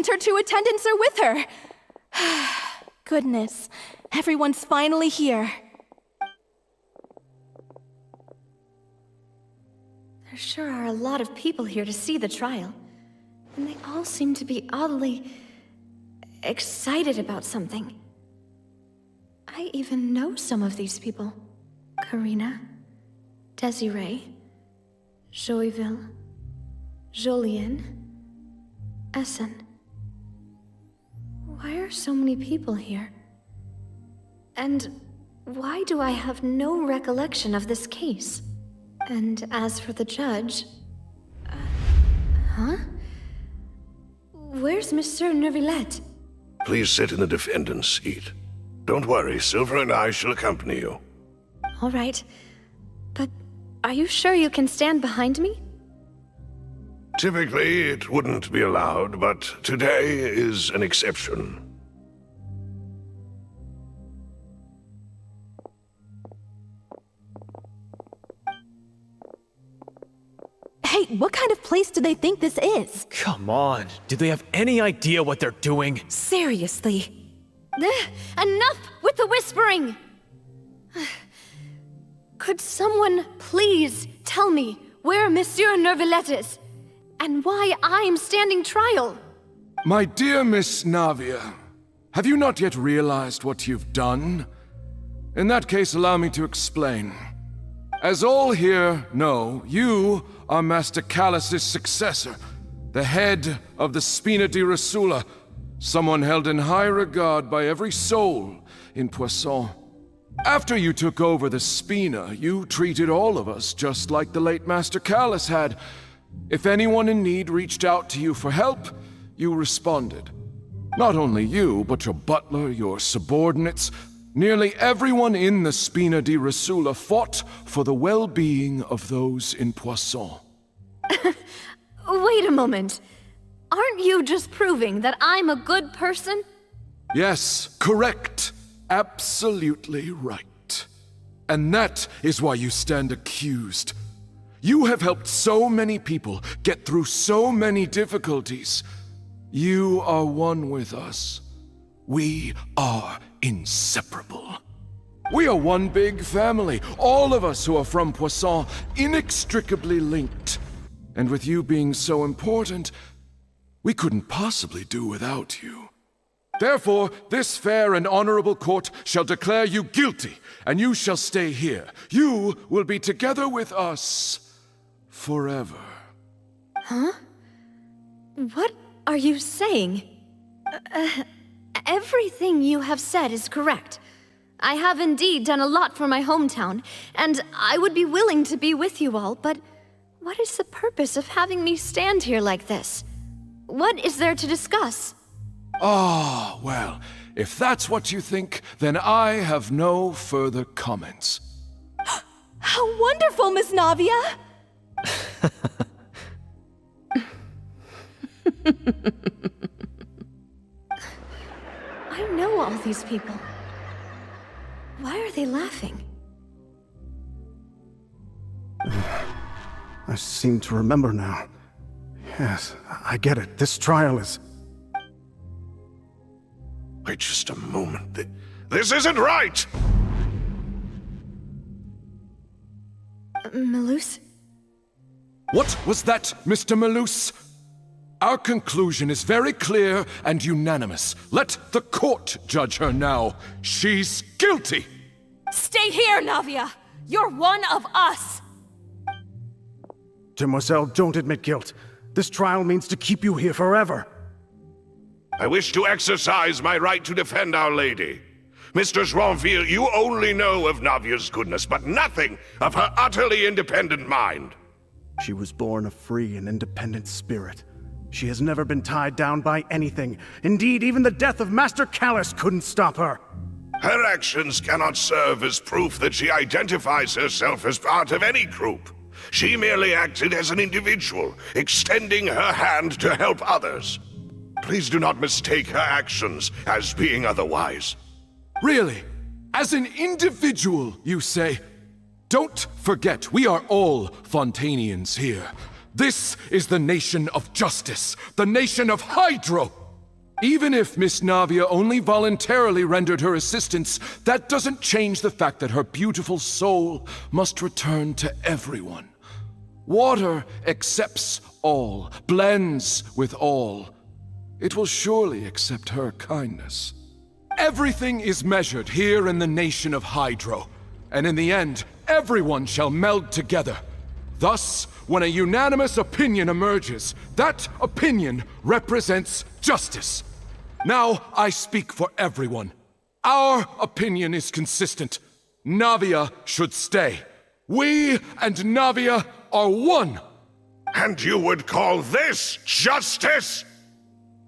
and her two attendants are with her. Goodness, everyone's finally here. There sure are a lot of people here to see the trial. And they all seem to be oddly excited about something. I even know some of these people. Karina, Desiree, Joyville, Jolien, Essen. Why are so many people here? And why do I have no recollection of this case? And as for the judge... huh? Where's Monsieur Neuvillette? Please sit in the defendant's seat. Don't worry, Silver and I shall accompany you. All right. But are you sure you can stand behind me? Typically, it wouldn't be allowed, but today is an exception. Hey, what kind of place do they think this is? Come on, do they have any idea what they're doing? Seriously. Enough with the whispering! Could someone please tell me where Monsieur Neuvillette is? And why I'm standing trial? My dear Miss Navia, have you not yet realized what you've done? In that case, allow me to explain. As all here know, you are Master Callus's successor, the head of the Spina di Rosula, someone held in high regard by every soul in Poisson. After you took over the Spina, you treated all of us just like the late Master Callus had. If anyone in need reached out to you for help, you responded. Not only you, but your butler, your subordinates, nearly everyone in the Spina di Rosula fought for the well-being of those in Poisson. Wait a moment. Aren't you just proving that I'm a good person? Yes, correct. Absolutely right. And that is why you stand accused. You have helped so many people get through so many difficulties. You are one with us. We are inseparable. We are one big family, all of us who are from Poisson, inextricably linked. And with you being so important, we couldn't possibly do without you. Therefore, this fair and honorable court shall declare you guilty, and you shall stay here. You will be together with us forever. Huh? What are you saying? Everything you have said is correct. I have indeed done a lot for my hometown, and I would be willing to be with you all, but what is the purpose of having me stand here like this? What is there to discuss? Ah, well, if that's what you think, then I have no further comments. How wonderful, Miss Navia! I know all these people. Why are they laughing? I seem to remember now. Yes, I get it. This trial is... Wait just a moment. This isn't right! Malus? What was that, Mr. Malus? Our conclusion is very clear and unanimous. Let the court judge her now. She's guilty! Stay here, Navia! You're one of us! Demoiselle, don't admit guilt. This trial means to keep you here forever. I wish to exercise my right to defend Our Lady. Mr. Joinville, you only know of Navia's goodness, but nothing of her utterly independent mind. She was born a free and independent spirit. She has never been tied down by anything. Indeed, even the death of Master Callus couldn't stop her. Her actions cannot serve as proof that she identifies herself as part of any group. She merely acted as an individual, extending her hand to help others. Please do not mistake her actions as being otherwise. Really? As an individual, you say? Don't forget, we are all Fontanians here. This is the nation of justice, the nation of Hydro. Even if Miss Navia only voluntarily rendered her assistance, that doesn't change the fact that her beautiful soul must return to everyone. Water accepts all, blends with all. It will surely accept her kindness. Everything is measured here in the nation of Hydro, and in the end, everyone shall meld together. Thus, when a unanimous opinion emerges, that opinion represents justice. Now I speak for everyone. Our opinion is consistent. Navia should stay. We and Navia are one. And you would call this justice?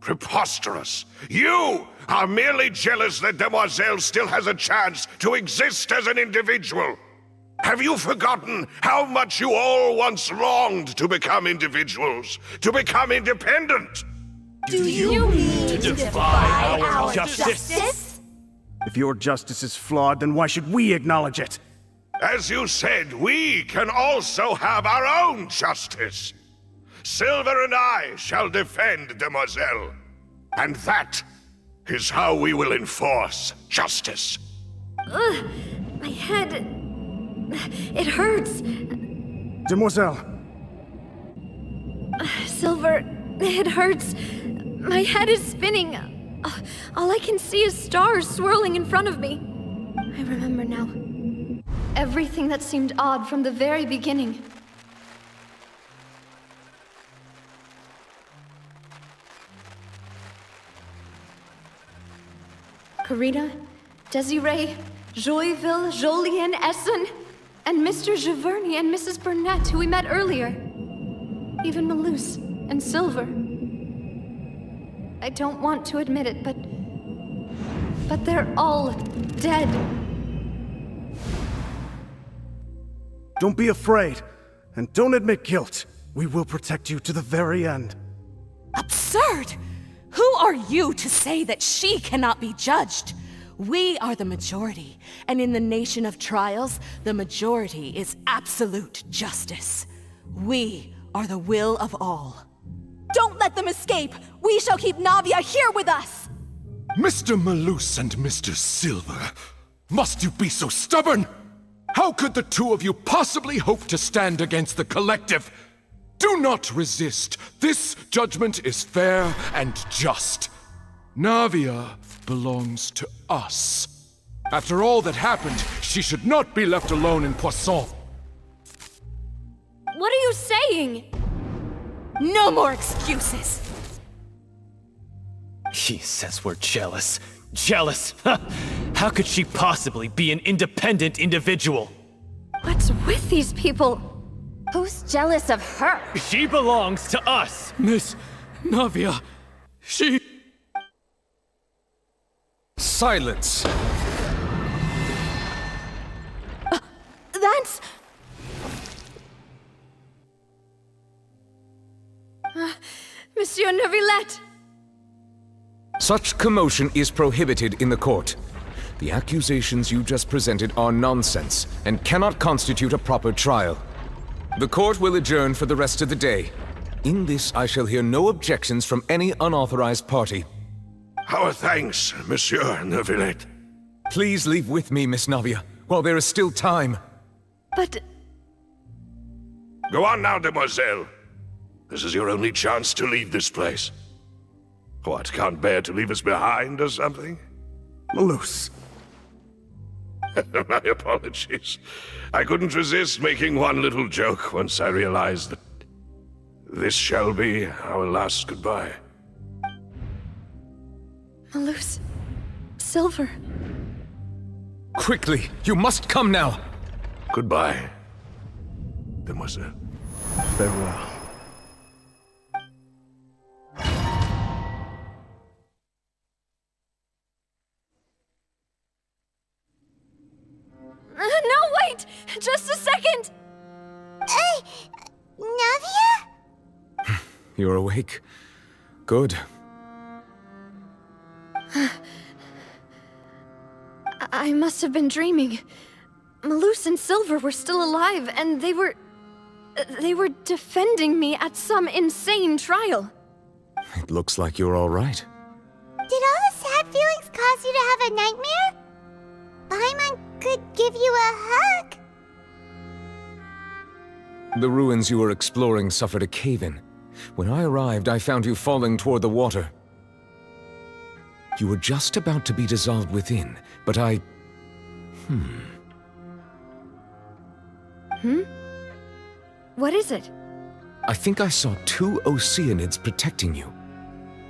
Preposterous. You are merely jealous that Demoiselle still has a chance to exist as an individual. Have you forgotten how much you all once longed to become individuals, to become independent? Do you mean to defy our justice? If your justice is flawed, then why should we acknowledge it? As you said, we can also have our own justice. Silver and I shall defend Demoiselle. And that is how we will enforce justice. Ugh, my head... It hurts. Demoiselle! Silver, it hurts. My head is spinning. All I can see is stars swirling in front of me. I remember now. Everything that seemed odd from the very beginning. Karina, Desiree, Joyville, Jolien, Essen, and Mr. Giverny and Mrs. Burnett, who we met earlier. Even Malus and Silver. I don't want to admit it, but they're all dead. Don't be afraid, and don't admit guilt. We will protect you to the very end. Absurd! Who are you to say that she cannot be judged? We are the majority, and in the nation of trials, the majority is absolute justice. We are the will of all. Don't let them escape! We shall keep Navia here with us! Mr. Malus and Mr. Silver, must you be so stubborn? How could the two of you possibly hope to stand against the collective? Do not resist. This judgment is fair and just. Navia belongs to us. After all that happened, she should not be left alone in Poisson. What are you saying? No more excuses! He says we're jealous. Jealous? How could she possibly be an independent individual? What's with these people? Who's jealous of her? She belongs to us! Miss Navia, she... Silence! That's... Monsieur Neuvillette! Such commotion is prohibited in the court. The accusations you just presented are nonsense and cannot constitute a proper trial. The court will adjourn for the rest of the day. In this, I shall hear no objections from any unauthorized party. Our thanks, Monsieur Neuvillette. Please leave with me, Miss Navia, while there is still time. But... Go on now, Demoiselle. This is your only chance to leave this place. What, can't bear to leave us behind or something? Malus. My apologies. I couldn't resist making one little joke once I realized that this shall be our last goodbye. Malus... Silver... Quickly, you must come now! Goodbye, Demoiselle. Farewell. No, wait! Just a second! Navia? You're awake. Good. I must have been dreaming. Malus and Silver were still alive, and they were defending me at some insane trial. It looks like you're all right. Did all the sad feelings cause you to have a nightmare? Paimon could give you a hug. The ruins you were exploring suffered a cave-in. When I arrived, I found you falling toward the water. You were just about to be dissolved within, but I... What is it? I think I saw 2 Oceanids protecting you.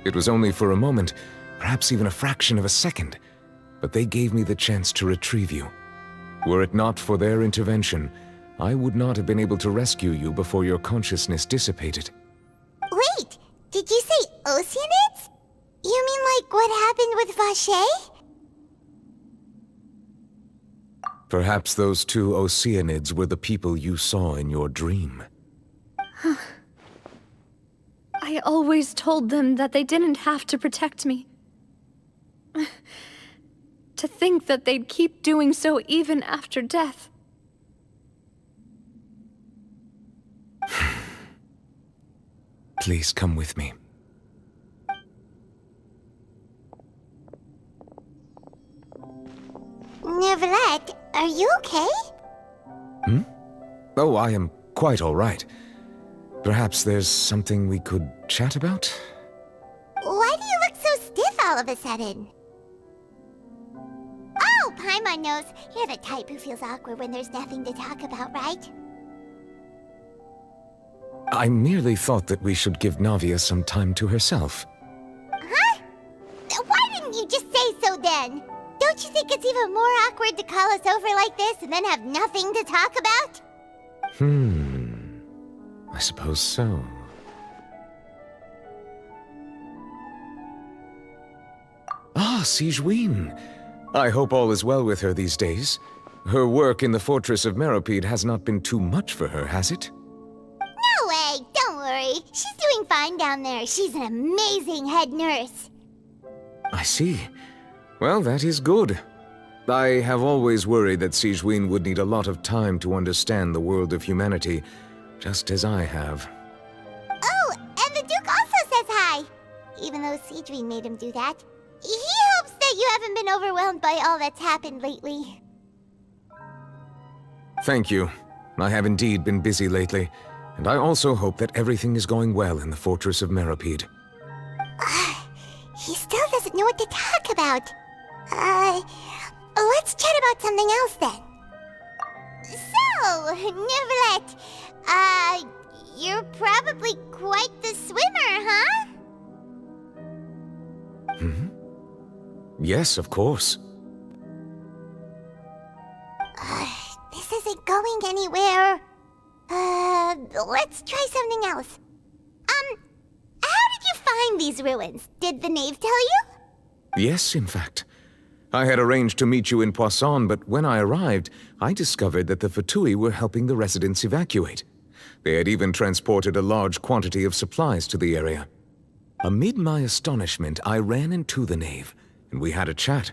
It was only for a moment, perhaps even a fraction of a second, but they gave me the chance to retrieve you. Were it not for their intervention, I would not have been able to rescue you before your consciousness dissipated. Wait, did you say Oceanids? You mean like what happened with Vache? Perhaps those 2 Oceanids were the people you saw in your dream. I always told them that they didn't have to protect me. To think that they'd keep doing so even after death. Please come with me. Neverlet, are you okay? Oh, I am quite all right. Perhaps there's something we could chat about? Why do you look so stiff all of a sudden? Oh, Paimon knows. You're the type who feels awkward when there's nothing to talk about, right? I merely thought that we should give Navia some time to herself. Huh? Why didn't you just say so then? Don't you think it's even more awkward to call us over like this and then have nothing to talk about? I suppose so. Ah, Sigewinne. I hope all is well with her these days. Her work in the Fortress of Meropide has not been too much for her, has it? No way, don't worry. She's doing fine down there. She's an amazing head nurse. I see. Well, that is good. I have always worried that Sigewinne would need a lot of time to understand the world of humanity, just as I have. Oh, and the Duke also says hi. Even though Sigewinne made him do that. He hopes that you haven't been overwhelmed by all that's happened lately. Thank you. I have indeed been busy lately, and I also hope that everything is going well in the Fortress of Meropide. He still doesn't know what to talk about. Let's chat about something else then. So, Neverlet, you're probably quite the swimmer, huh? Yes, of course. This isn't going anywhere. Let's try something else. How did you find these ruins? Did the knave tell you? Yes, in fact. I had arranged to meet you in Poisson, but when I arrived, I discovered that the Fatui were helping the residents evacuate. They had even transported a large quantity of supplies to the area. Amid my astonishment, I ran into the knave, and we had a chat.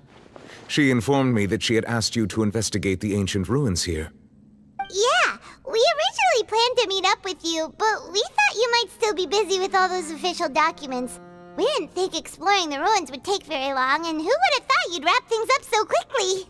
She informed me that she had asked you to investigate the ancient ruins here. Yeah, we originally planned to meet up with you, but we thought you might still be busy with all those official documents. We didn't think exploring the ruins would take very long, and who would have thought you'd wrap things up so quickly?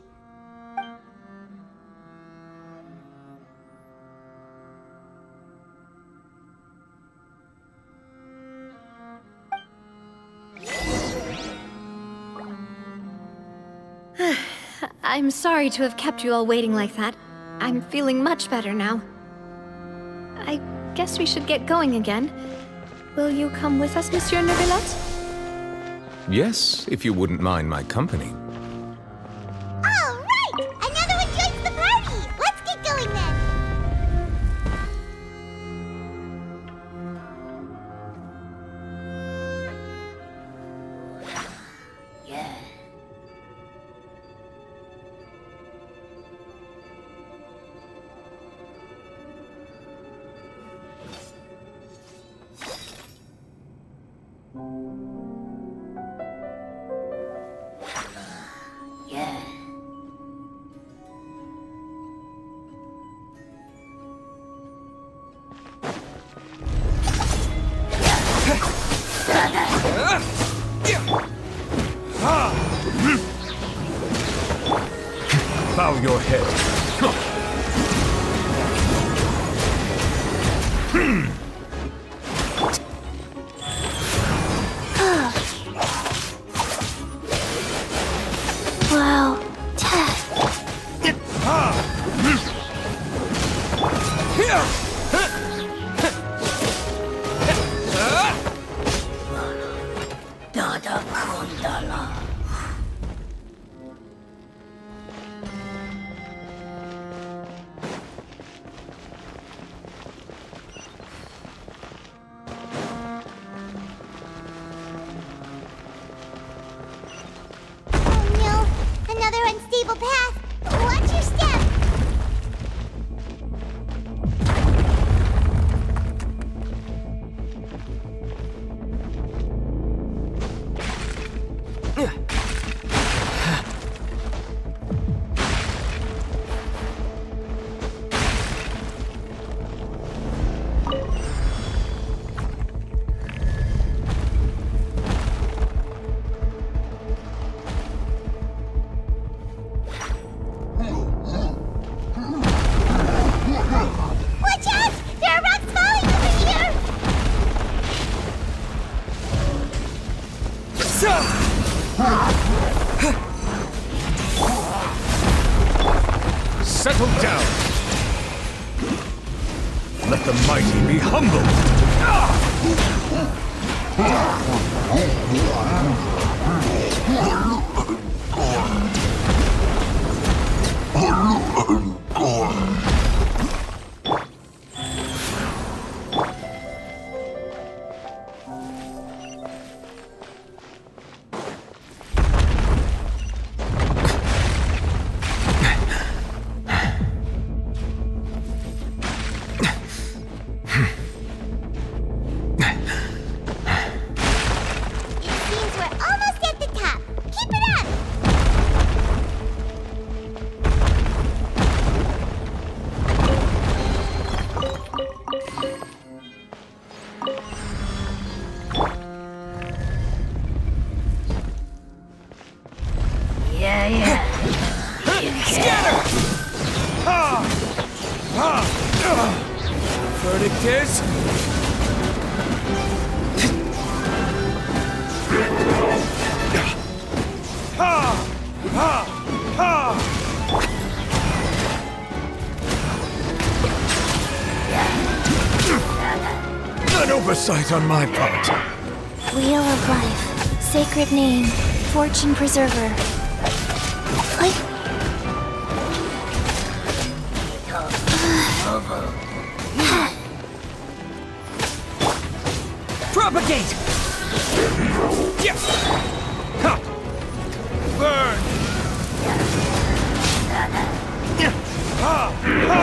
I'm sorry to have kept you all waiting like that. I'm feeling much better now. I guess we should get going again. Will you come with us, Monsieur Neuvillette? Yes, if you wouldn't mind my company. All right! Another one joins the party! Let's get going then! bow your head. Wow. Oh no, another unstable path. Watch your step. Watch out! There are rocks falling over here! Settle down. Let the mighty be humbled. It seems we're almost at the top. Keep it up! Verdict is... An oversight on my part. Wheel of Life. Sacred name. Fortune Preserver. Propagate! Yes! Ha! Burn! Ha! Ha!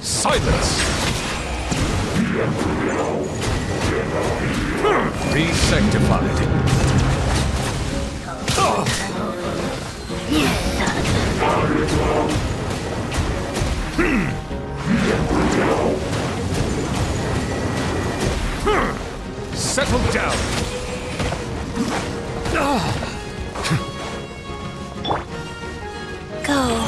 Silence! Be sanctified. Settle down. Go.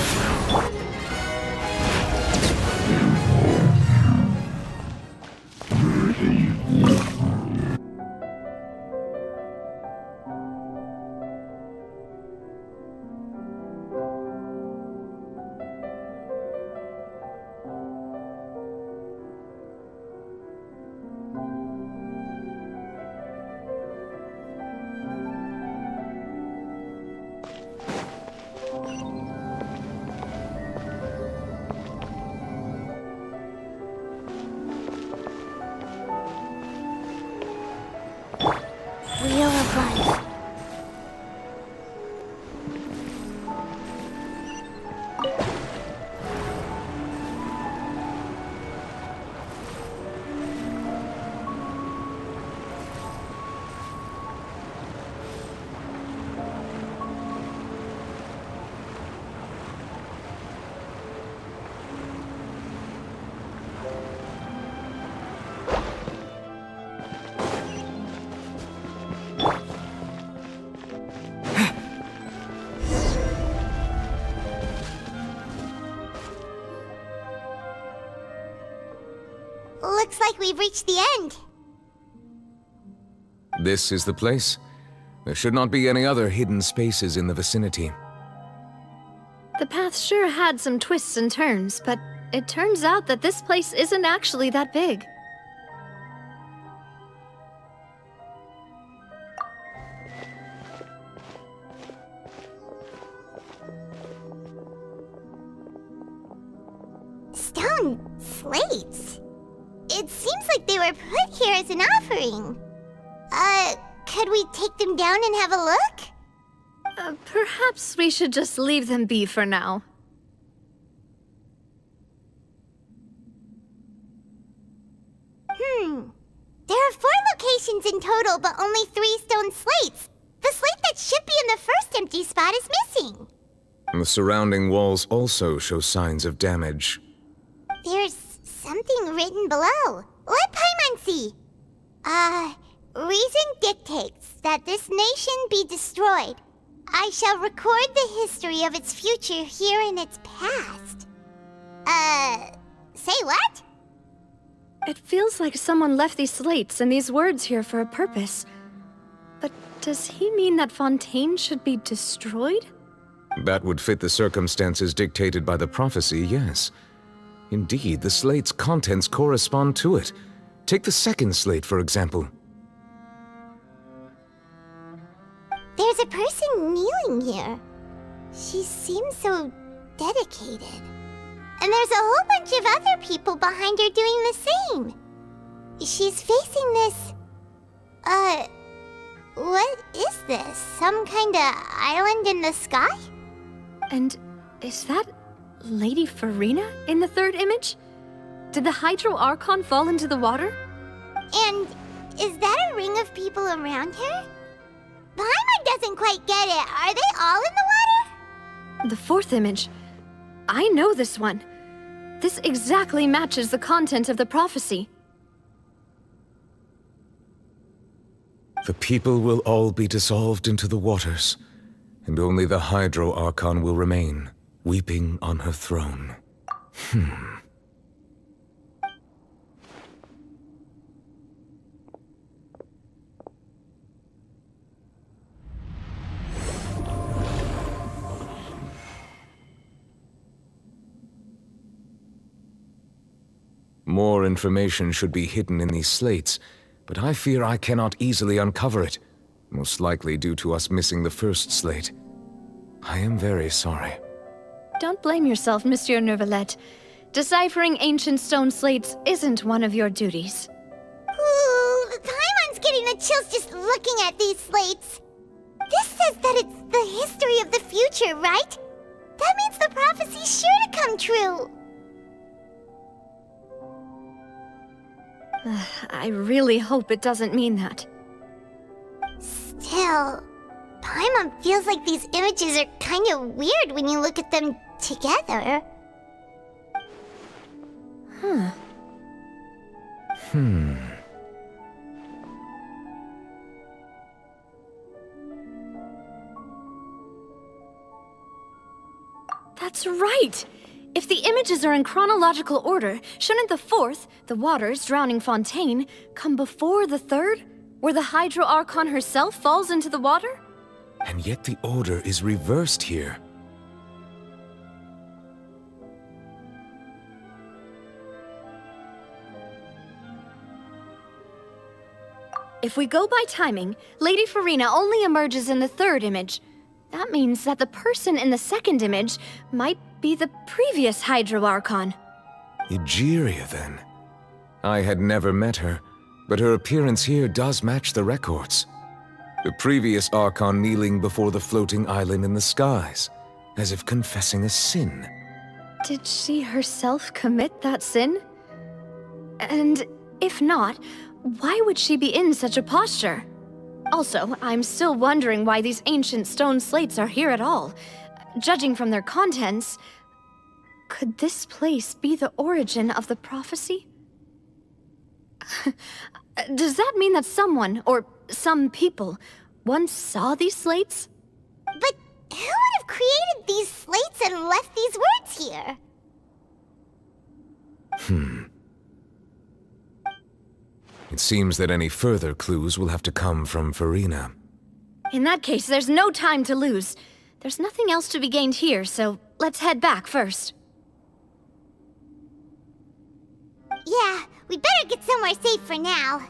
Wheel of Life. like we've reached the end. This is the place. There should not be any other hidden spaces in the vicinity. The path sure had some twists and turns, but it turns out that this place isn't actually that big. Stone slates? It seems like they were put here as an offering. Could we take them down and have a look? Perhaps we should just leave them be for now. There are 4 locations in total, but only 3 stone slates. The slate that should be in the first empty spot is missing. The surrounding walls also show signs of damage. There's something written below. Let Paimon see. Reason dictates that this nation be destroyed. I shall record the history of its future here in its past. Say what? It feels like someone left these slates and these words here for a purpose. But does he mean that Fontaine should be destroyed? That would fit the circumstances dictated by the prophecy, yes. Indeed, the slate's contents correspond to it. Take the second slate, for example. There's a person kneeling here. She seems so dedicated. And there's a whole bunch of other people behind her doing the same. She's facing this... what is this? Some kind of island in the sky? And is that Lady Farina in the third image? Did the Hydro Archon fall into the water? And is that a ring of people around her? Paimon doesn't quite get it. Are they all in the water? The fourth image. I know this one. This exactly matches the content of the prophecy. The people will all be dissolved into the waters, and only the Hydro Archon will remain, weeping on her throne. More information should be hidden in these slates, but I fear I cannot easily uncover it, most likely due to us missing the first slate. I am very sorry. Don't blame yourself, Monsieur Neuvillette. Deciphering ancient stone slates isn't one of your duties. Ooh, Paimon's getting the chills just looking at these slates. This says that it's the history of the future, right? That means the prophecy's sure to come true. I really hope it doesn't mean that. Still, Paimon feels like these images are kind of weird when you look at them together. That's right! If the images are in chronological order, shouldn't the fourth, the waters drowning Fontaine, come before the third, where the Hydro Archon herself falls into the water? And yet the order is reversed here. If we go by timing, Lady Farina only emerges in the third image. That means that the person in the second image might be the previous Hydro Archon. Egeria, then. I had never met her, but her appearance here does match the records. The previous Archon kneeling before the floating island in the skies, as if confessing a sin. Did she herself commit that sin? And if not, why would she be in such a posture? Also, I'm still wondering why these ancient stone slates are here at all. Judging from their contents, could this place be the origin of the prophecy? Does that mean that someone, or some people, once saw these slates? But who would have created these slates and left these words here? It seems that any further clues will have to come from Farina. In that case, there's no time to lose. There's nothing else to be gained here, so let's head back first. Yeah, we better get somewhere safe for now.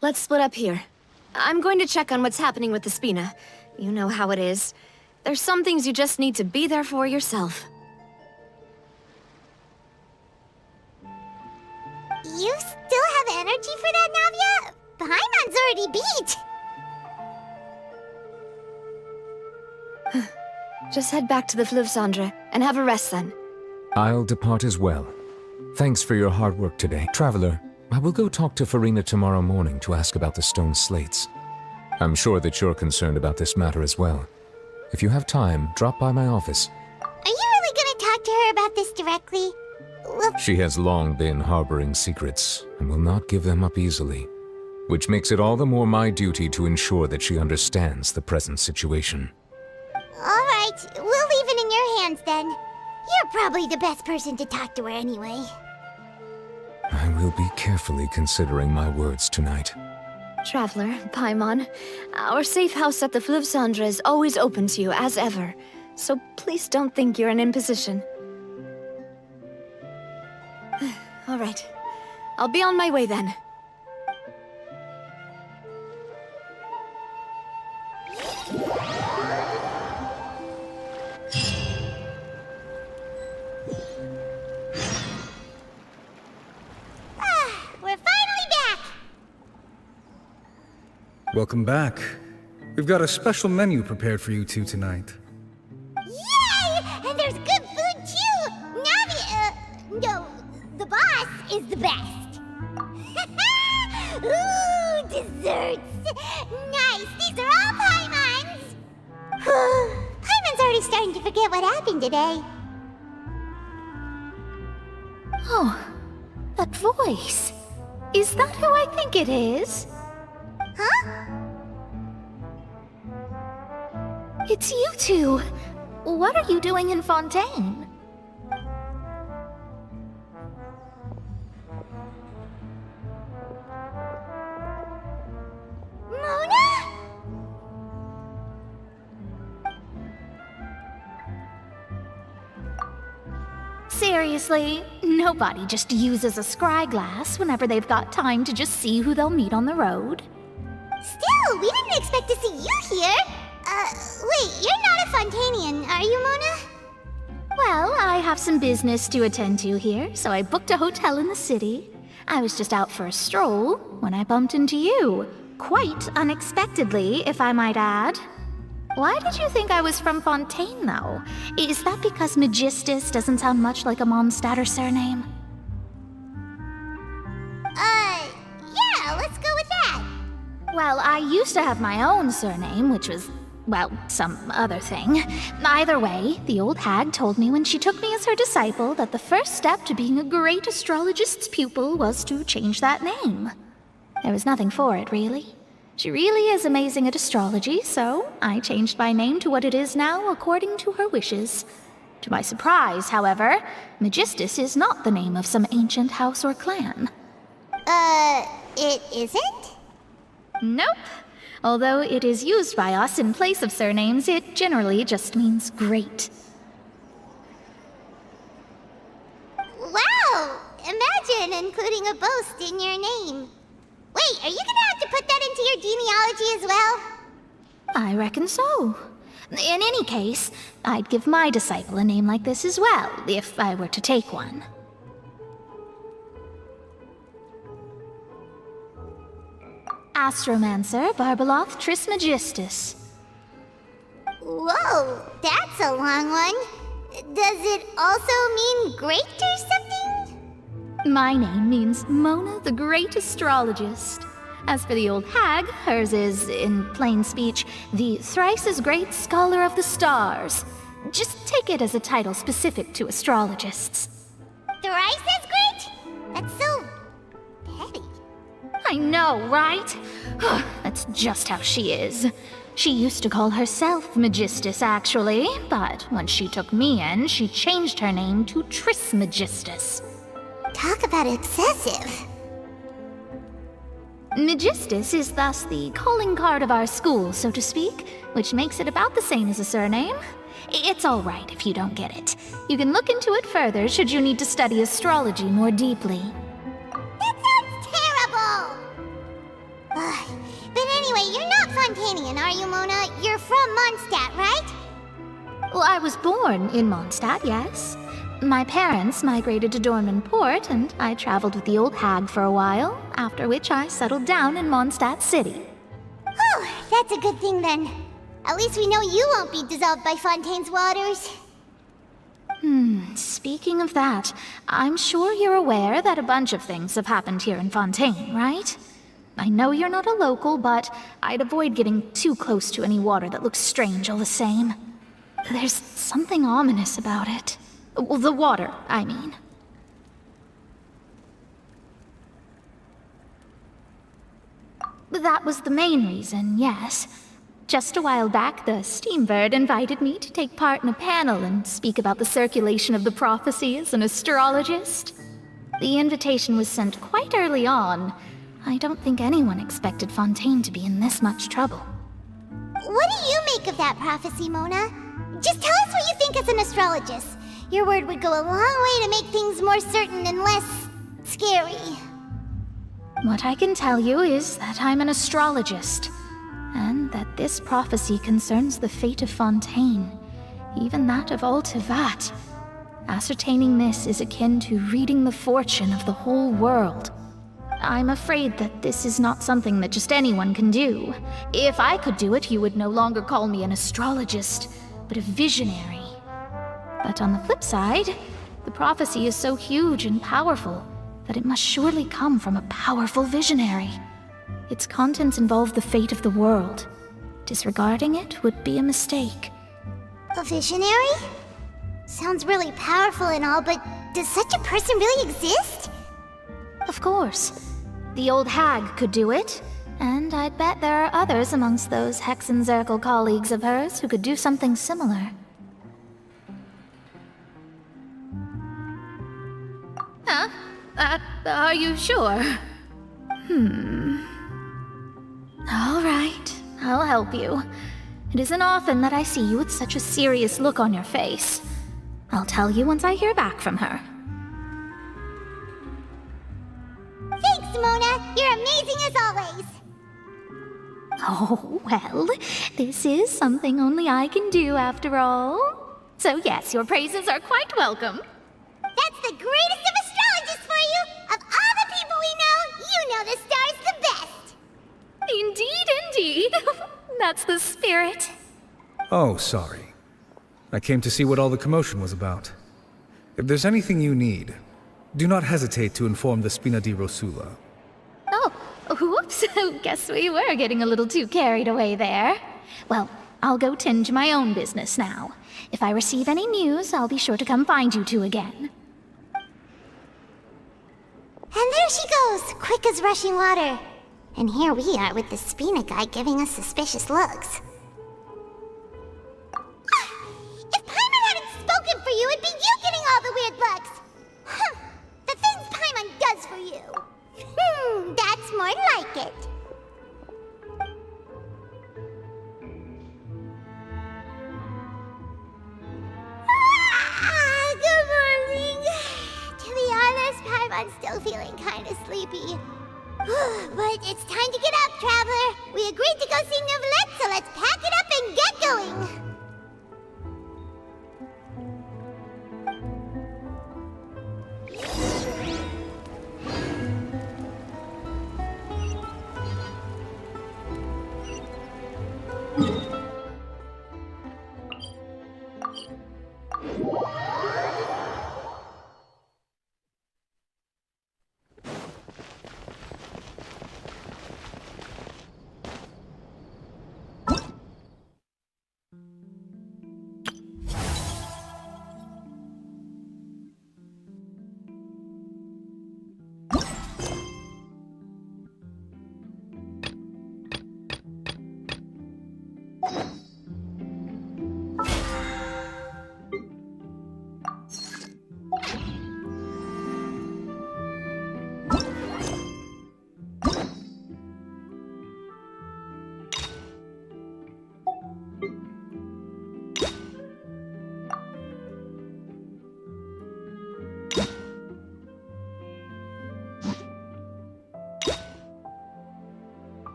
Let's split up here. I'm going to check on what's happening with the Spina. You know how it is. There's some things you just need to be there for yourself. You still have energy for that, Navia? Paimon's already beat. Just head back to the Fleuve Cendre and have a rest then. I'll depart as well. Thanks for your hard work today. Traveler, I will go talk to Farina tomorrow morning to ask about the stone slates. I'm sure that you're concerned about this matter as well. If you have time, drop by my office. Are you really gonna talk to her about this directly? Well, She has long been harboring secrets and will not give them up easily, which makes it all the more my duty to ensure that she understands the present situation. alright, we'll leave it in your hands then. You're probably the best person to talk to her anyway. I will be carefully considering my words tonight. Traveler, Paimon, our safe house at the Fleuve Cendre is always open to you as ever, so please don't think you're an imposition. All right, I'll be on my way then. We're finally back! Welcome back. We've got a special menu prepared for you two tonight. Yay! And there's good food too! Navi, no, the boss is the best. Ooh, desserts! Nice, these are all Paimon's! Paimon's already starting to forget what happened today. Oh, that voice. Is that who I think it is? Huh? It's you two. What are you doing in Fontaine? Mona? Seriously, nobody just uses a scry glass whenever they've got time to just see who they'll meet on the road. Still, we didn't expect to see you here. Wait, you're not a Fontanian, are you, Mona? Well, I have some business to attend to here, so I booked a hotel in the city. I was just out for a stroll when I bumped into you. Quite unexpectedly, if I might add. Why did you think I was from Fontaine, though? Is that because Magistus doesn't sound much like a Mondstatter surname? Yeah, let's go with that. Well, I used to have my own surname, which was, well, some other thing. Either way, the old hag told me when she took me as her disciple that the first step to being a great astrologist's pupil was to change that name. There was nothing for it, really. She really is amazing at astrology, so I changed my name to what it is now according to her wishes. To my surprise, however, Magistus is not the name of some ancient house or clan. It isn't? Nope. Although it is used by us in place of surnames, it generally just means great. Wow! Imagine including a boast in your name. Wait, are you gonna have to put that into your genealogy as well? I reckon so. In any case, I'd give my disciple a name like this as well, if I were to take one. Astromancer Barbeloth Trismegistus. Whoa, that's a long one. Does it also mean great or something? My name means Mona the Great Astrologist. As for the old hag, hers is, in plain speech, the thrice-as-great Scholar of the Stars. Just take it as a title specific to astrologists. Thrice as great? That's so petty. I know, right? That's just how she is. She used to call herself Magistus, actually, but when she took me in, she changed her name to Trismegistus. Talk about excessive. Magistus is thus the calling card of our school, so to speak, which makes it about the same as a surname. It's all right if you don't get it. You can look into it further should you need to study astrology more deeply. That sounds terrible! Ugh. But anyway, you're not Fontanian, are you, Mona? You're from Mondstadt, right? Well, I was born in Mondstadt, yes. My parents migrated to Dornman Port, and I traveled with the old hag for a while, after which I settled down in Mondstadt City. Oh, that's a good thing then. At least we know you won't be dissolved by Fontaine's waters. Speaking of that, I'm sure you're aware that a bunch of things have happened here in Fontaine, right? I know you're not a local, but I'd avoid getting too close to any water that looks strange all the same. There's something ominous about it. Well, the water, I mean. That was the main reason, yes. Just a while back, the Steambird invited me to take part in a panel and speak about the circulation of the prophecy as an astrologist. The invitation was sent quite early on. I don't think anyone expected Fontaine to be in this much trouble. What do you make of that prophecy, Mona? Just tell us what you think as an astrologist. Your word would go a long way to make things more certain and less scary. What I can tell you is that I'm an astrologist, and that this prophecy concerns the fate of Fontaine, even that of Altivat. Ascertaining this is akin to reading the fortune of the whole world. I'm afraid that this is not something that just anyone can do. If I could do it, you would no longer call me an astrologist, but a visionary. But on the flip side, the prophecy is so huge and powerful that it must surely come from a powerful visionary. Its contents involve the fate of the world. Disregarding it would be a mistake. A visionary? Sounds really powerful and all, but does such a person really exist? Of course. The old hag could do it, and I'd bet there are others amongst those Hexenzirkel colleagues of hers who could do something similar. Huh? Are you sure? All right, I'll help you. It isn't often that I see you with such a serious look on your face. I'll tell you once I hear back from her. Thanks, Mona. You're amazing as always. Oh, well, this is something only I can do after all. So yes, your praises are quite welcome. That's the greatest of astrologists for you! Of all the people we know, you know the star's the best! Indeed, indeed. That's the spirit. Oh, sorry. I came to see what all the commotion was about. If there's anything you need, do not hesitate to inform the Spina di Rosula. Oh, whoops. Guess we were getting a little too carried away there. Well, I'll go tend to my own business now. If I receive any news, I'll be sure to come find you two again. And there she goes, quick as rushing water. And here we are with the Spina guy giving us suspicious looks. If Paimon hadn't spoken for you, it'd be you getting all the weird looks. The things Paimon does for you. That's more like it. Good morning. To be honest, Paimon's still feeling kind of sleepy. But it's time to get up, Traveler. We agreed to go see Neuvillette, so let's pack it up and get going.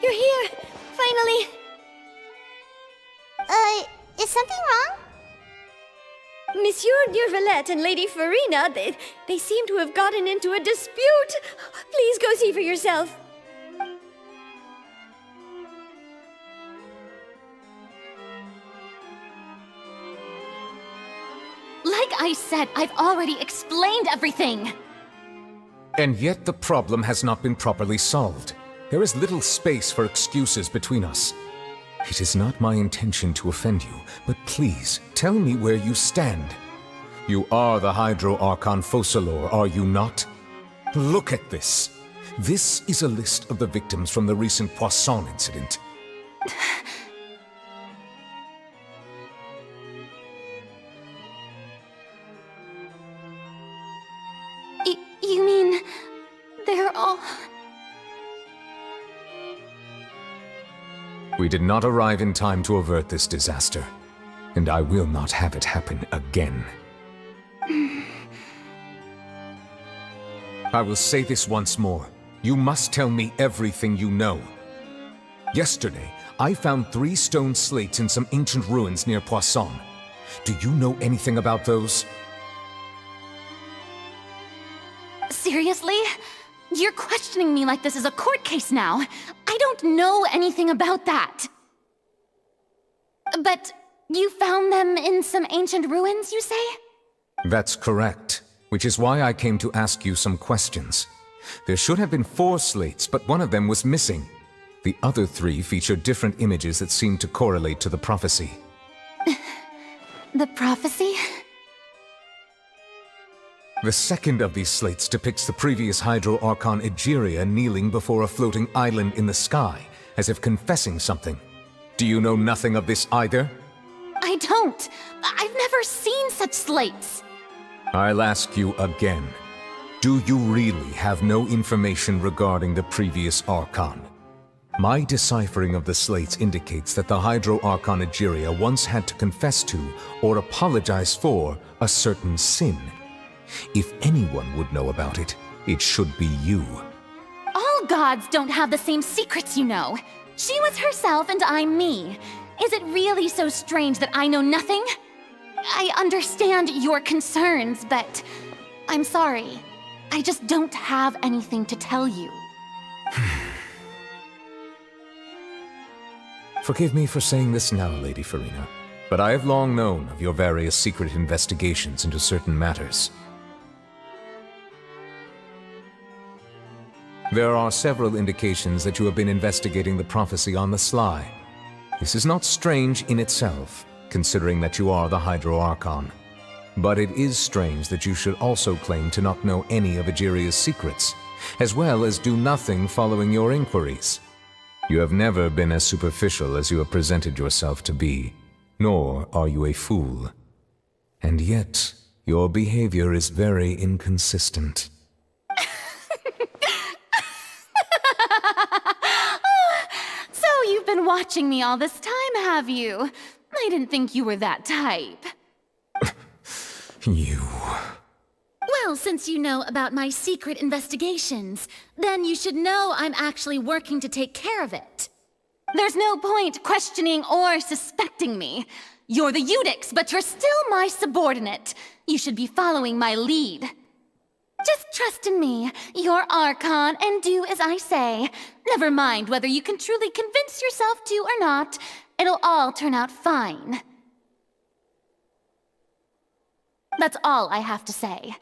You're here! Finally! Is something wrong? Monsieur Durvalette and Lady Farina, they seem to have gotten into a dispute. Please go see for yourself. Like I said, I've already explained everything. And yet the problem has not been properly solved. There is little space for excuses between us. It is not my intention to offend you, but please, tell me where you stand. You are the Hydro Archon Focalor, are you not? Look at this. This is a list of the victims from the recent Poisson incident. You mean... they're all... We did not arrive in time to avert this disaster, and I will not have it happen again. I will say this once more. You must tell me everything you know. Yesterday, I found 3 stone slates in some ancient ruins near Poisson. Do you know anything about those? Seriously? You're questioning me like this is a court case now. I don't know anything about that. But you found them in some ancient ruins, you say? That's correct, which is why I came to ask you some questions. There should have been 4 slates, but one of them was missing. The other 3 featured different images that seemed to correlate to the prophecy. The prophecy? The second of these slates depicts the previous Hydro Archon Egeria kneeling before a floating island in the sky, as if confessing something. Do you know nothing of this either? I don't. I've never seen such slates. I'll ask you again. Do you really have no information regarding the previous Archon? My deciphering of the slates indicates that the Hydro Archon Egeria once had to confess to, or apologize for, a certain sin. If anyone would know about it, it should be you. All gods don't have the same secrets, you know. She was herself and I'm me. Is it really so strange that I know nothing? I understand your concerns, but I'm sorry. I just don't have anything to tell you. Forgive me for saying this now, Lady Farina, but I have long known of your various secret investigations into certain matters. There are several indications that you have been investigating the prophecy on the sly. This is not strange in itself, considering that you are the Hydro Archon. But it is strange that you should also claim to not know any of Egeria's secrets, as well as do nothing following your inquiries. You have never been as superficial as you have presented yourself to be, nor are you a fool. And yet, your behavior is very inconsistent. So you've been watching me all this time, have you? I didn't think you were that type. You... Well, since you know about my secret investigations, then you should know I'm actually working to take care of it. There's no point questioning or suspecting me. You're the Eudix, but you're still my subordinate. You should be following my lead. Just trust in me, you're Archon, and do as I say. Never mind whether you can truly convince yourself to or not. It'll all turn out fine. That's all I have to say.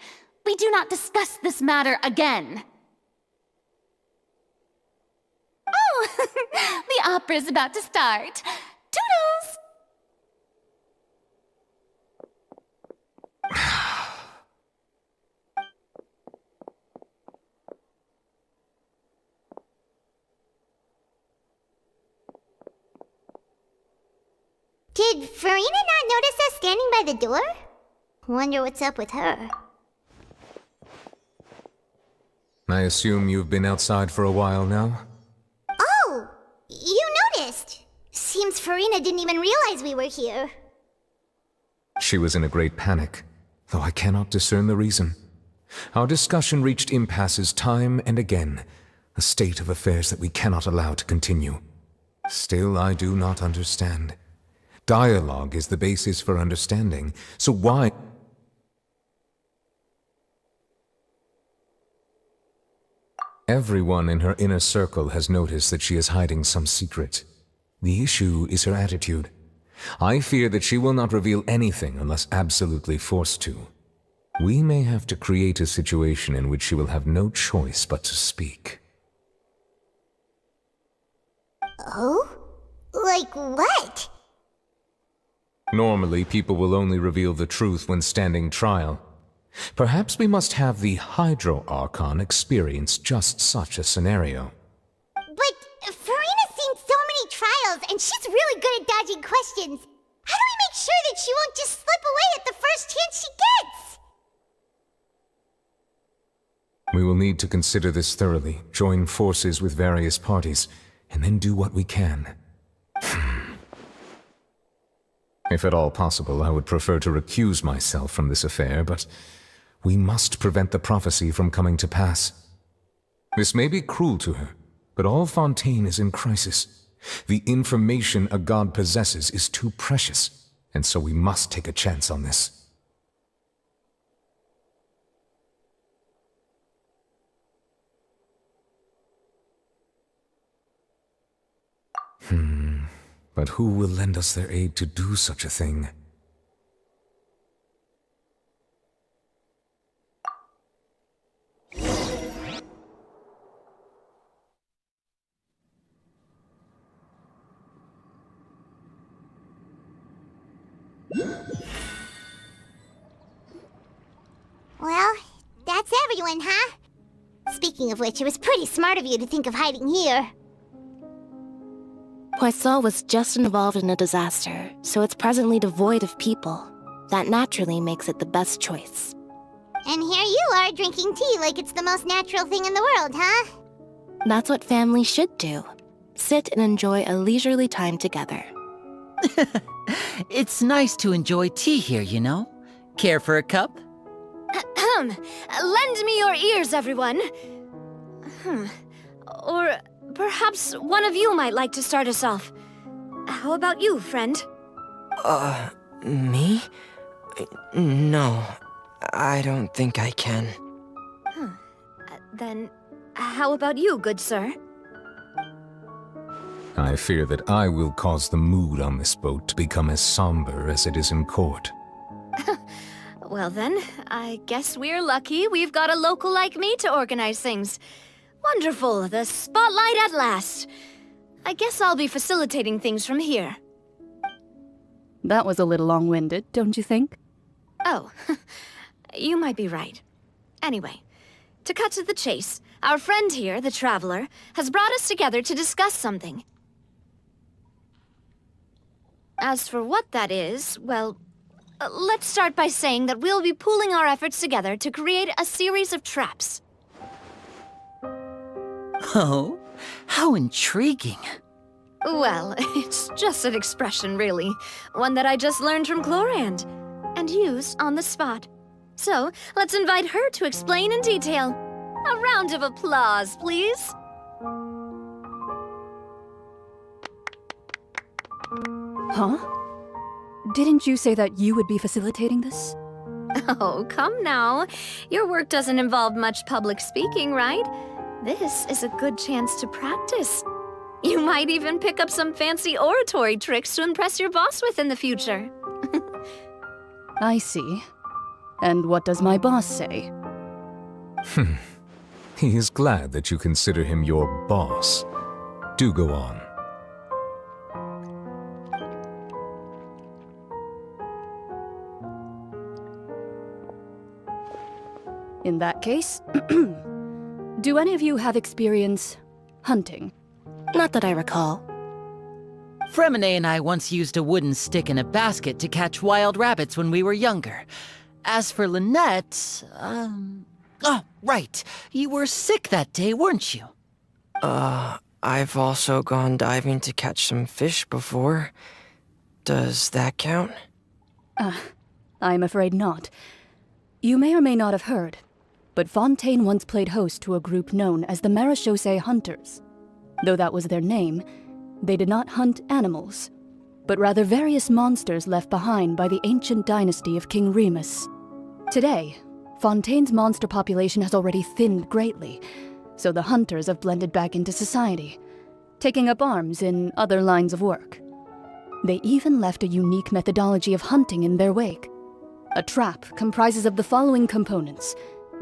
We do not discuss this matter again. Oh, the opera's about to start. Toodles! Did Farina not notice us standing by the door? Wonder what's up with her. I assume you've been outside for a while now? Oh, you noticed. Seems Farina didn't even realize we were here. She was in a great panic, though I cannot discern the reason. Our discussion reached impasses time and again, a state of affairs that we cannot allow to continue. Still, I do not understand. Dialogue is the basis for understanding, so why... Everyone in her inner circle has noticed that she is hiding some secret. The issue is her attitude. I fear that she will not reveal anything unless absolutely forced to. We may have to create a situation in which she will have no choice but to speak. Oh? Like what? Normally, people will only reveal the truth when standing trial. Perhaps we must have the Hydro Archon experience just such a scenario. But Farina's seen so many trials, and she's really good at dodging questions. How do we make sure that she won't just slip away at the first chance she gets? We will need to consider this thoroughly, join forces with various parties, and then do what we can. If at all possible, I would prefer to recuse myself from this affair, but we must prevent the prophecy from coming to pass. This may be cruel to her, but all Fontaine is in crisis. The information a god possesses is too precious, and so we must take a chance on this. But who will lend us their aid to do such a thing? Well, that's everyone, huh? Speaking of which, it was pretty smart of you to think of hiding here. Poisson was just involved in a disaster, so it's presently devoid of people. That naturally makes it the best choice. And here you are drinking tea like it's the most natural thing in the world, huh? That's what family should do. Sit and enjoy a leisurely time together. It's nice to enjoy tea here, you know? Care for a cup? Lend me your ears, everyone. Or perhaps one of you might like to start us off. How about you, friend? Me? No, I don't think I can. Then, how about you, good sir? I fear that I will cause the mood on this boat to become as somber as it is in court. Well then, I guess we're lucky we've got a local like me to organize things. Wonderful, the spotlight at last. I guess I'll be facilitating things from here. That was a little long-winded, don't you think? Oh, you might be right. Anyway, to cut to the chase, our friend here, the Traveler, has brought us together to discuss something. As for what that is, well, let's start by saying that we'll be pooling our efforts together to create a series of traps. Oh, how intriguing. Well, it's just an expression, really. One that I just learned from Chlorand, and used on the spot. So, let's invite her to explain in detail. A round of applause, please. Huh? Didn't you say that you would be facilitating this? Oh, come now. Your work doesn't involve much public speaking, right? This is a good chance to practice. You might even pick up some fancy oratory tricks to impress your boss with in the future. I see. And what does my boss say? He is glad that you consider him your boss. Do go on. In that case, do any of you have experience hunting? Not that I recall. Fremine and I once used a wooden stick in a basket to catch wild rabbits when we were younger. As for Lynette, Oh, right. You were sick that day, weren't you? I've also gone diving to catch some fish before. Does that count? I'm afraid not. You may or may not have heard, but Fontaine once played host to a group known as the Marechaussee Hunters. Though that was their name, they did not hunt animals, but rather various monsters left behind by the ancient dynasty of King Remus. Today, Fontaine's monster population has already thinned greatly, so the hunters have blended back into society, taking up arms in other lines of work. They even left a unique methodology of hunting in their wake. A trap comprises of the following components: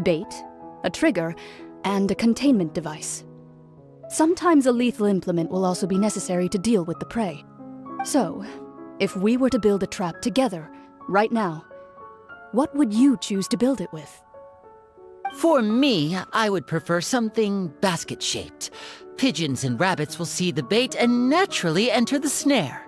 bait, a trigger, and a containment device. Sometimes a lethal implement will also be necessary to deal with the prey. So, if we were to build a trap together, right now, what would you choose to build it with? For me, I would prefer something basket-shaped. Pigeons and rabbits will see the bait and naturally enter the snare.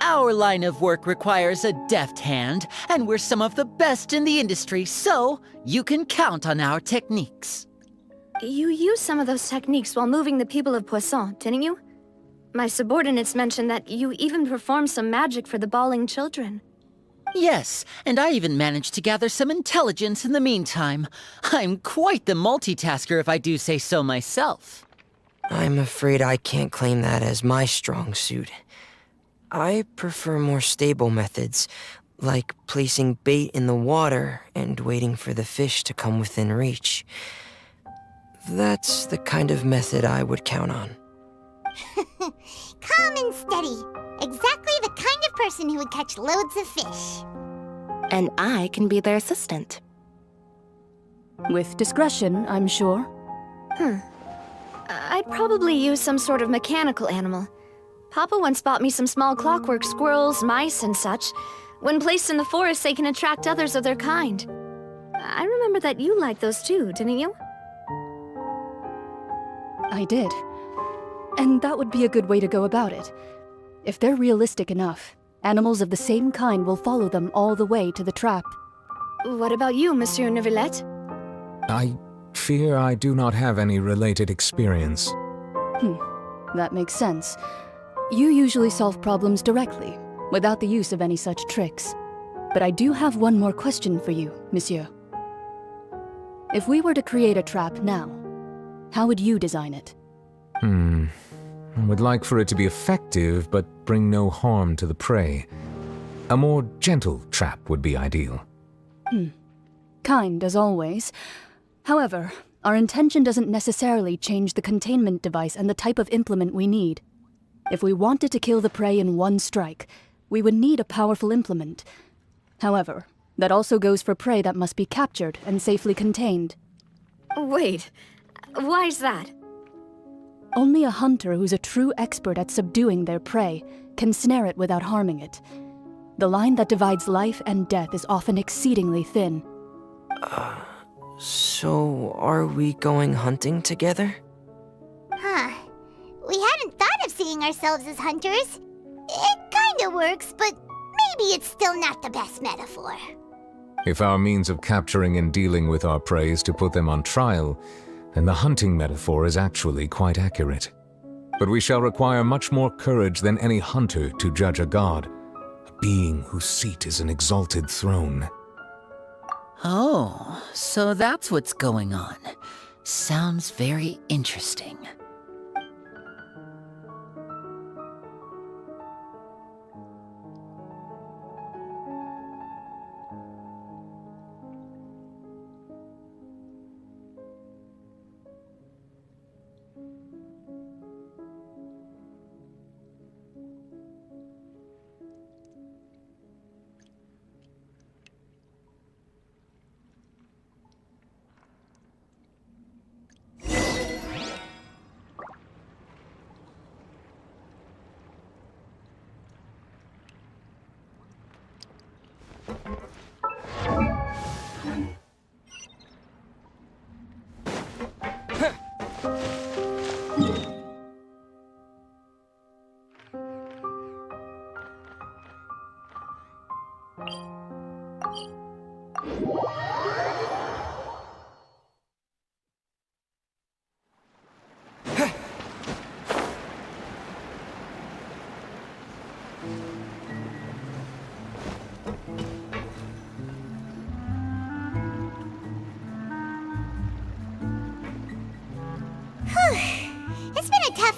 Our line of work requires a deft hand, and we're some of the best in the industry, so you can count on our techniques. You used some of those techniques while moving the people of Poisson, didn't you? My subordinates mentioned that you even performed some magic for the bawling children. Yes, and I even managed to gather some intelligence in the meantime. I'm quite the multitasker if I do say so myself. I'm afraid I can't claim that as my strong suit. I prefer more stable methods, like placing bait in the water and waiting for the fish to come within reach. That's the kind of method I would count on. Calm and steady. Exactly the kind of person who would catch loads of fish. And I can be their assistant. With discretion, I'm sure. I'd probably use some sort of mechanical animal. Papa once bought me some small clockwork squirrels, mice, and such. When placed in the forest, they can attract others of their kind. I remember that you liked those too, didn't you? I did. And that would be a good way to go about it. If they're realistic enough, animals of the same kind will follow them all the way to the trap. What about you, Monsieur Neuvillette? I fear I do not have any related experience. That makes sense. You usually solve problems directly, without the use of any such tricks. But I do have one more question for you, monsieur. If we were to create a trap now, how would you design it? I would like for it to be effective, but bring no harm to the prey. A more gentle trap would be ideal. Kind, as always. However, our intention doesn't necessarily change the containment device and the type of implement we need. If we wanted to kill the prey in one strike, we would need a powerful implement. However, that also goes for prey that must be captured and safely contained. Wait, why's that? Only a hunter who's a true expert at subduing their prey can snare it without harming it. The line that divides life and death is often exceedingly thin. So are we going hunting together? We hadn't thought of seeing ourselves as hunters. It kinda works, but maybe it's still not the best metaphor. If our means of capturing and dealing with our prey is to put them on trial, then the hunting metaphor is actually quite accurate. But we shall require much more courage than any hunter to judge a god, a being whose seat is an exalted throne. Oh, so that's what's going on. Sounds very interesting.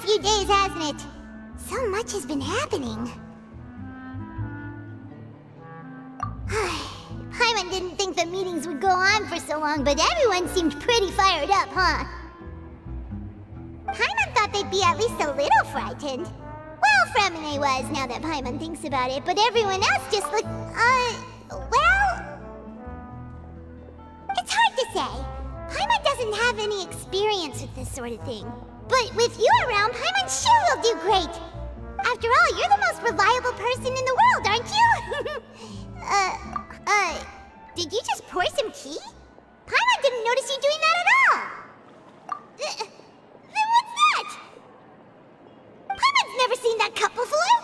few days, hasn't it? So much has been happening. Paimon didn't think the meetings would go on for so long, but everyone seemed pretty fired up, huh? Paimon thought they'd be at least a little frightened. Well, Fremine was, now that Paimon thinks about it, but everyone else just looked, well... It's hard to say. Paimon doesn't have any experience with this sort of thing. But with you around, Paimon sure will do great. After all, you're the most reliable person in the world, aren't you? Did you just pour some tea? Paimon didn't notice you doing that at all. Then what's that? Paimon's never seen that cup before.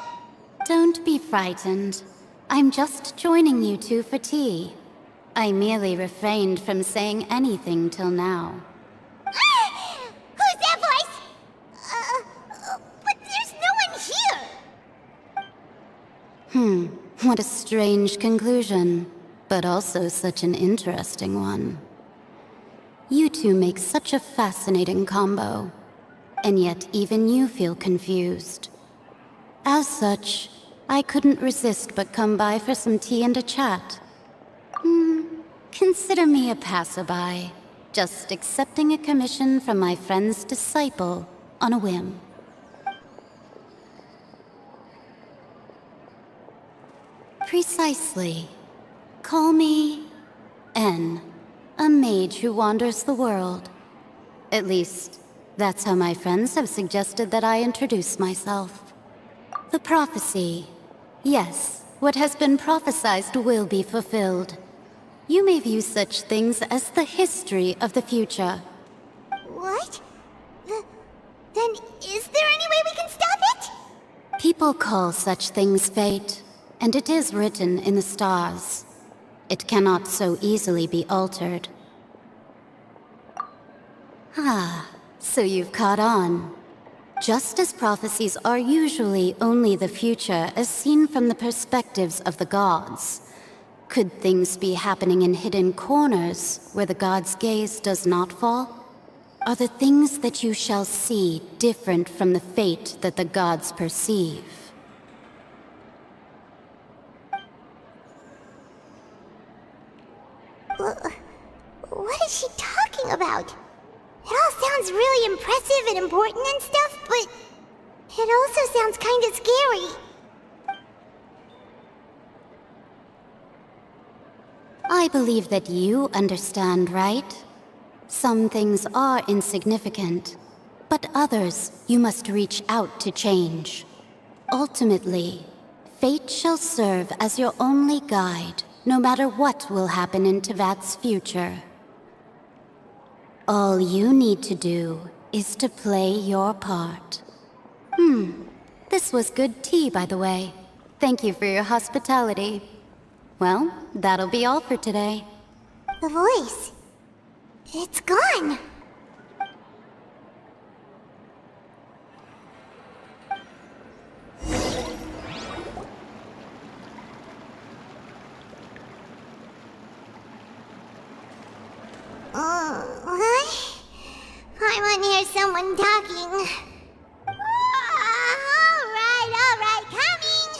Don't be frightened. I'm just joining you two for tea. I merely refrained from saying anything till now. Who's that voice? But there's no one here. What a strange conclusion, but also such an interesting one. You two make such a fascinating combo, and yet even you feel confused. As such, I couldn't resist but come by for some tea and a chat. Consider me a passerby, just accepting a commission from my friend's disciple on a whim. Precisely. Call me N, a mage who wanders the world. At least, that's how my friends have suggested that I introduce myself. The prophecy. Yes, what has been prophesized will be fulfilled. You may view such things as the history of the future. What? Then is there any way we can stop it? People call such things fate, and it is written in the stars. It cannot so easily be altered. So you've caught on. Just as prophecies are usually only the future as seen from the perspectives of the gods, could things be happening in hidden corners where the gods' gaze does not fall? Are the things that you shall see different from the fate that the gods perceive? What is she talking about? It all sounds really impressive and important and stuff, but it also sounds kind of scary. I believe that you understand, right? Some things are insignificant, but others you must reach out to change. Ultimately, fate shall serve as your only guide, no matter what will happen in Tevat's future. All you need to do is to play your part. This was good tea, by the way. Thank you for your hospitality. Well, that'll be all for today. The voice. It's gone. I want to hear someone talking. All right, coming!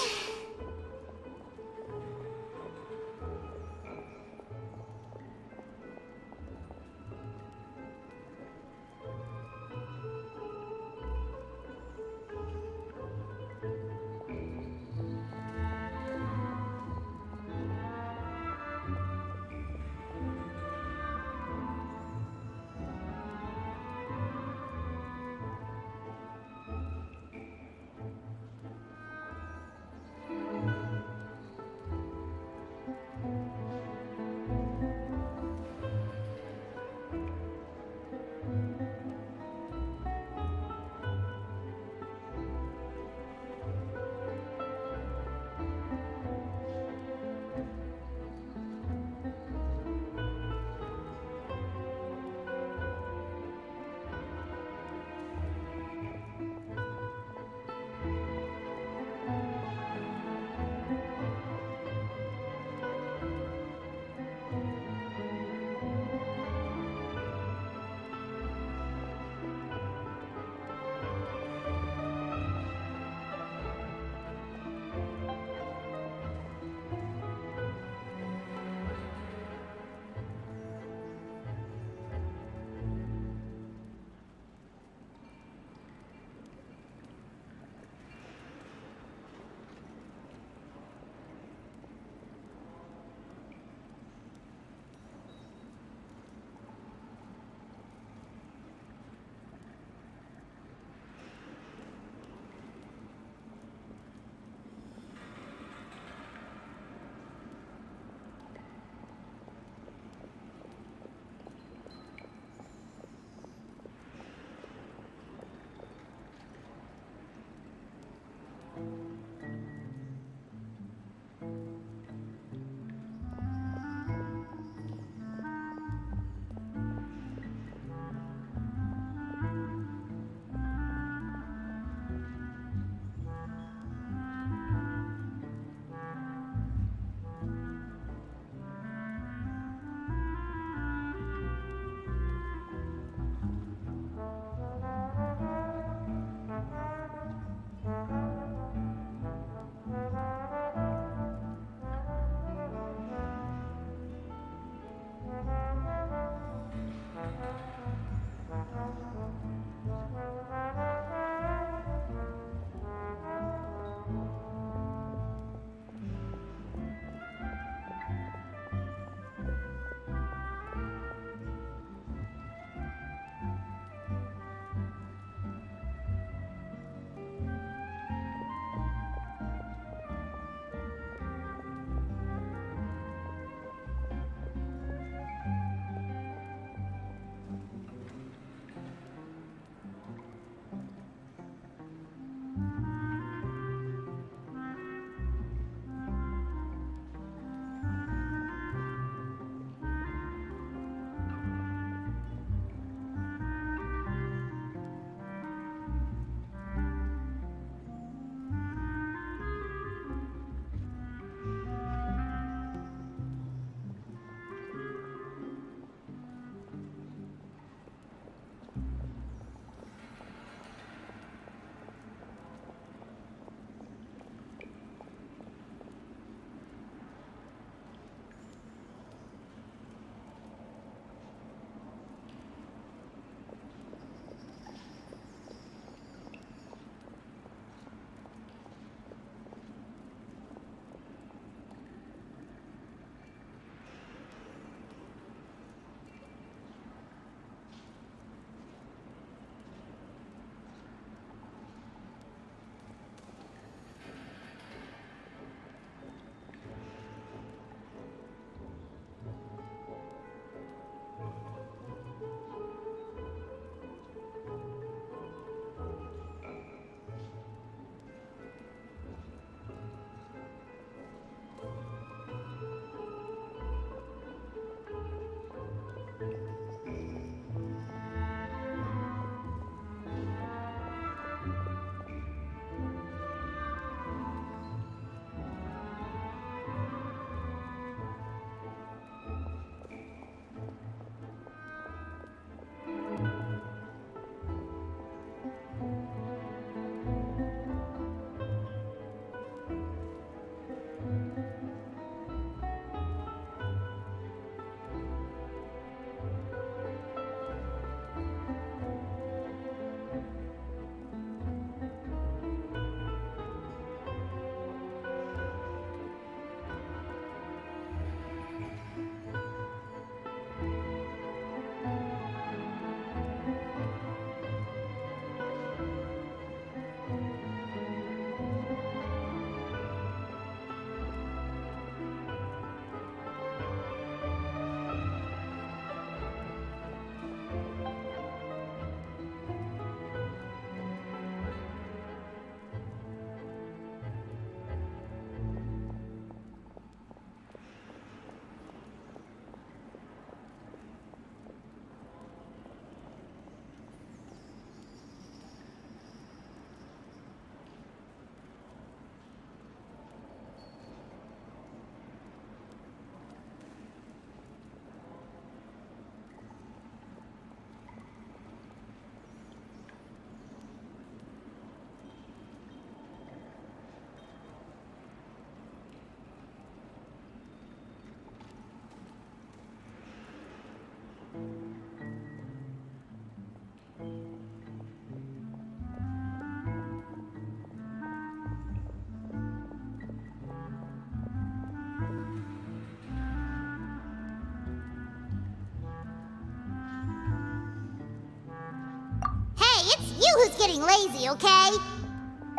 it's you who's getting lazy, okay?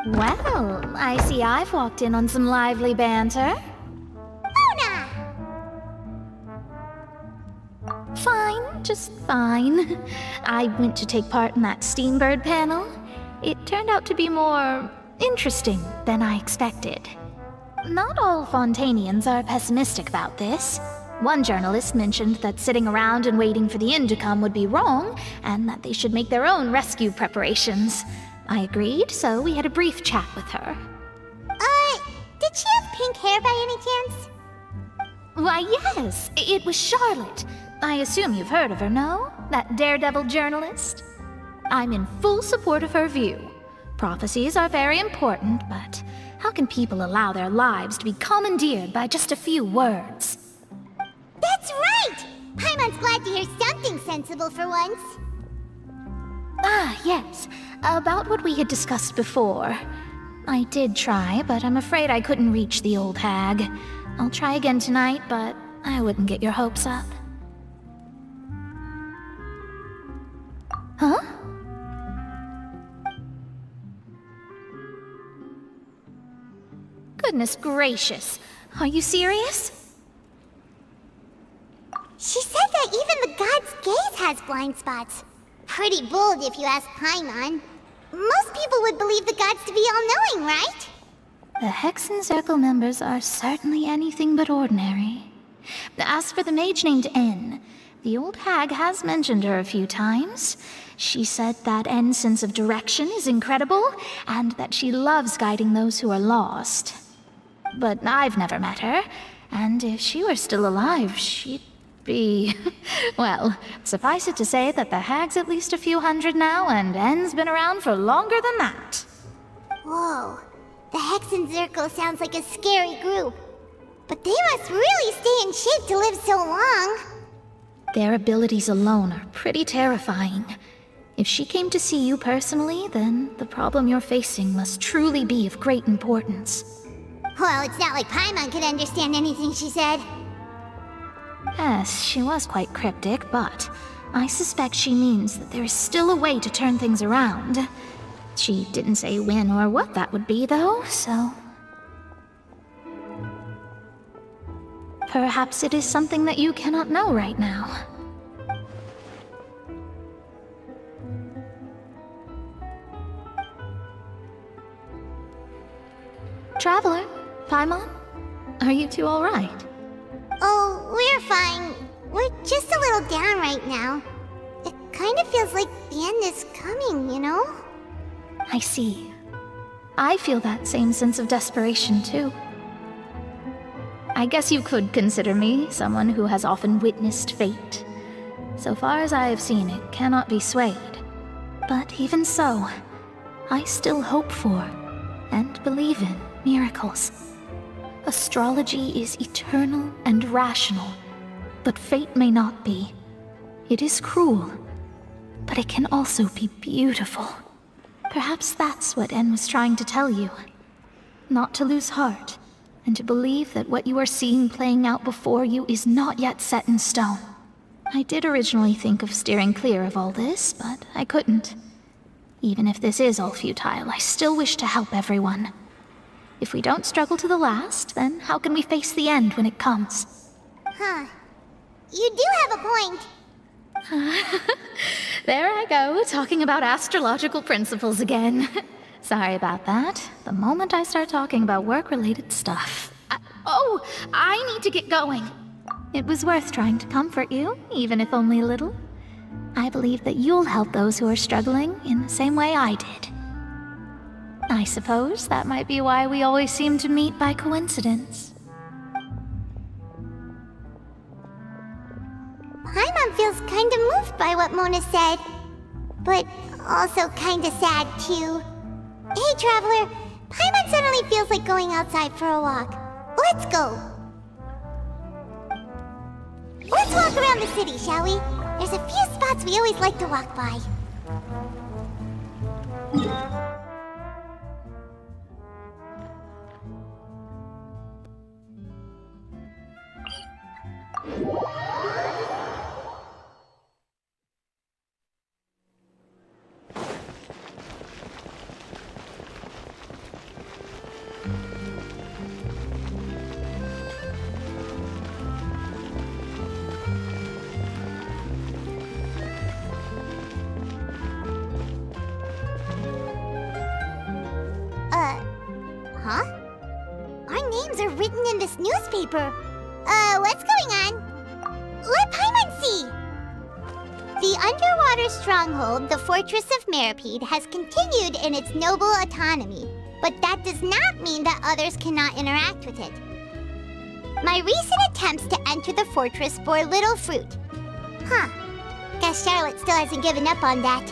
Well, I see I've walked in on some lively banter. Mona! Fine, just fine. I went to take part in that Steambird panel. It turned out to be more interesting than I expected. Not all Fontainians are pessimistic about this. One journalist mentioned that sitting around and waiting for the end to come would be wrong, and that they should make their own rescue preparations. I agreed, so we had a brief chat with her. Did she have pink hair by any chance? Why, yes, it was Charlotte. I assume you've heard of her, no? That daredevil journalist? I'm in full support of her view. Prophecies are very important, but how can people allow their lives to be commandeered by just a few words? That's right! Paimon's glad to hear something sensible for once. Ah, yes. About what we had discussed before. I did try, but I'm afraid I couldn't reach the old hag. I'll try again tonight, but I wouldn't get your hopes up. Huh? Goodness gracious. Are you serious? She said that even the god's gaze has blind spots. Pretty bold if you ask Paimon. Most people would believe the gods to be all-knowing, right? The Hexen Circle members are certainly anything but ordinary. As for the mage named N, the old hag has mentioned her a few times. She said that N's sense of direction is incredible, and that she loves guiding those who are lost. But I've never met her, and if she were still alive, she'd be... well, suffice it to say that the hag's at least a few hundred now, and N's been around for longer than that. Whoa. The Hexen Circle sounds like a scary group. But they must really stay in shape to live so long. Their abilities alone are pretty terrifying. If she came to see you personally, then the problem you're facing must truly be of great importance. Well, it's not like Paimon could understand anything she said. Yes, she was quite cryptic, but I suspect she means that there is still a way to turn things around. She didn't say when or what that would be, though, so... perhaps it is something that you cannot know right now. Traveler, Paimon, are you two all right? Oh, we're fine. We're just a little down right now. It kind of feels like the end is coming, you know? I see. I feel that same sense of desperation, too. I guess you could consider me someone who has often witnessed fate. So far as I have seen, it cannot be swayed. But even so, I still hope for, and believe in, miracles. Astrology is eternal and rational, but fate may not be. It is cruel, but it can also be beautiful. Perhaps that's what En was trying to tell you. Not to lose heart, and to believe that what you are seeing playing out before you is not yet set in stone. I did originally think of steering clear of all this, but I couldn't. Even if this is all futile, I still wish to help everyone. If we don't struggle to the last, then how can we face the end when it comes? Huh. You do have a point. There I go, talking about astrological principles again. Sorry about that. The moment I start talking about work-related stuff... I need to get going. It was worth trying to comfort you, even if only a little. I believe that you'll help those who are struggling in the same way I did. I suppose that might be why we always seem to meet by coincidence. Paimon feels kinda moved by what Mona said. But also kinda sad, too. Hey, Traveler. Paimon suddenly feels like going outside for a walk. Let's go. Let's walk around the city, shall we? There's a few spots we always like to walk by. in this newspaper. What's going on? Let Paimon see! The underwater stronghold, the Fortress of Meripede, has continued in its noble autonomy, but that does not mean that others cannot interact with it. My recent attempts to enter the fortress bore little fruit. Huh. Guess Charlotte still hasn't given up on that.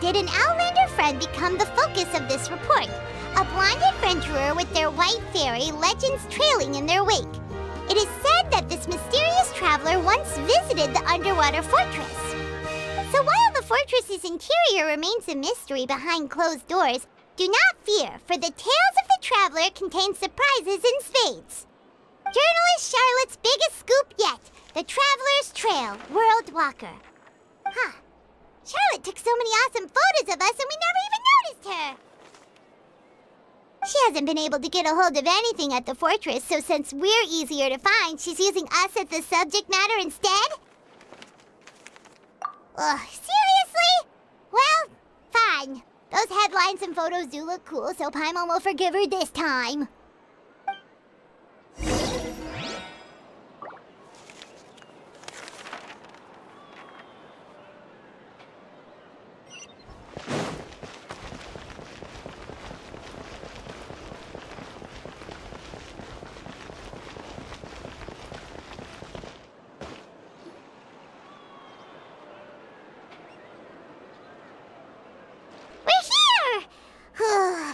Did an Outlander friend become the focus of this report? A blonde adventurer with their white fairy legends trailing in their wake. It is said that this mysterious traveler once visited the underwater fortress. So while the fortress's interior remains a mystery behind closed doors, do not fear, for the tales of the traveler contain surprises in spades. Journalist Charlotte's biggest scoop yet, the Traveler's Trail, World Walker. Huh. Charlotte took so many awesome photos of us and we never even noticed her! She hasn't been able to get a hold of anything at the fortress, so since we're easier to find, she's using us as the subject matter instead? Ugh, seriously? Well, fine. Those headlines and photos do look cool, so Paimon will forgive her this time.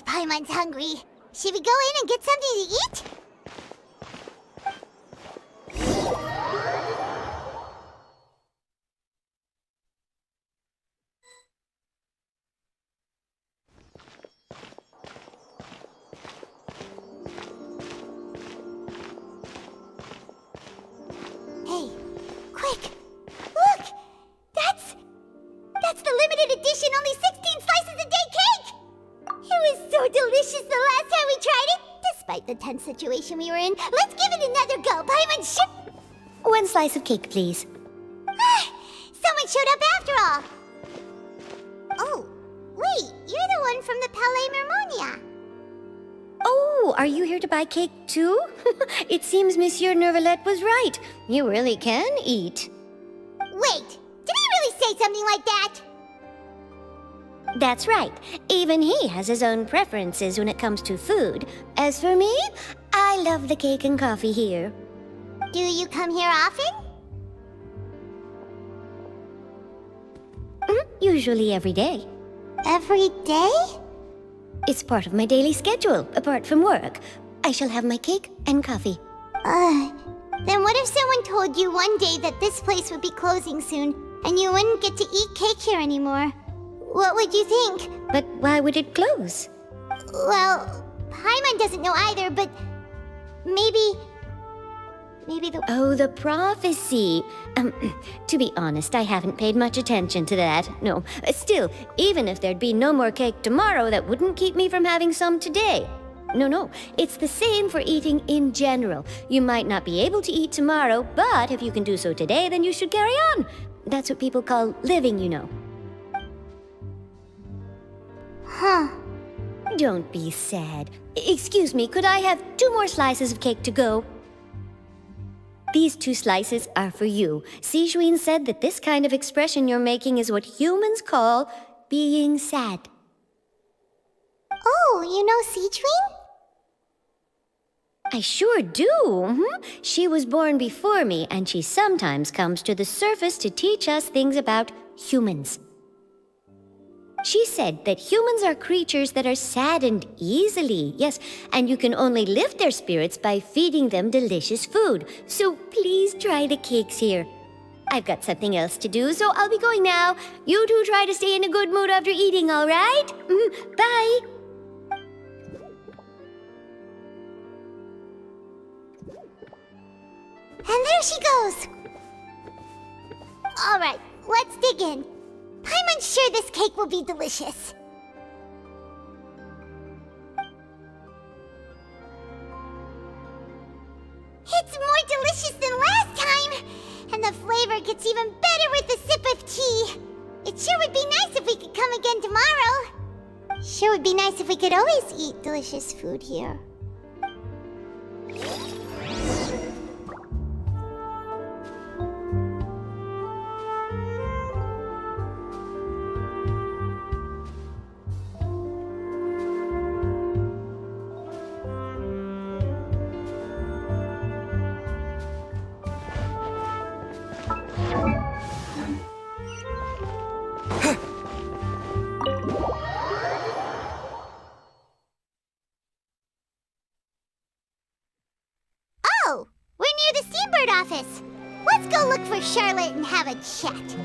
Paimon's hungry. Should we go in and get something to eat? Hey, quick! Look! That's the limited edition, only 16 slices a day cake! It was so delicious the last time we tried it! Despite the tense situation we were in, let's give it another go! Paimon, ship! 1 slice of cake, please. Someone showed up after all! Oh, wait, you're the one from the Palais Mermonia. Oh, are you here to buy cake too? It seems Monsieur Nervalette was right. You really can eat. Wait, did he really say something like that? That's right. Even he has his own preferences when it comes to food. As for me, I love the cake and coffee here. Do you come here often? Usually every day. Every day? It's part of my daily schedule, apart from work. I shall have my cake and coffee. Then what if someone told you one day that this place would be closing soon, and you wouldn't get to eat cake here anymore? What would you think? But why would it close? Well, Paimon doesn't know either, but maybe the... Oh, the prophecy. To be honest, I haven't paid much attention to that. No, still, even if there'd be no more cake tomorrow, that wouldn't keep me from having some today. No, it's the same for eating in general. You might not be able to eat tomorrow, but if you can do so today, then you should carry on. That's what people call living, you know. Huh. Don't be sad. Excuse me, could I have 2 more slices of cake to go? These 2 slices are for you. Sijuin said that this kind of expression you're making is what humans call being sad. Oh, you know Seedwing? I sure do. She was born before me, and she sometimes comes to the surface to teach us things about humans. She said that humans are creatures that are saddened easily, yes, and you can only lift their spirits by feeding them delicious food. So please try the cakes here. I've got something else to do, so I'll be going now. You two try to stay in a good mood after eating, all right? Bye. And there she goes. All right, let's dig in. Paimon's sure this cake will be delicious. It's more delicious than last time, and the flavor gets even better with a sip of tea. It sure would be nice if we could come again tomorrow. Sure would be nice if we could always eat delicious food here. Oh, we're near the Seabird office. Let's go look for Charlotte and have a chat.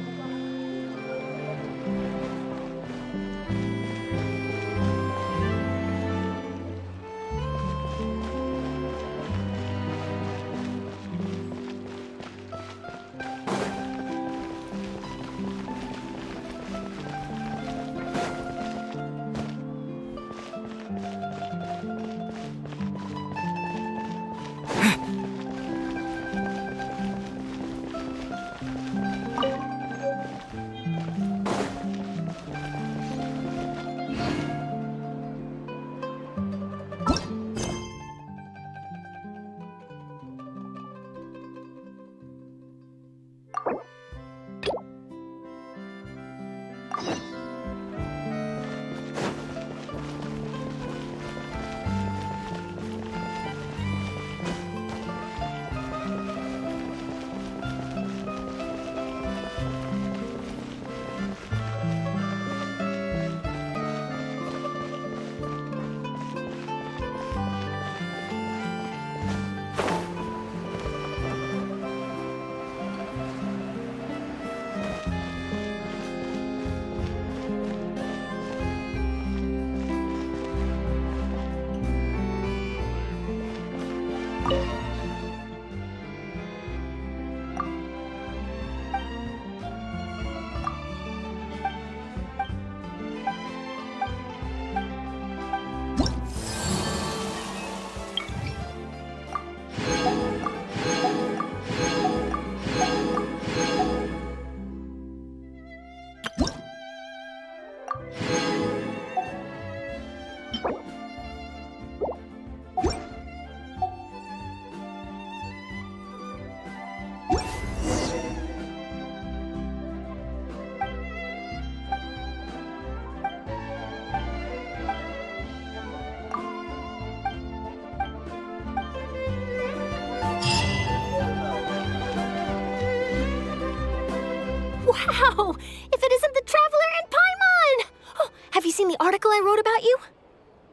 Wow! If it isn't the Traveler and Paimon! Oh, have you seen the article I wrote about you?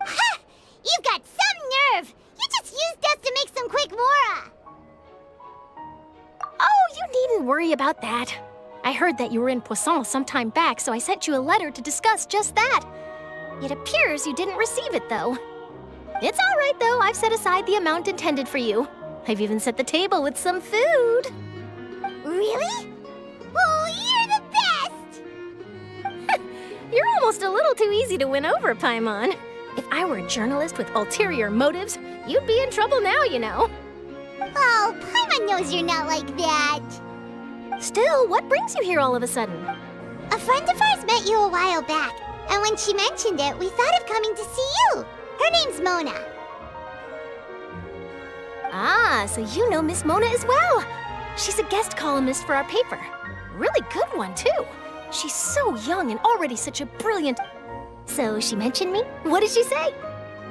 Ha! You've got some nerve! You just used us to make some quick mora! Oh, you needn't worry about that. I heard that you were in Poisson some time back, so I sent you a letter to discuss just that. It appears you didn't receive it, though. It's all right, though. I've set aside the amount intended for you. I've even set the table with some food. Really? Oh, you're the best! You're almost a little too easy to win over, Paimon. If I were a journalist with ulterior motives, you'd be in trouble now, you know. Oh, Paimon knows you're not like that. Still, what brings you here all of a sudden? A friend of ours met you a while back, and when she mentioned it, we thought of coming to see you. Her name's Mona. Ah, so you know Miss Mona as well. She's a guest columnist for our paper. Really good one, too. She's so young and already such a brilliant... So she mentioned me? What did she say?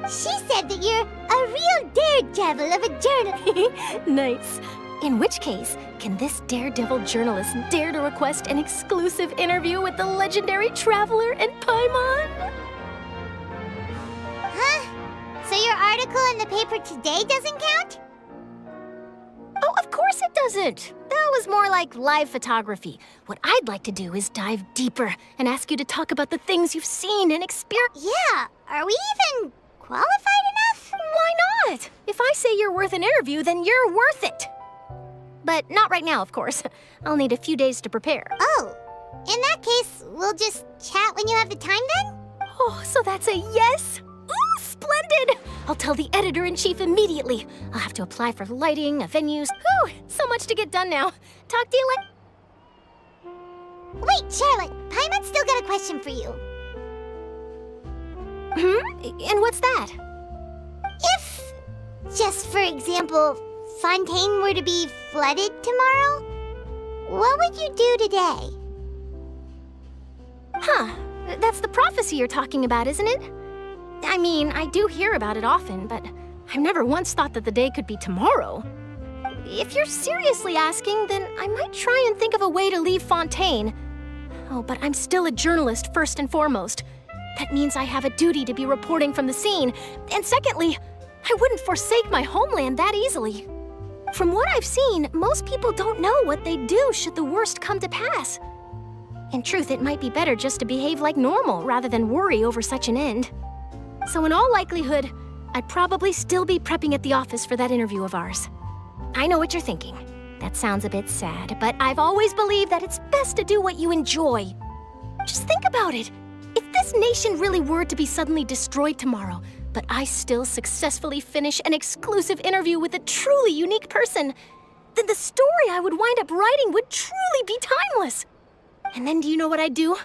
She said that you're a real daredevil of a journal. Nice. In which case, can this daredevil journalist dare to request an exclusive interview with the legendary traveler and Paimon? Huh? So your article in the paper today doesn't count? Oh, of course it doesn't. That was more like live photography. What I'd like to do is dive deeper and ask you to talk about the things you've seen and experienced. Yeah, are we even qualified enough? Why not? If I say you're worth an interview, then you're worth it. But not right now, of course. I'll need a few days to prepare. Oh, in that case, we'll just chat when you have the time then? Oh, so that's a yes? Ooh, splendid! I'll tell the editor-in-chief immediately. I'll have to apply for lighting, venues. Whew, so much to get done now. Talk to you later. Wait, Charlotte, Paimon's still got a question for you. And what's that? If, just for example, Fontaine were to be flooded tomorrow, what would you do today? Huh, that's the prophecy you're talking about, isn't it? I mean, I do hear about it often, but I've never once thought that the day could be tomorrow. If you're seriously asking, then I might try and think of a way to leave Fontaine. Oh, but I'm still a journalist first and foremost. That means I have a duty to be reporting from the scene. And secondly, I wouldn't forsake my homeland that easily. From what I've seen, most people don't know what they'd do should the worst come to pass. In truth, it might be better just to behave like normal rather than worry over such an end. So in all likelihood, I'd probably still be prepping at the office for that interview of ours. I know what you're thinking. That sounds a bit sad, but I've always believed that it's best to do what you enjoy. Just think about it. If this nation really were to be suddenly destroyed tomorrow, but I still successfully finish an exclusive interview with a truly unique person, then the story I would wind up writing would truly be timeless. And then do you know what I'd do?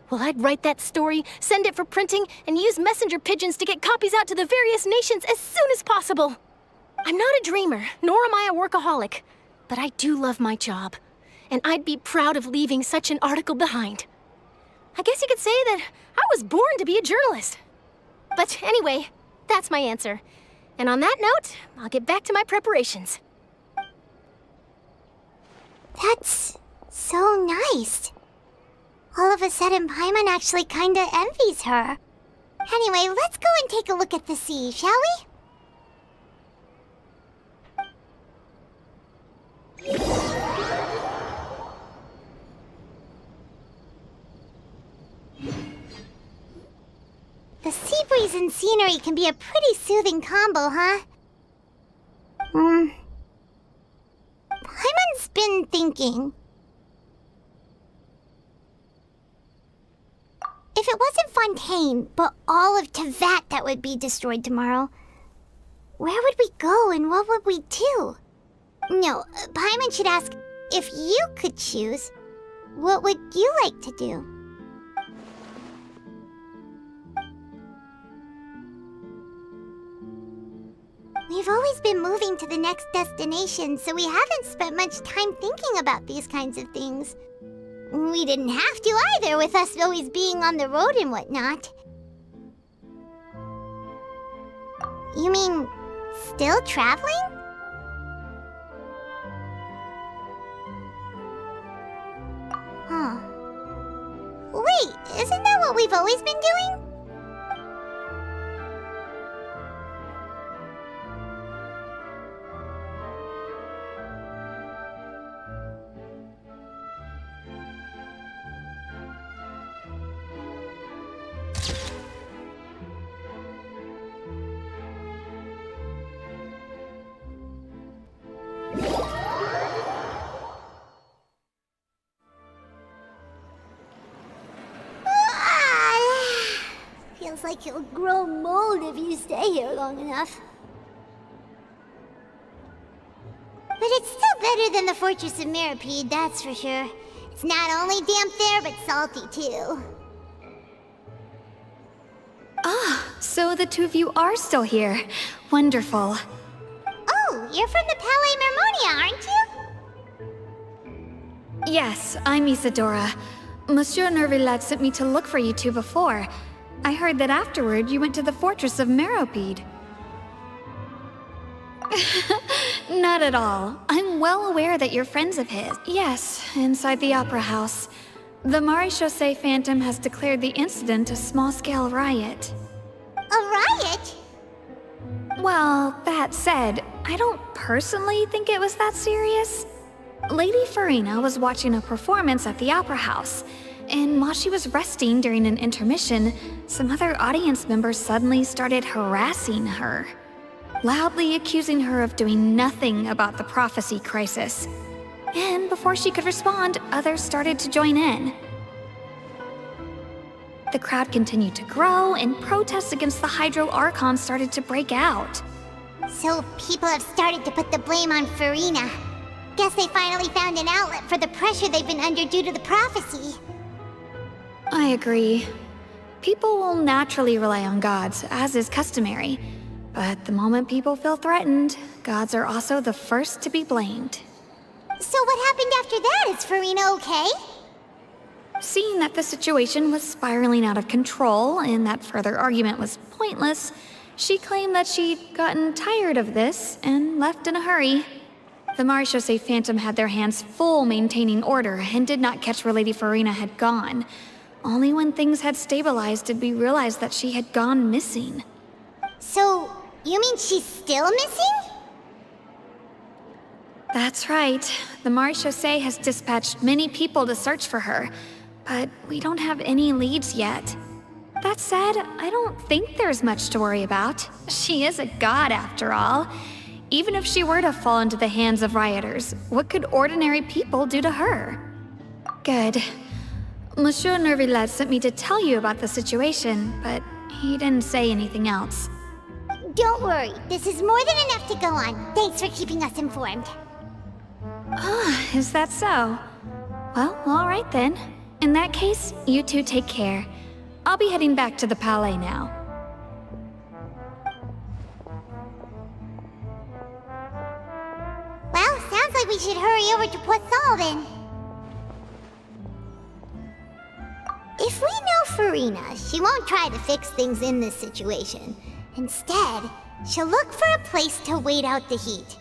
Well, I'd write that story, send it for printing, and use messenger pigeons to get copies out to the various nations as soon as possible. I'm not a dreamer, nor am I a workaholic, but I do love my job, and I'd be proud of leaving such an article behind. I guess you could say that I was born to be a journalist. But anyway, that's my answer. And on that note, I'll get back to my preparations. That's so nice. All of a sudden, Paimon actually kinda envies her. Anyway, let's go and take a look at the sea, shall we? The sea breeze and scenery can be a pretty soothing combo, huh? Paimon's been thinking. If it wasn't Fontaine, but all of Tevat that would be destroyed tomorrow, where would we go and what would we do? No, Paimon should ask, if you could choose, what would you like to do? We've always been moving to the next destination, so we haven't spent much time thinking about these kinds of things. We didn't have to either, with us always being on the road and whatnot. You mean, still traveling? Huh. Wait, isn't that what we've always been doing? Feels like you'll grow mold if you stay here long enough. But it's still better than the Fortress of Mirapede, that's for sure. It's not only damp there, but salty too. Ah, so the two of you are still here. Wonderful. Oh, you're from the Palais Mermonia, aren't you? Yes, I'm Isadora. Monsieur Nervillac sent me to look for you two before. I heard that afterward you went to the fortress of Meropide. Not at all. I'm well aware that you're friends of his. Yes, inside the Opera House. The Maréchaussée Phantom has declared the incident a small-scale riot. A riot? Well, that said, I don't personally think it was that serious. Lady Farina was watching a performance at the Opera House, and while she was resting during an intermission, some other audience members suddenly started harassing her, loudly accusing her of doing nothing about the prophecy crisis. And before she could respond, others started to join in. The crowd continued to grow, and protests against the Hydro Archon started to break out. So people have started to put the blame on Farina. Guess they finally found an outlet for the pressure they've been under due to the prophecy. I agree. People will naturally rely on gods, as is customary. But the moment people feel threatened, gods are also the first to be blamed. So what happened after that? Is Farina okay? Seeing that the situation was spiraling out of control and that further argument was pointless, she claimed that she'd gotten tired of this and left in a hurry. The Maréchaussée Phantom had their hands full maintaining order and did not catch where Lady Farina had gone. Only when things had stabilized did we realize that she had gone missing. So, you mean she's still missing? That's right. The Maréchaussée has dispatched many people to search for her, but we don't have any leads yet. That said, I don't think there's much to worry about. She is a god after all. Even if she were to fall into the hands of rioters, what could ordinary people do to her? Good. Monsieur Nervillet sent me to tell you about the situation, but he didn't say anything else. Don't worry, this is more than enough to go on. Thanks for keeping us informed. Ah, is that so? Well, alright then. In that case, you two take care. I'll be heading back to the Palais now. Well, sounds like we should hurry over to Poisson then. If we know Farina, she won't try to fix things in this situation. Instead, she'll look for a place to wait out the heat.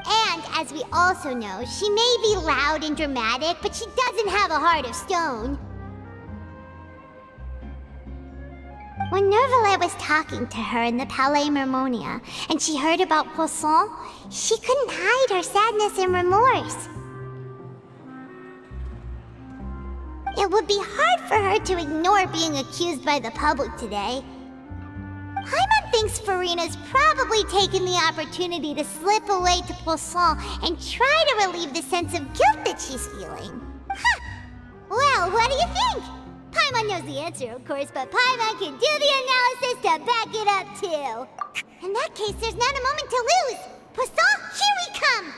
And, as we also know, she may be loud and dramatic, but she doesn't have a heart of stone. When Nervillet was talking to her in the Palais Mermonia, and she heard about Poisson, she couldn't hide her sadness and remorse. It would be hard for her to ignore being accused by the public today. Paimon thinks Farina's probably taken the opportunity to slip away to Poisson and try to relieve the sense of guilt that she's feeling. Huh! Well, what do you think? Paimon knows the answer, of course, but Paimon can do the analysis to back it up, too. In that case, there's not a moment to lose. Poisson, here we come!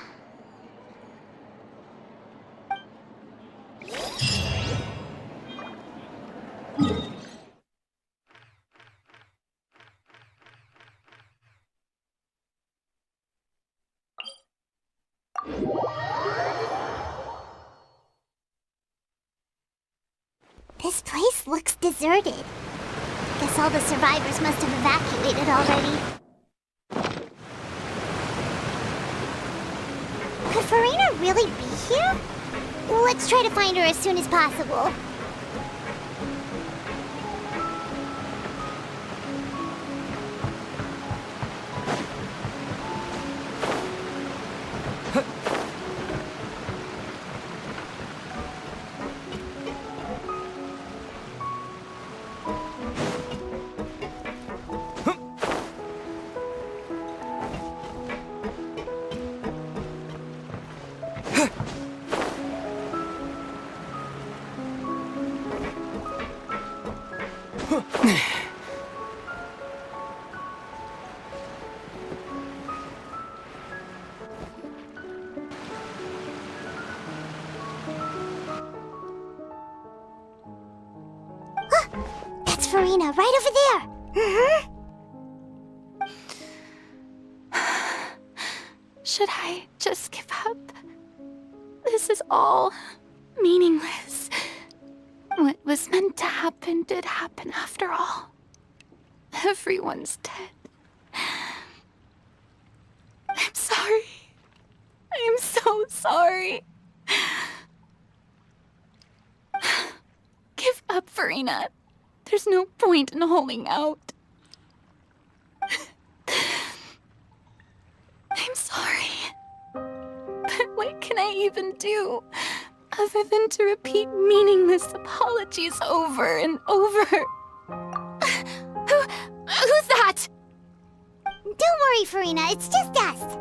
This place looks deserted. Guess all the survivors must have evacuated already. Could Farina really be here? Let's try to find her as soon as possible. That's Farina, right over there! Should I just give up? This is all meaningless. What was meant to happen did happen after all. Everyone's dead. I'm sorry. I am so sorry. Give up, Farina. There's no point in holding out. I'm sorry. But what can I even do other than to repeat meaningless apologies over and over? Who's that? Don't worry, Farina. It's just us.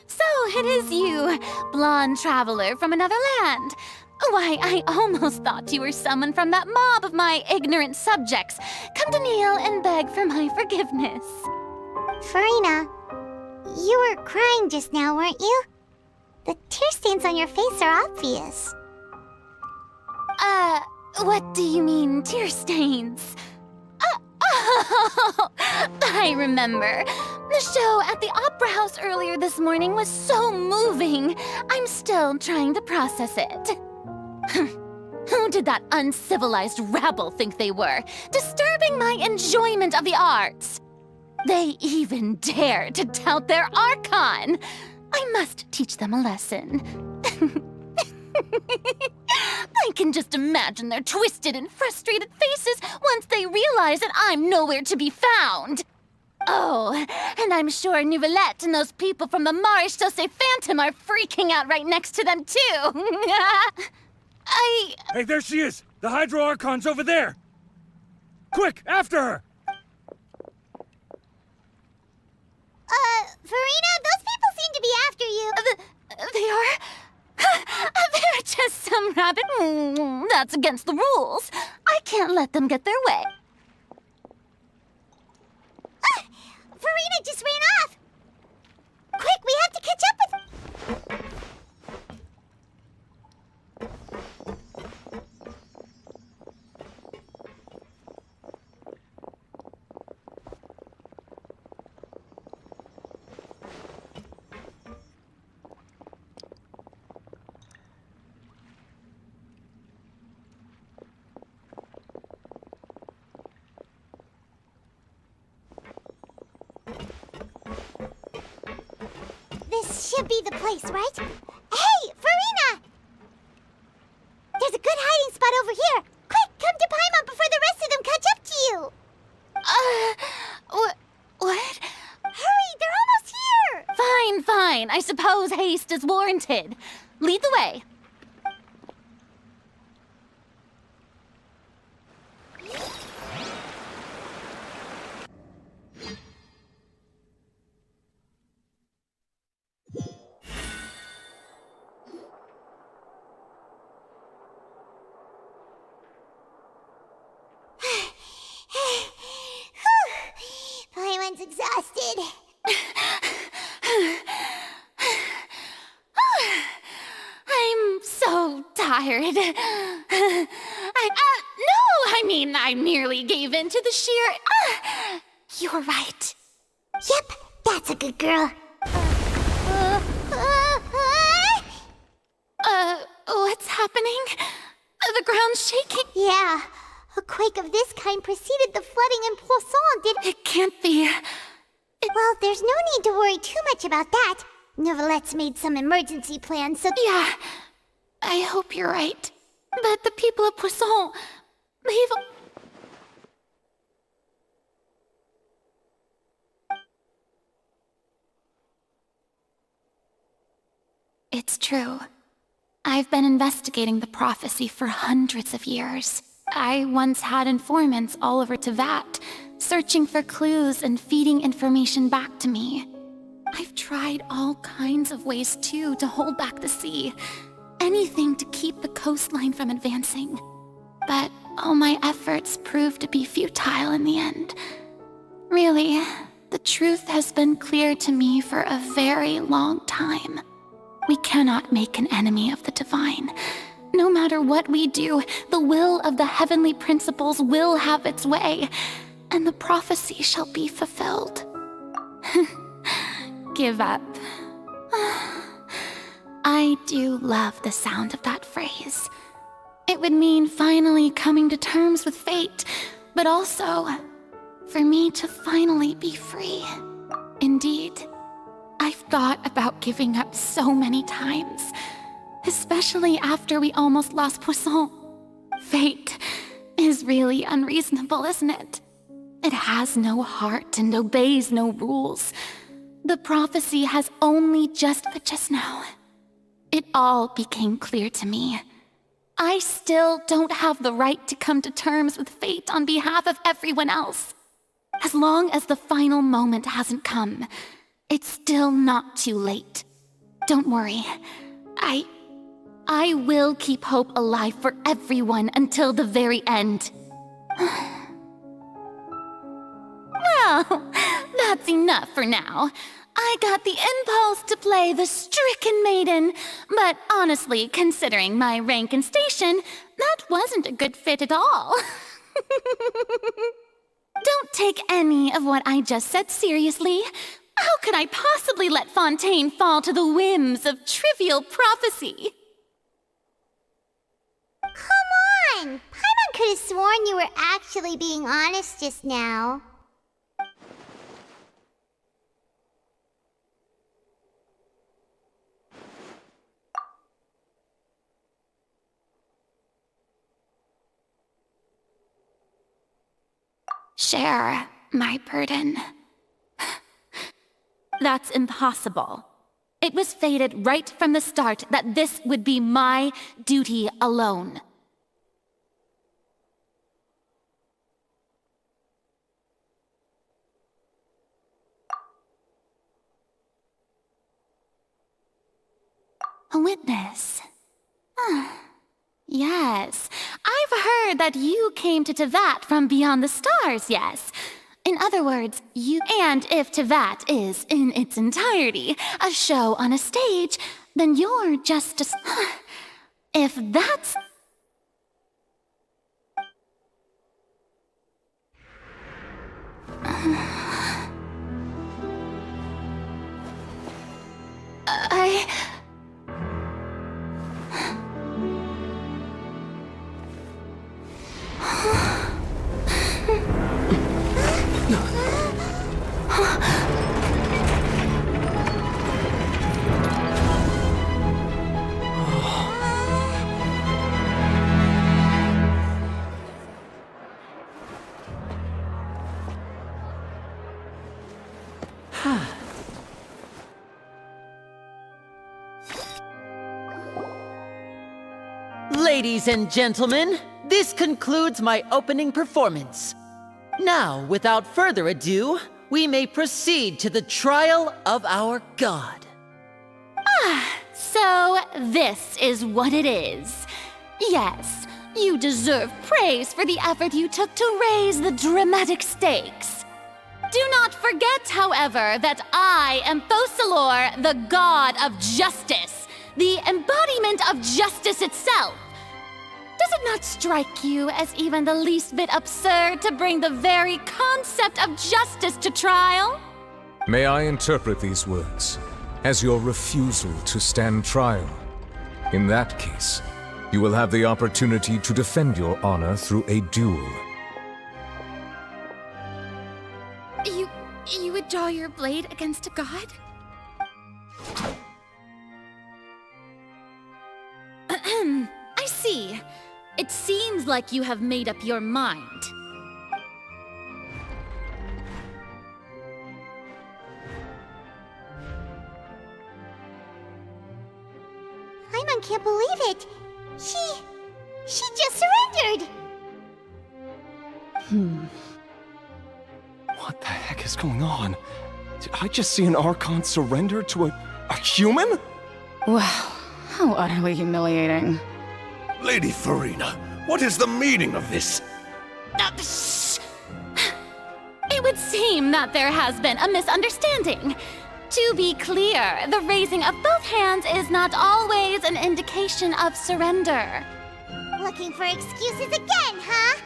So it is you, blonde traveler from another land. Why, I almost thought you were someone from that mob of my ignorant subjects. Come to kneel and beg for my forgiveness. Farina, you were crying just now, weren't you? The tear stains on your face are obvious. What do you mean, tear stains? Oh, I remember. The show at the Opera House earlier this morning was so moving. I'm still trying to process it. Who did that uncivilized rabble think they were, disturbing my enjoyment of the arts? They even dare to tout their Archon. I must teach them a lesson. I can just imagine their twisted and frustrated faces once they realize that I'm nowhere to be found. Oh, and I'm sure Nouvellette and those people from the Maréchaussée Phantom are freaking out right next to them, too. Hey, there she is! The Hydro Archon's over there! Quick, after her! Farina, those people seem to be after you. They are? They're just some rabbit. That's against the rules. I can't let them get their way. Farina just ran off! Quick, we have to catch up with... This should be the place, right? Hey, Farina! There's a good hiding spot over here. Quick, come to Paimon before the rest of them catch up to you. What? Hurry, they're almost here. Fine. I suppose haste is warranted. Lead the way. Paimon's exhausted. I'm so tired. I merely gave in to the sheer... You're right. Yep, that's a good girl. What's happening? The ground's shaking. Yeah, a quake of this kind preceded the flooding in Poisson, didn't... It can't be. Well, there's no need to worry too much about that. Nouvellette's made some emergency plans, so... Yeah, I hope you're right. But the people of Poisson, they've... It's true. I've been investigating the prophecy for hundreds of years. I once had informants all over Tevat, searching for clues and feeding information back to me. I've tried all kinds of ways, too, to hold back the sea. Anything to keep the coastline from advancing. But all my efforts proved to be futile in the end. Really, the truth has been clear to me for a very long time. We cannot make an enemy of the divine. No matter what we do, the will of the heavenly principles will have its way, and the prophecy shall be fulfilled. Give up. I do love the sound of that phrase. It would mean finally coming to terms with fate, but also for me to finally be free. Indeed, I've thought about giving up so many times, especially after we almost lost Poisson. Fate is really unreasonable, isn't it? It has no heart and obeys no rules. The prophecy has only just now. It all became clear to me. I still don't have the right to come to terms with fate on behalf of everyone else. As long as the final moment hasn't come, it's still not too late. Don't worry. I will keep hope alive for everyone until the very end. Well, that's enough for now. I got the impulse to play the stricken maiden, but honestly, considering my rank and station, that wasn't a good fit at all. Don't take any of what I just said seriously. How could I possibly let Fontaine fall to the whims of trivial prophecy? Come on! Paimon could have sworn you were actually being honest just now. Share my burden. That's impossible. It was fated right from the start that this would be my duty alone. A witness. Yes, I've heard that you came to Tevat from beyond the stars, yes. In other words, and if Tevat is, in its entirety, a show on a stage, then you're just a... If that's... Ladies and gentlemen, this concludes my opening performance. Now, without further ado, we may proceed to the trial of our god. So this is what it is. Yes, you deserve praise for the effort you took to raise the dramatic stakes. Do not forget, however, that I am Focalor, the god of justice, the embodiment of justice itself. Does it not strike you as even the least bit absurd to bring the very concept of justice to trial? May I interpret these words as your refusal to stand trial? In that case, you will have the opportunity to defend your honor through a duel. You would draw your blade against a god? I see. It seems like you have made up your mind. Paimon can't believe it. She just surrendered. What the heck is going on? Did I just see an Archon surrender to a human? Wow, how utterly humiliating. Lady Farina, what is the meaning of this? It would seem that there has been a misunderstanding. To be clear, the raising of both hands is not always an indication of surrender. Looking for excuses again, huh?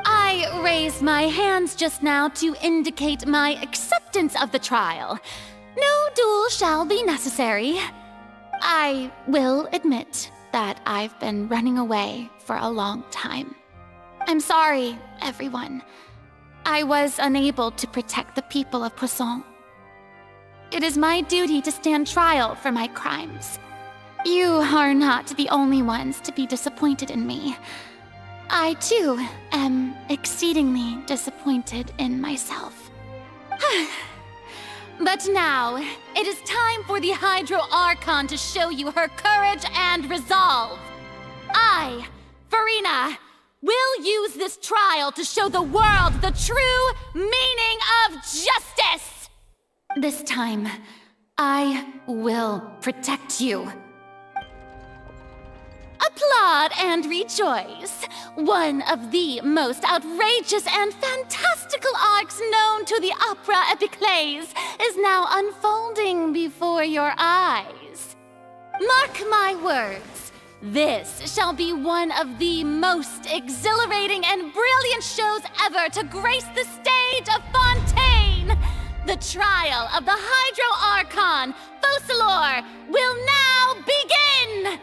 I raised my hands just now to indicate my acceptance of the trial. No duel shall be necessary. I will admit that I've been running away for a long time. I'm sorry, everyone. I was unable to protect the people of Poisson. It is my duty to stand trial for my crimes. You are not the only ones to be disappointed in me. I, too, am exceedingly disappointed in myself. But now, it is time for the Hydro Archon to show you her courage and resolve. I, Farina, will use this trial to show the world the true meaning of justice! This time, I will protect you. Applaud and rejoice! One of the most outrageous and fantastical arcs known to the opera epiclese is now unfolding before your eyes. Mark my words, this shall be one of the most exhilarating and brilliant shows ever to grace the stage of Fontaine! The trial of the Hydro Archon, Focalor, will now begin!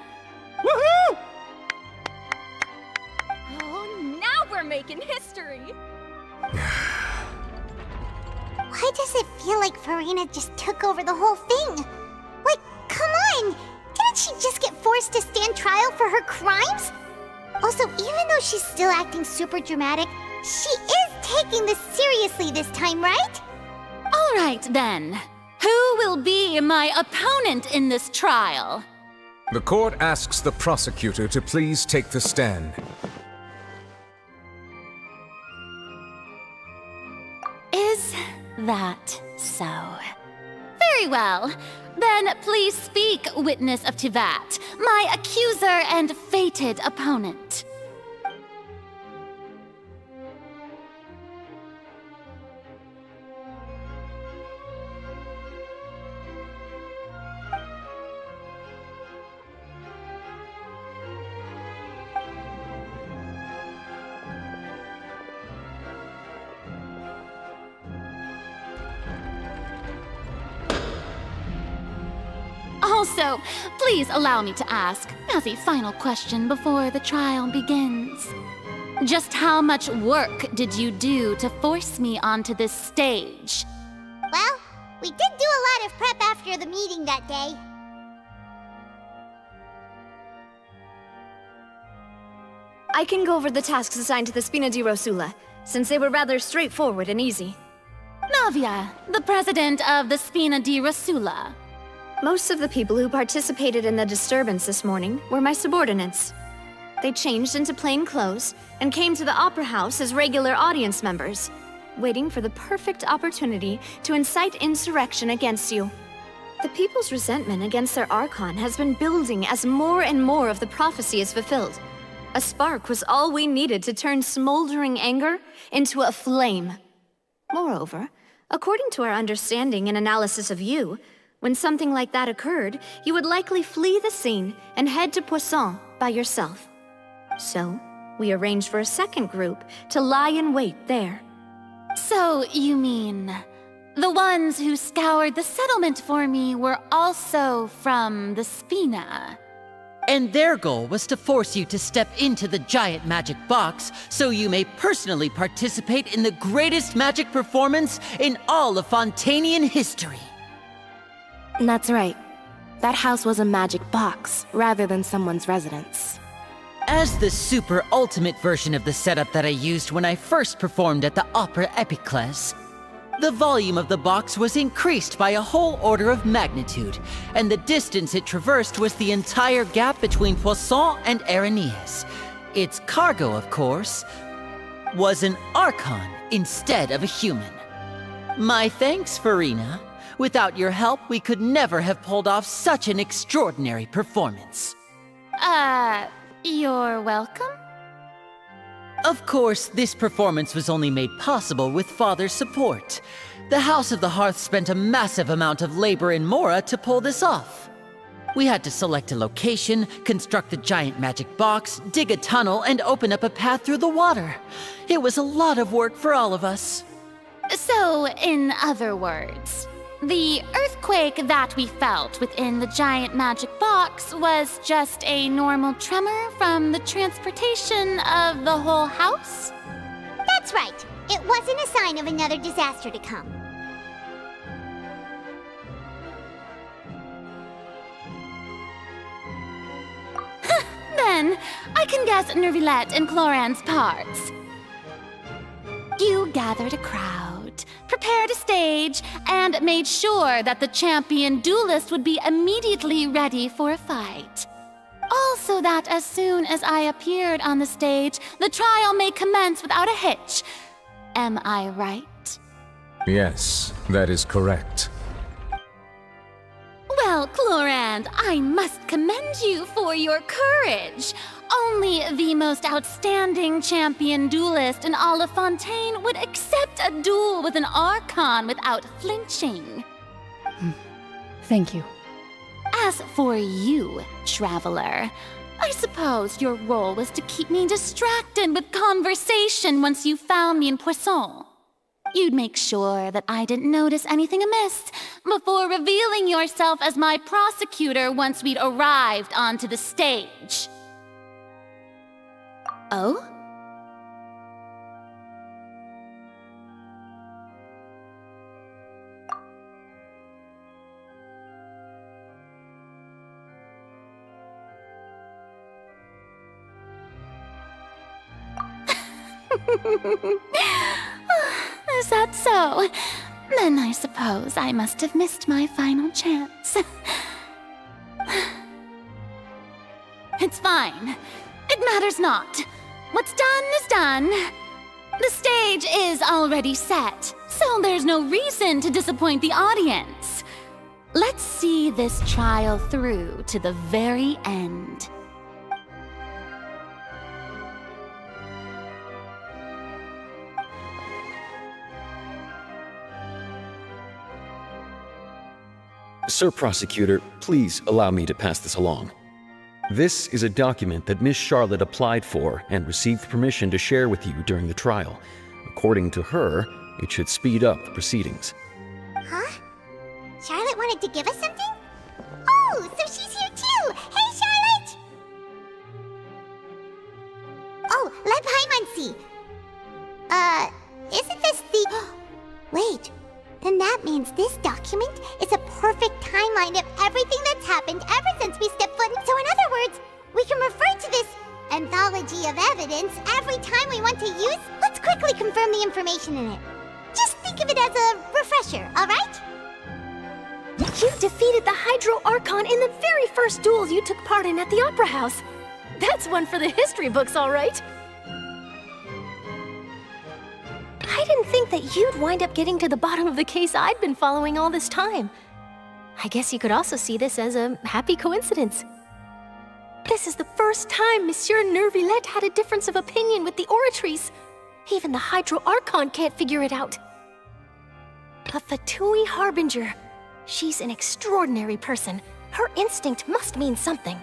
Woohoo! Oh, now we're making history! Why does it feel like Farina just took over the whole thing? Like, come on! Didn't she just get forced to stand trial for her crimes? Also, even though she's still acting super dramatic, she is taking this seriously this time, right? All right, then. Who will be my opponent in this trial? The court asks the prosecutor to please take the stand. Is that so? Very well. Then please speak, witness of Tivat, my accuser and fated opponent. Also, please allow me to ask, as a final question before the trial begins. Just how much work did you do to force me onto this stage? Well, we did do a lot of prep after the meeting that day. I can go over the tasks assigned to the Spina di Rosula, since they were rather straightforward and easy. Navia, the president of the Spina di Rosula. Most of the people who participated in the disturbance this morning were my subordinates. They changed into plain clothes and came to the Opera House as regular audience members, waiting for the perfect opportunity to incite insurrection against you. The people's resentment against their Archon has been building as more and more of the prophecy is fulfilled. A spark was all we needed to turn smoldering anger into a flame. Moreover, according to our understanding and analysis of you, when something like that occurred, you would likely flee the scene and head to Poisson by yourself. So, we arranged for a second group to lie in wait there. So, you mean, the ones who scoured the settlement for me were also from the Spina? And their goal was to force you to step into the giant magic box so you may personally participate in the greatest magic performance in all of Fontanian history. That's right. That house was a magic box, rather than someone's residence. As the super ultimate version of the setup that I used when I first performed at the Opera Epiclese, the volume of the box was increased by a whole order of magnitude, and the distance it traversed was the entire gap between Poisson and Aranias. Its cargo, of course, was an Archon instead of a human. My thanks, Farina. Without your help, we could never have pulled off such an extraordinary performance. You're welcome? Of course, this performance was only made possible with Father's support. The House of the Hearth spent a massive amount of labor in Mora to pull this off. We had to select a location, construct a giant magic box, dig a tunnel, and open up a path through the water. It was a lot of work for all of us. So, in other words, The earthquake that we felt within the giant magic box was just a normal tremor from the transportation of the whole house? That's right. It wasn't a sign of another disaster to come. Then, I can guess Nervillette and Cloran's parts. You gathered a crowd, prepared a stage, and made sure that the champion duelist would be immediately ready for a fight. Also that as soon as I appeared on the stage, the trial may commence without a hitch. Am I right? Yes, that is correct. Well, Clorand, I must commend you for your courage. Only the most outstanding champion duelist in all of Fontaine would accept a duel with an Archon without flinching. Thank you. As for you, Traveler, I suppose your role was to keep me distracted with conversation once you found me in Poisson. You'd make sure that I didn't notice anything amiss before revealing yourself as my prosecutor once we'd arrived onto the stage. Oh? Is that so? Then I suppose I must have missed my final chance. It's fine. It matters not. What's done is done. The stage is already set, so there's no reason to disappoint the audience. Let's see this trial through to the very end. Sir Prosecutor, please allow me to pass this along. This is a document that Miss Charlotte applied for and received permission to share with you during the trial. According to her, it should speed up the proceedings. Huh? Charlotte wanted to give us something? Oh, so she's here too! Hey, Charlotte! Oh, let Paimon see. Isn't this the... Wait, then that means this document is a perfect timeline of everything that's happened ever since we stepped foot in. So in other words, we can refer to this anthology of evidence every time we want to use. Let's quickly confirm the information in it. Just think of it as a refresher, all right? You defeated the Hydro Archon in the very first duels you took part in at the Opera House. That's one for the history books, all right. I didn't think that you'd wind up getting to the bottom of the case I'd been following all this time. I guess you could also see this as a happy coincidence. This is the first time Monsieur Nervillette had a difference of opinion with the Oratrice. Even the Hydro Archon can't figure it out. A Fatui Harbinger. She's an extraordinary person. Her instinct must mean something.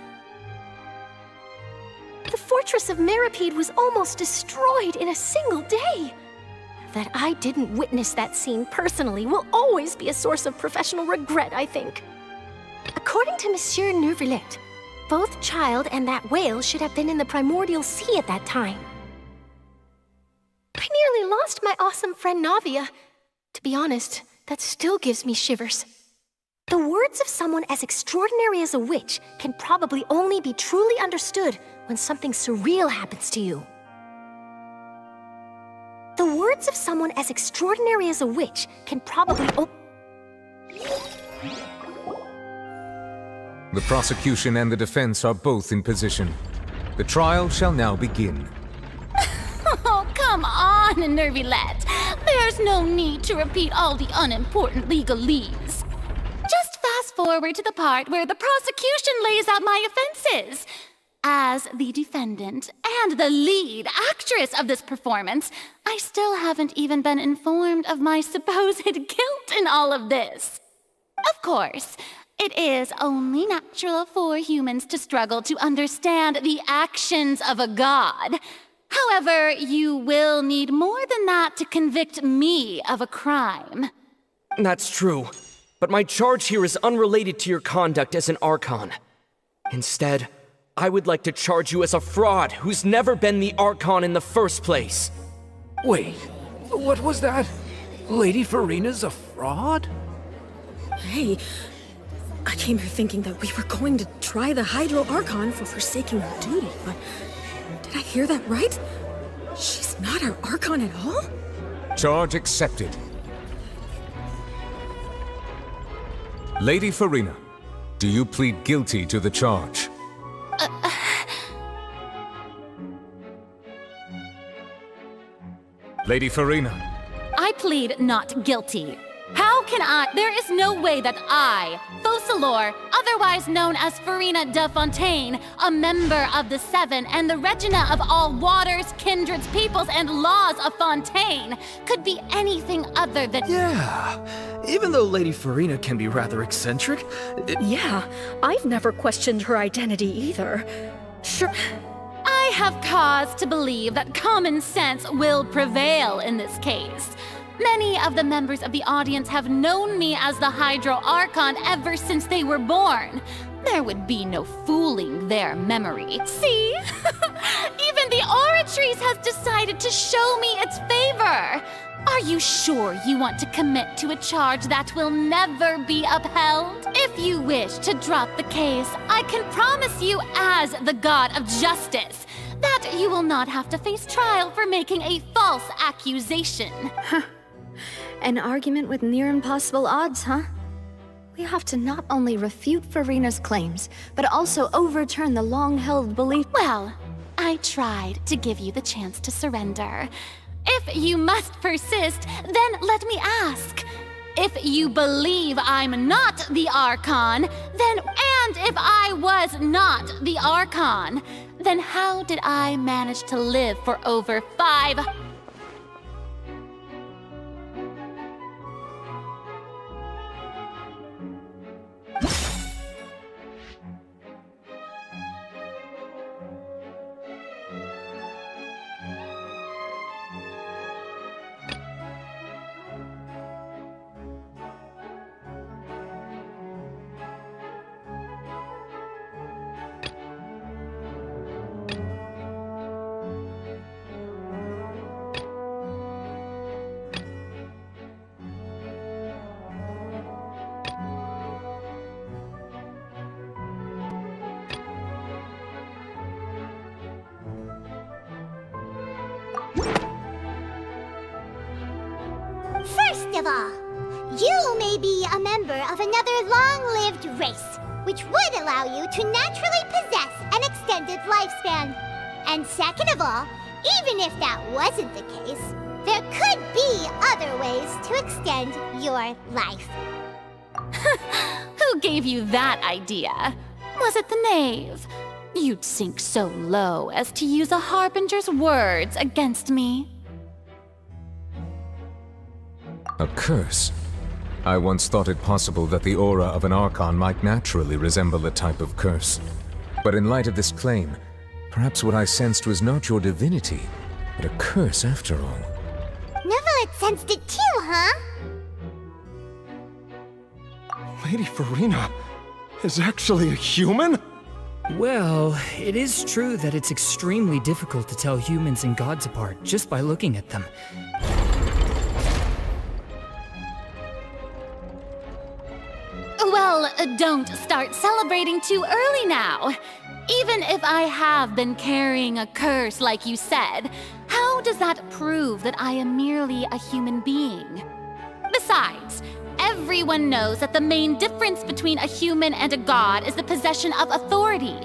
The fortress of Meripede was almost destroyed in a single day. That I didn't witness that scene personally will always be a source of professional regret, I think. According to Monsieur Nervillette, both Child and that whale should have been in the primordial sea at that time. I nearly lost my awesome friend Navia. To be honest, that still gives me shivers. The words of someone as extraordinary as a witch can probably only be truly understood when something surreal happens to you. The words of someone as extraordinary as a witch can probably The prosecution and the defense are both in position. The trial shall now begin. Oh, come on, Nervillette. There's no need to repeat all the unimportant legalese. Just fast forward to the part where the prosecution lays out my offenses. As the defendant and the lead actress of this performance, I still haven't even been informed of my supposed guilt in all of this. Of course, it is only natural for humans to struggle to understand the actions of a god. However, you will need more than that to convict me of a crime. That's true. but my charge here is unrelated to your conduct as an Archon. Instead, I would like to charge you as a fraud who's never been the Archon in the first place. Wait, what was that? Lady Farina's a fraud? Hey, I came here thinking that we were going to try the Hydro Archon for forsaking her duty, but did I hear that right? She's not our Archon at all? Charge accepted. Lady Farina, do you plead guilty to the charge? Lady Farina. I plead not guilty. How can I? There is no way that I, Focalor, otherwise known as Farina de Fontaine, a member of the Seven and the Regina of all waters, kindreds, peoples, and laws of Fontaine, could be anything other than— Yeah, even though Lady Farina can be rather eccentric. Yeah, I've never questioned her identity either. Sure. I have cause to believe that common sense will prevail in this case. Many of the members of the audience have known me as the Hydro Archon ever since they were born. There would be no fooling their memory. See? Even the Oratrice has decided to show me its favor. Are you sure you want to commit to a charge that will never be upheld? If you wish to drop the case, I can promise you as the God of Justice that you will not have to face trial for making a false accusation. An argument with near impossible odds, huh? We have to not only refute Farina's claims, but also overturn the long-held belief— Well, I tried to give you the chance to surrender. If you must persist, then let me ask. If you believe I'm not the Archon, and if I was not the Archon, then how did I manage to live for over 5— First of all, you may be a member of another long-lived race, which would allow you to naturally possess an extended lifespan. And second of all, even if that wasn't the case, there could be other ways to extend your life. Who gave you that idea? Was it the knave? You'd sink so low as to use a harbinger's words against me. A curse? I once thought it possible that the aura of an Archon might naturally resemble a type of curse. But in light of this claim, perhaps what I sensed was not your divinity, but a curse after all. Nevelet sensed it too, huh? Lady Farina is actually a human? Well, it is true that it's extremely difficult to tell humans and gods apart just by looking at them. Well, don't start celebrating too early now. Even if I have been carrying a curse like you said, how does that prove that I am merely a human being? Besides, everyone knows that the main difference between a human and a god is the possession of authority.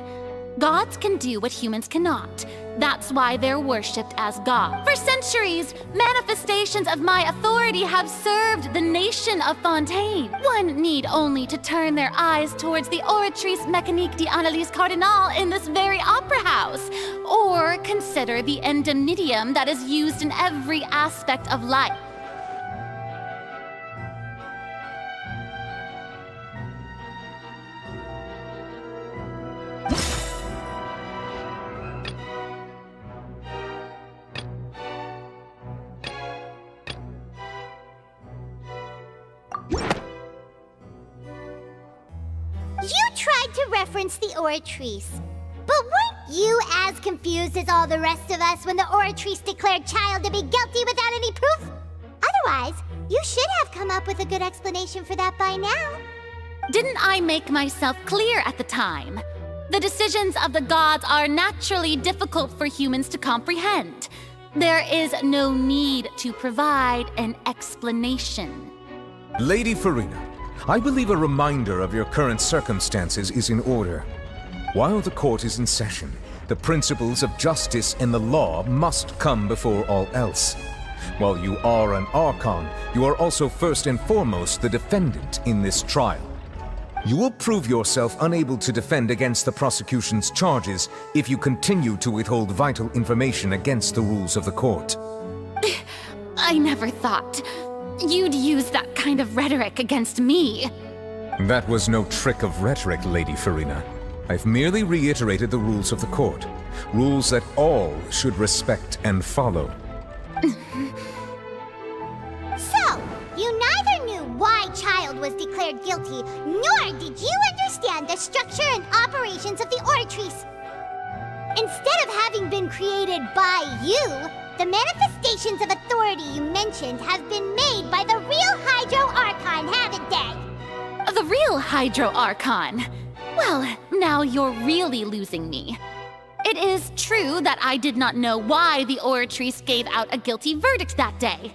Gods can do what humans cannot. That's why they're worshipped as gods. For centuries, manifestations of my authority have served the nation of Fontaine. One need only to turn their eyes towards the Oratrice Mécanique d'Analyse Cardinal in this very opera house, or consider the indemnitium that is used in every aspect of life. to reference the Oratrice. But weren't you as confused as all the rest of us when the Oratrice declared Child to be guilty without any proof? Otherwise, you should have come up with a good explanation for that by now. Didn't I make myself clear at the time? The decisions of the gods are naturally difficult for humans to comprehend. There is no need to provide an explanation. Lady Farina, I believe a reminder of your current circumstances is in order. While the court is in session, the principles of justice and the law must come before all else. While you are an Archon, you are also first and foremost the defendant in this trial. You will prove yourself unable to defend against the prosecution's charges if you continue to withhold vital information against the rules of the court. I never thought you'd use that kind of rhetoric against me. That was no trick of rhetoric, Lady Farina. I've merely reiterated the rules of the court. Rules that all should respect and follow. So, you neither knew why Child was declared guilty, nor did you understand the structure and operations of the Oratrice. Instead of having been created by you, the manifestations of authority you mentioned have been made by the real Hydro Archon, haven't they? The real Hydro Archon? Well, now you're really losing me. It is true that I did not know why the Oratrice gave out a guilty verdict that day.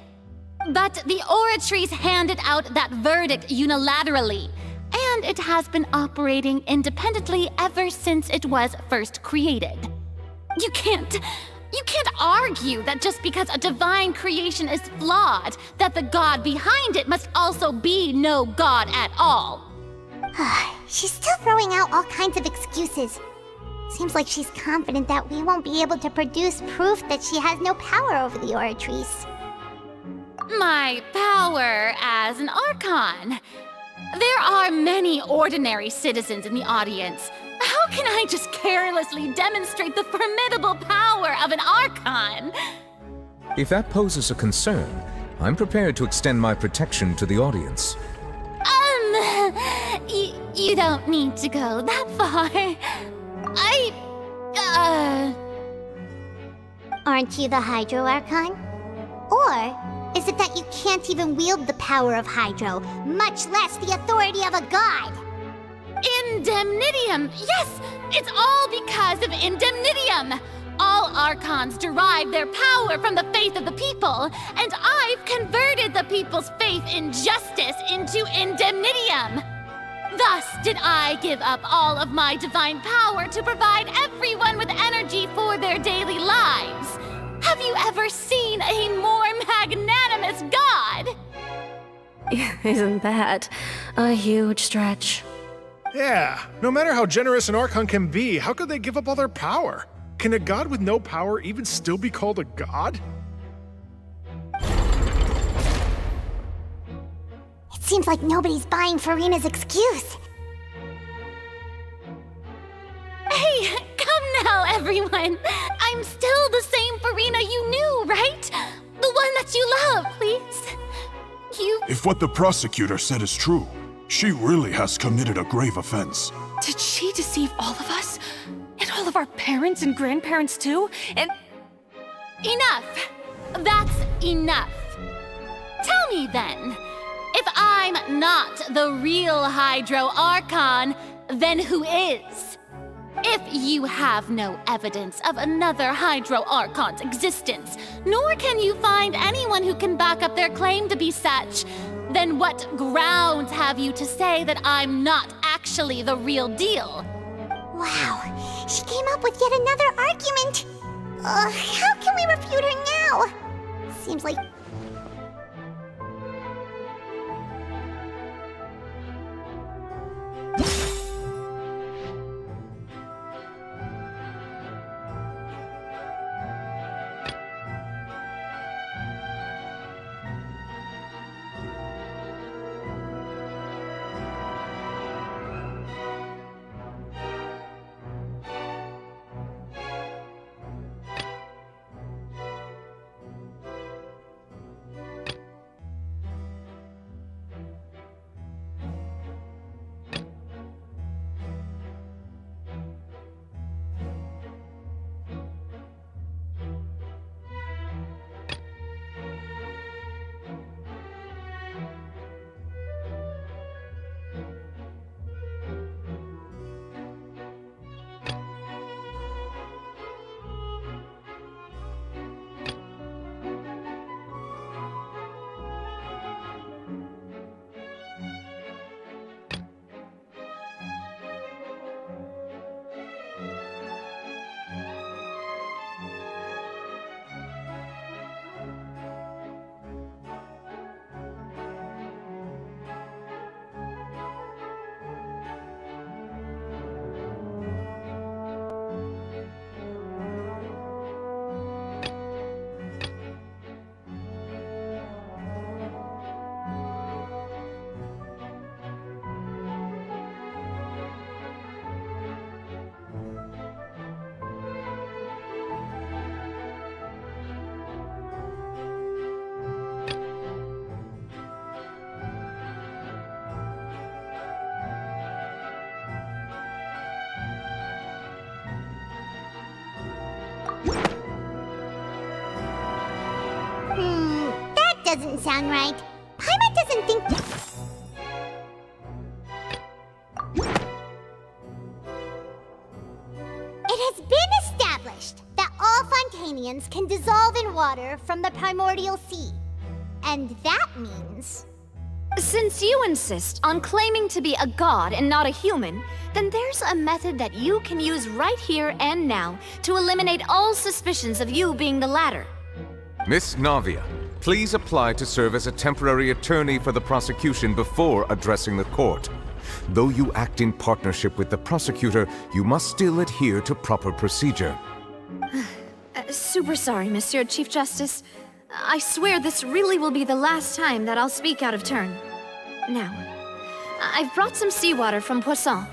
But the Oratrice handed out that verdict unilaterally, and it has been operating independently ever since it was first created. You can't argue that just because a divine creation is flawed, that the god behind it must also be no god at all. She's still throwing out all kinds of excuses. Seems like she's confident that we won't be able to produce proof that she has no power over the Oratrice. My power as an Archon. There are many ordinary citizens in the audience. How can I just carelessly demonstrate the formidable power of an Archon? If that poses a concern, I'm prepared to extend my protection to the audience. You don't need to go that far. Aren't you the Hydro Archon? Or is it that you can't even wield the power of Hydro, much less the authority of a god? Indemnitium! Yes! It's all because of Indemnitium! All Archons derive their power from the faith of the people, and I've converted the people's faith in justice into Indemnitium! Thus did I give up all of my divine power to provide everyone with energy for their daily lives. Have you ever seen a more magnanimous god? Isn't that a huge stretch? Yeah, no matter how generous an Archon can be, how could they give up all their power? Can a god with no power even still be called a god? It seems like nobody's buying Farina's excuse. Hey, come now, everyone! I'm still the same Farina you knew, right? The one that you love, please. If what the prosecutor said is true, she really has committed a grave offense. Did she deceive all of us? And all of our parents and grandparents too? And... Enough! That's enough. Tell me then, if I'm not the real Hydro Archon, then who is? If you have no evidence of another Hydro Archon's existence, nor can you find anyone who can back up their claim to be such, then what grounds have you to say that I'm not actually the real deal? Wow, she came up with yet another argument. How can we refute her now? Seems like... That doesn't sound right. Paimon doesn't think... It has been established that all Fontanians can dissolve in water from the primordial sea. And that means... Since you insist on claiming to be a god and not a human, then there's a method that you can use right here and now to eliminate all suspicions of you being the latter. Miss Navia, please apply to serve as a temporary attorney for the prosecution before addressing the court. Though you act in partnership with the prosecutor, you must still adhere to proper procedure. Super sorry, Monsieur Chief Justice. I swear this really will be the last time that I'll speak out of turn. Now, I've brought some seawater from Poisson.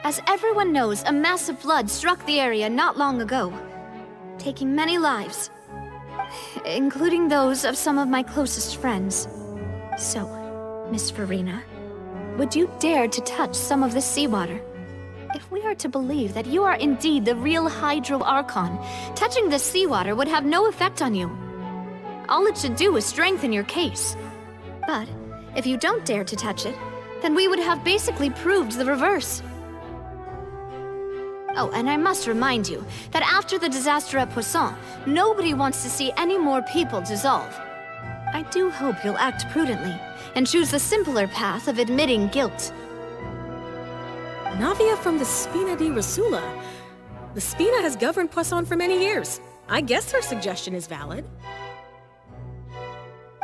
As everyone knows, a massive flood struck the area not long ago, taking many lives, including those of some of my closest friends. So, Miss Farina, would you dare to touch some of this seawater? If we are to believe that you are indeed the real Hydro Archon, touching this seawater would have no effect on you. All it should do is strengthen your case. But if you don't dare to touch it, then we would have basically proved the reverse. Oh, and I must remind you that after the disaster at Poisson, nobody wants to see any more people dissolve. I do hope you'll act prudently and choose the simpler path of admitting guilt. Navia from the Spina di Rasula. The Spina has governed Poisson for many years. I guess her suggestion is valid.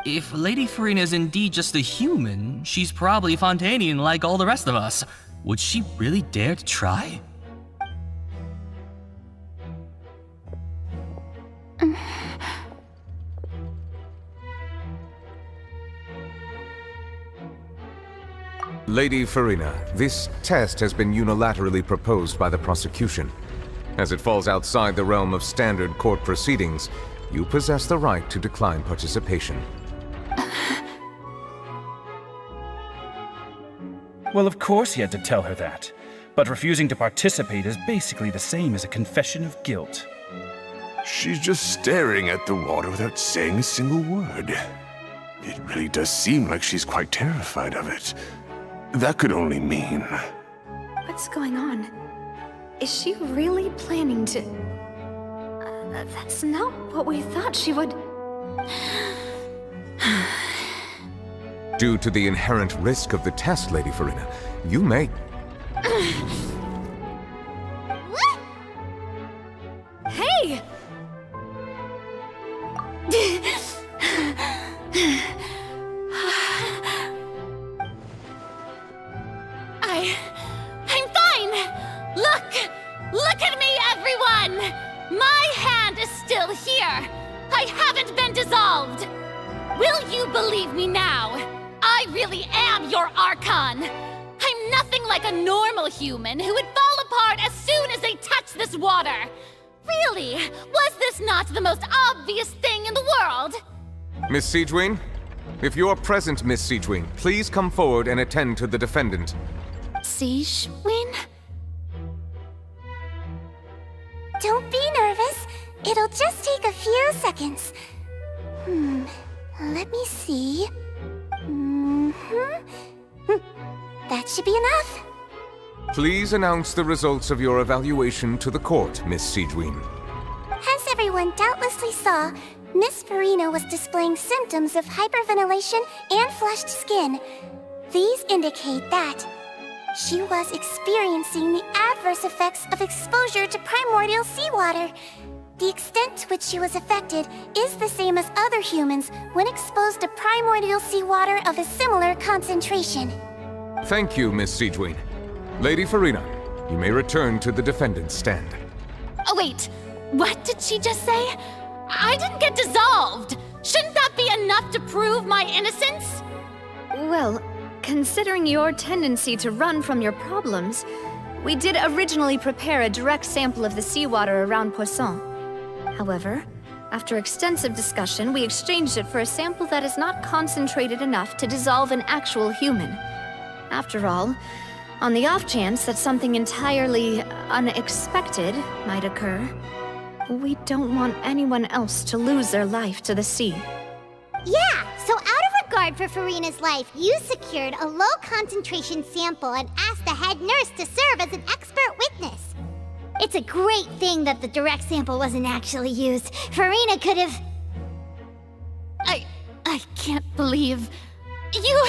If Lady Farina is indeed just a human, she's probably Fontanian like all the rest of us. Would she really dare to try? Lady Farina, this test has been unilaterally proposed by the prosecution. As it falls outside the realm of standard court proceedings, you possess the right to decline participation. Well, of course he had to tell her that. But refusing to participate is basically the same as a confession of guilt. She's just staring at the water without saying a single word. It really does seem like she's quite terrified of it. That could only mean... What's going on? Is she really planning to... that's not what we thought she would... Due to the inherent risk of the test, Lady Farina, you may... What? Hey! I'm fine! Look at me, everyone! My hand is still here! I haven't been dissolved! Will you believe me now? I really am your Archon! I'm nothing like a normal human who would fall apart as soon as they touch this water! Really? Was this not the most obvious thing in the world? Miss Siegewien? If you are present, Miss Siegewien, please come forward and attend to the defendant. Siegewien? Don't be nervous. It'll just take a few seconds. Let me see. That should be enough. Please announce the results of your evaluation to the court, Miss Siegewien. As everyone doubtlessly saw, Miss Farina was displaying symptoms of hyperventilation and flushed skin. These indicate that she was experiencing the adverse effects of exposure to primordial seawater. The extent to which she was affected is the same as other humans when exposed to primordial seawater of a similar concentration. Thank you, Miss Siegewien. Lady Farina, you may return to the defendant's stand. Oh wait, what did she just say? I didn't get dissolved! Shouldn't that be enough to prove my innocence? Well, considering your tendency to run from your problems, we did originally prepare a direct sample of the seawater around Poisson. However, after extensive discussion, we exchanged it for a sample that is not concentrated enough to dissolve an actual human. After all, on the off chance that something entirely unexpected might occur, We don't want anyone else to lose their life to the sea. Yeah, so out of regard for Farina's life, you secured a low-concentration sample and asked the head nurse to serve as an expert witness. It's a great thing that the direct sample wasn't actually used. Farina could have... I can't believe... you...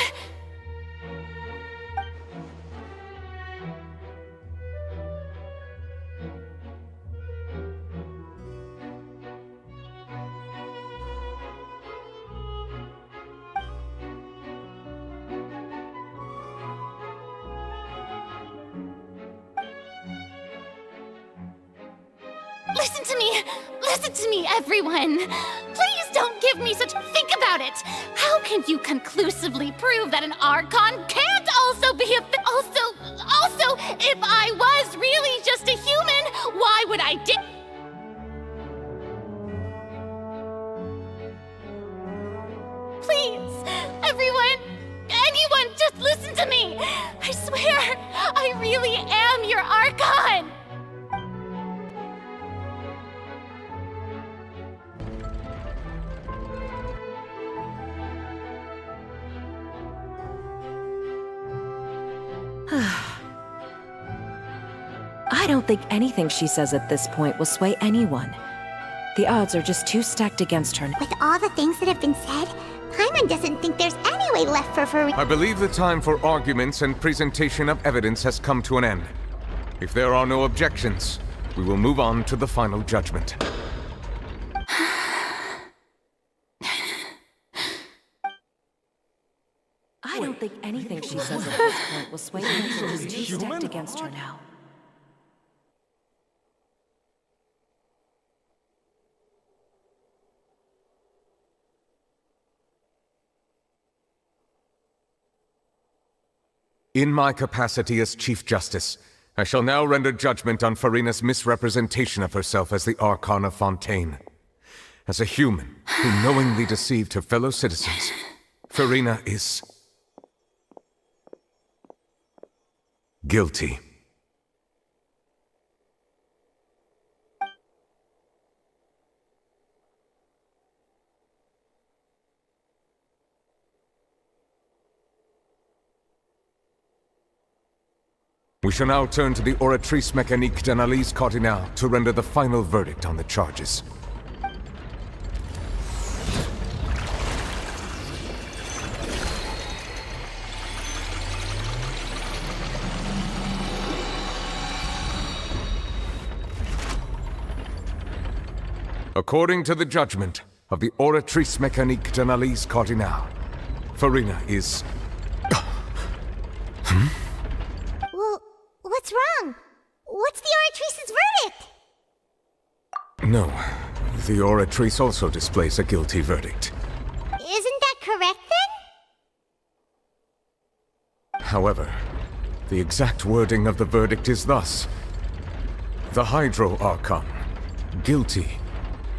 Listen to me, everyone! Please don't give me such... Think about it! How can you conclusively prove that an Archon can't also be a... Also, if I was really just a human, why would I Please, anyone, just listen to me! I swear, I really am your Archon! I don't think anything she says at this point will sway anyone. The odds are just too stacked against her. With all the things that have been said, Paimon doesn't think there's any way left for Farina. I believe the time for arguments and presentation of evidence has come to an end. If there are no objections, we will move on to the final judgment. I don't think anything she says at this point will sway anyone. She's too stacked against her now. In my capacity as Chief Justice, I shall now render judgment on Farina's misrepresentation of herself as the Archon of Fontaine. As a human who knowingly deceived her fellow citizens, Farina is... guilty. We shall now turn to the Oratrice Mécanique d'Analyse Cardinal to render the final verdict on the charges. According to the judgment of the Oratrice Mécanique d'Analyse Cardinal, Farina is... Well, what's wrong? What's the Oratrice's verdict? No, the Oratrice also displays a guilty verdict. Isn't that correct then? However, the exact wording of the verdict is thus: the Hydro Archon, guilty,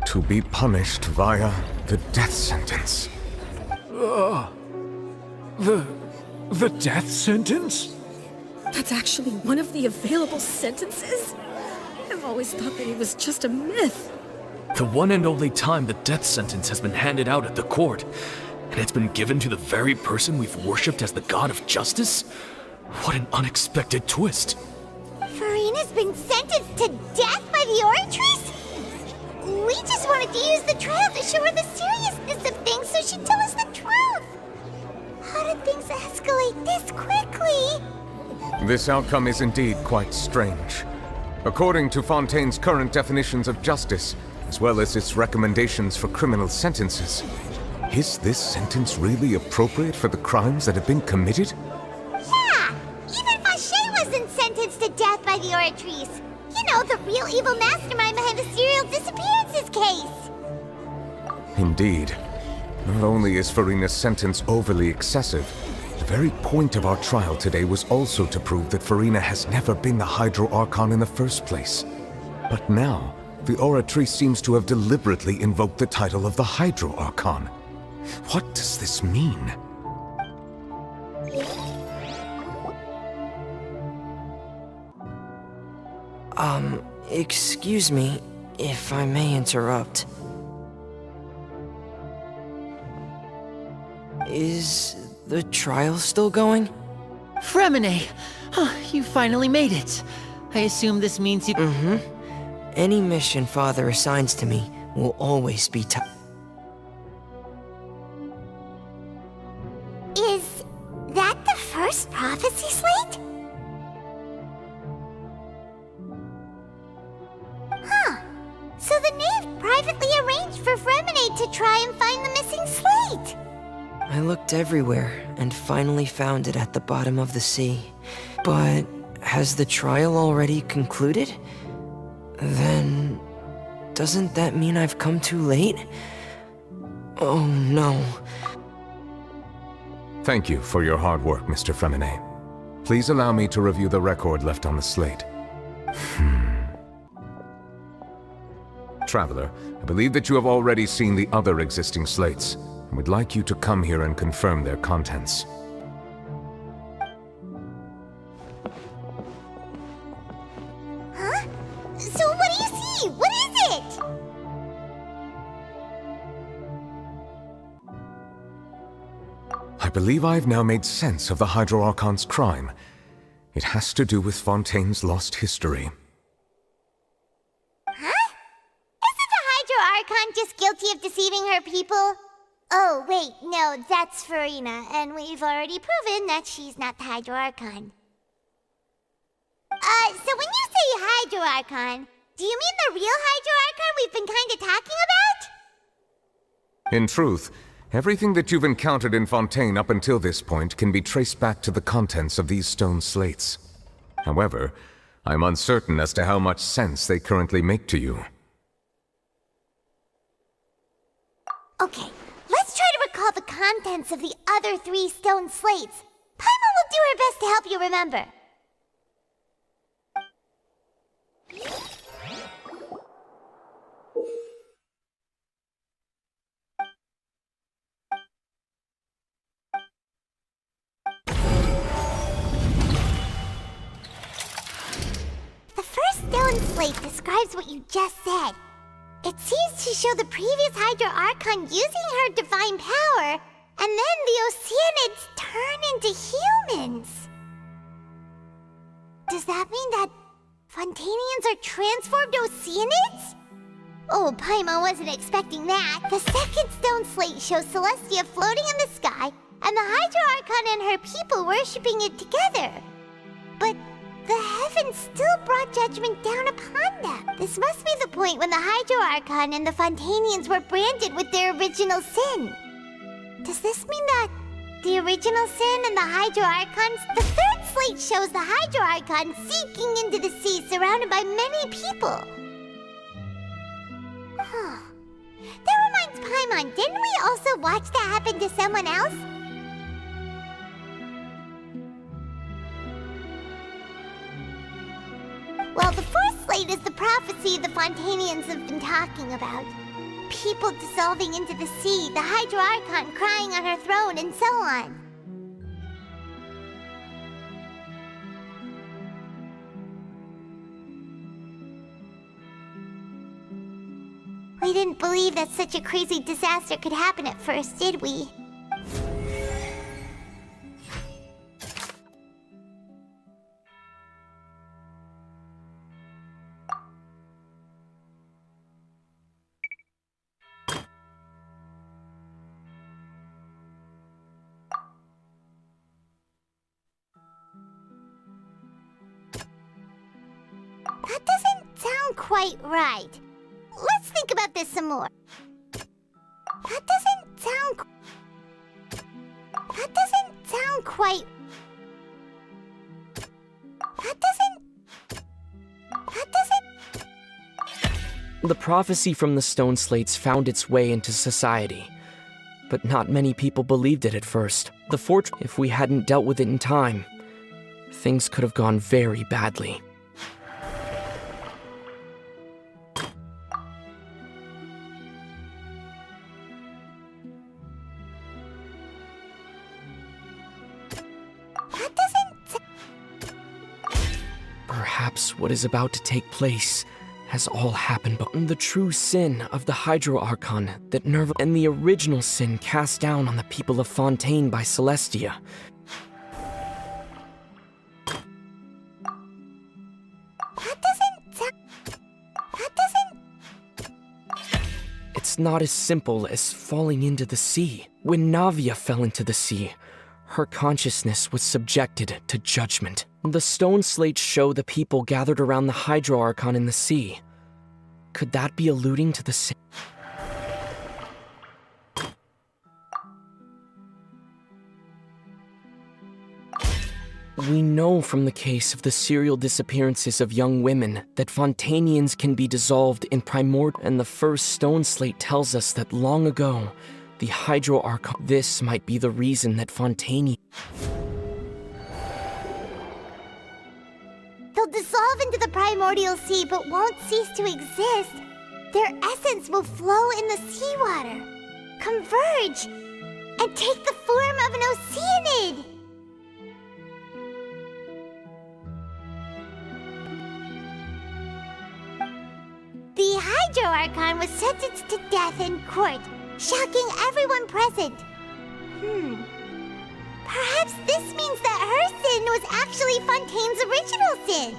to be punished via the death sentence. The death sentence? That's actually one of the available sentences? I've always thought that it was just a myth. The one and only time the death sentence has been handed out at the court, and it's been given to the very person we've worshipped as the god of justice? What an unexpected twist. Farina's been sentenced to death by the Oratrice? We just wanted to use the trial to show her the seriousness of things so she'd tell us the truth. How did things escalate this quickly? This outcome is indeed quite strange. According to Fontaine's current definitions of justice, as well as its recommendations for criminal sentences, is this sentence really appropriate for the crimes that have been committed? Yeah! Even Fache wasn't sentenced to death by the Oratrice. You know, the real evil mastermind behind the serial disappearances case. Indeed. Not only is Farina's sentence overly excessive, the very point of our trial today was also to prove that Farina has never been the Hydro Archon in the first place. But now, the Oratrice seems to have deliberately invoked the title of the Hydro Archon. What does this mean? Excuse me. If I may interrupt. Is the trial still going? Fremine! You finally made it. I assume this means you— Any mission Father assigns to me will always be Is that the first prophecy slate? Huh. So the knave privately arranged for Fremine to try and find the missing slate. I looked everywhere and finally found it at the bottom of the sea. But has the trial already concluded? Then doesn't that mean I've come too late? Oh no. Thank you for your hard work, Mr. Fremine. Please allow me to review the record left on the slate. Traveler, I believe that you have already seen the other existing slates, and would like you to come here and confirm their contents. Huh? So what do you see? What is it? I believe I've now made sense of the Hydro Archon's crime. It has to do with Fontaine's lost history. Huh? Isn't the Hydro Archon just guilty of deceiving her people? Oh, wait, no, that's Farina, and we've already proven that she's not the Hydro Archon. So when you say Hydro Archon, do you mean the real Hydro Archon we've been kinda talking about? In truth, everything that you've encountered in Fontaine up until this point can be traced back to the contents of these stone slates. However, I'm uncertain as to how much sense they currently make to you. Okay, let's try to recall the contents of the other 3 stone slates. Paimon will do her best to help you remember. The first stone slate describes what you just said. It seems to show the previous Hydro Archon using her divine power, and then the Oceanids turn into humans. Does that mean that Fontanians are transformed Oceanids? Oh, Paimon wasn't expecting that. The second stone slate shows Celestia floating in the sky, and the Hydro Archon and her people worshipping it together. But the heavens still brought judgment down upon them. This must be the point when the Hydro Archon and the Fontanians were branded with their original sin. Does this mean that the original sin and the Hydro Archons? The third slate shows the Hydro Archon seeking into the sea surrounded by many people. Huh. That reminds Paimon, didn't we also watch that happen to someone else? Well, the fourth slate is the prophecy the Fontanians have been talking about. People dissolving into the sea, the Hydro Archon crying on her throne, and so on. We didn't believe that such a crazy disaster could happen at first, did we? That doesn't sound quite right. Let's think about this some more. That doesn't sound quite... The prophecy from the stone slates found its way into society, but not many people believed it at first. The fortress, if we hadn't dealt with it in time, things could have gone very badly. Perhaps what is about to take place has all happened, but the true sin of the Hydro Archon that Nerva and the original sin cast down on the people of Fontaine by Celestia. It's not as simple as falling into the sea. When Navia fell into the sea, her consciousness was subjected to judgment. The stone slates show the people gathered around the Hydro Archon in the sea. Could that be alluding to the sin? We know from the case of the serial disappearances of young women that Fontainians can be dissolved in primordial, and the first stone slate tells us that long ago, the Hydro Archon. This might be the reason that Fontaine. They'll dissolve into the primordial sea but won't cease to exist. Their essence will flow in the seawater, converge, and take the form of an Oceanid. The Hydro Archon was sentenced to death in court, shocking everyone present. Perhaps this means that her sin was actually Fontaine's original sin.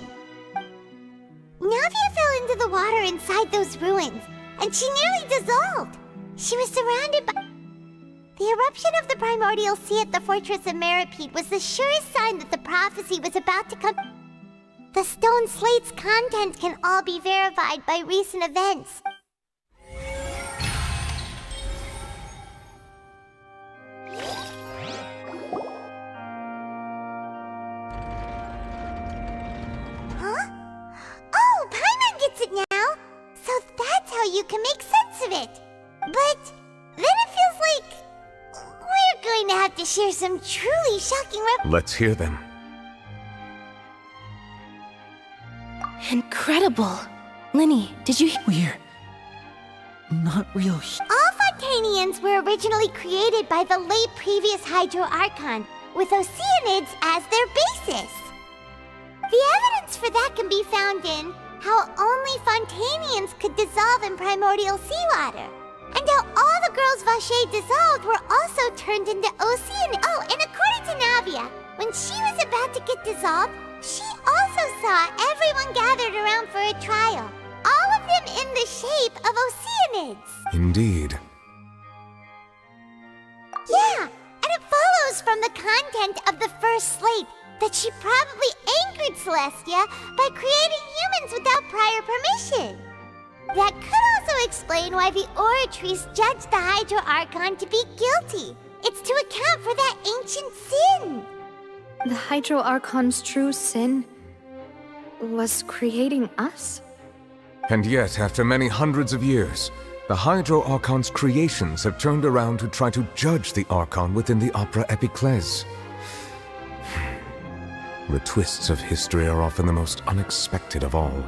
Navia fell into the water inside those ruins, and she nearly dissolved. She was surrounded by... The eruption of the primordial sea at the fortress of Meripede was the surest sign that the prophecy was about to come... The stone slate's contents can all be verified by recent events. Oh, Paimon gets it now! So that's how you can make sense of it. But then it feels like we're going to have to share some truly shocking Let's hear them. Incredible. Linny, did you hear? Not real. All Fontainians were originally created by the late previous Hydro Archon, with Oceanids as their basis. The evidence for that can be found in how only Fontainians could dissolve in primordial seawater, and how all the girls Vacher dissolved were also turned into Oceanids. Oh, and according to Navia, when she was about to get dissolved, she also saw everyone gathered around for a trial, all of them in the shape of Oceanids. Indeed. Yeah, and it follows from the content of the first slate that she probably angered Celestia by creating humans without prior permission. That could also explain why the Oratrice judged the Hydro Archon to be guilty. It's to account for that ancient sin. The Hydro Archon's true sin was creating us? And yet, after many hundreds of years, the Hydro Archon's creations have turned around to try to judge the Archon within the Opera Epiclese. The twists of history are often the most unexpected of all.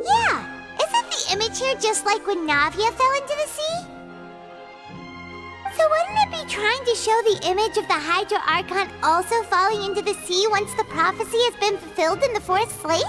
Yeah, isn't the image here just like when Navia fell into the sea? So wouldn't it be trying to show the image of the Hydro Archon also falling into the sea once the prophecy has been fulfilled in the fourth slate?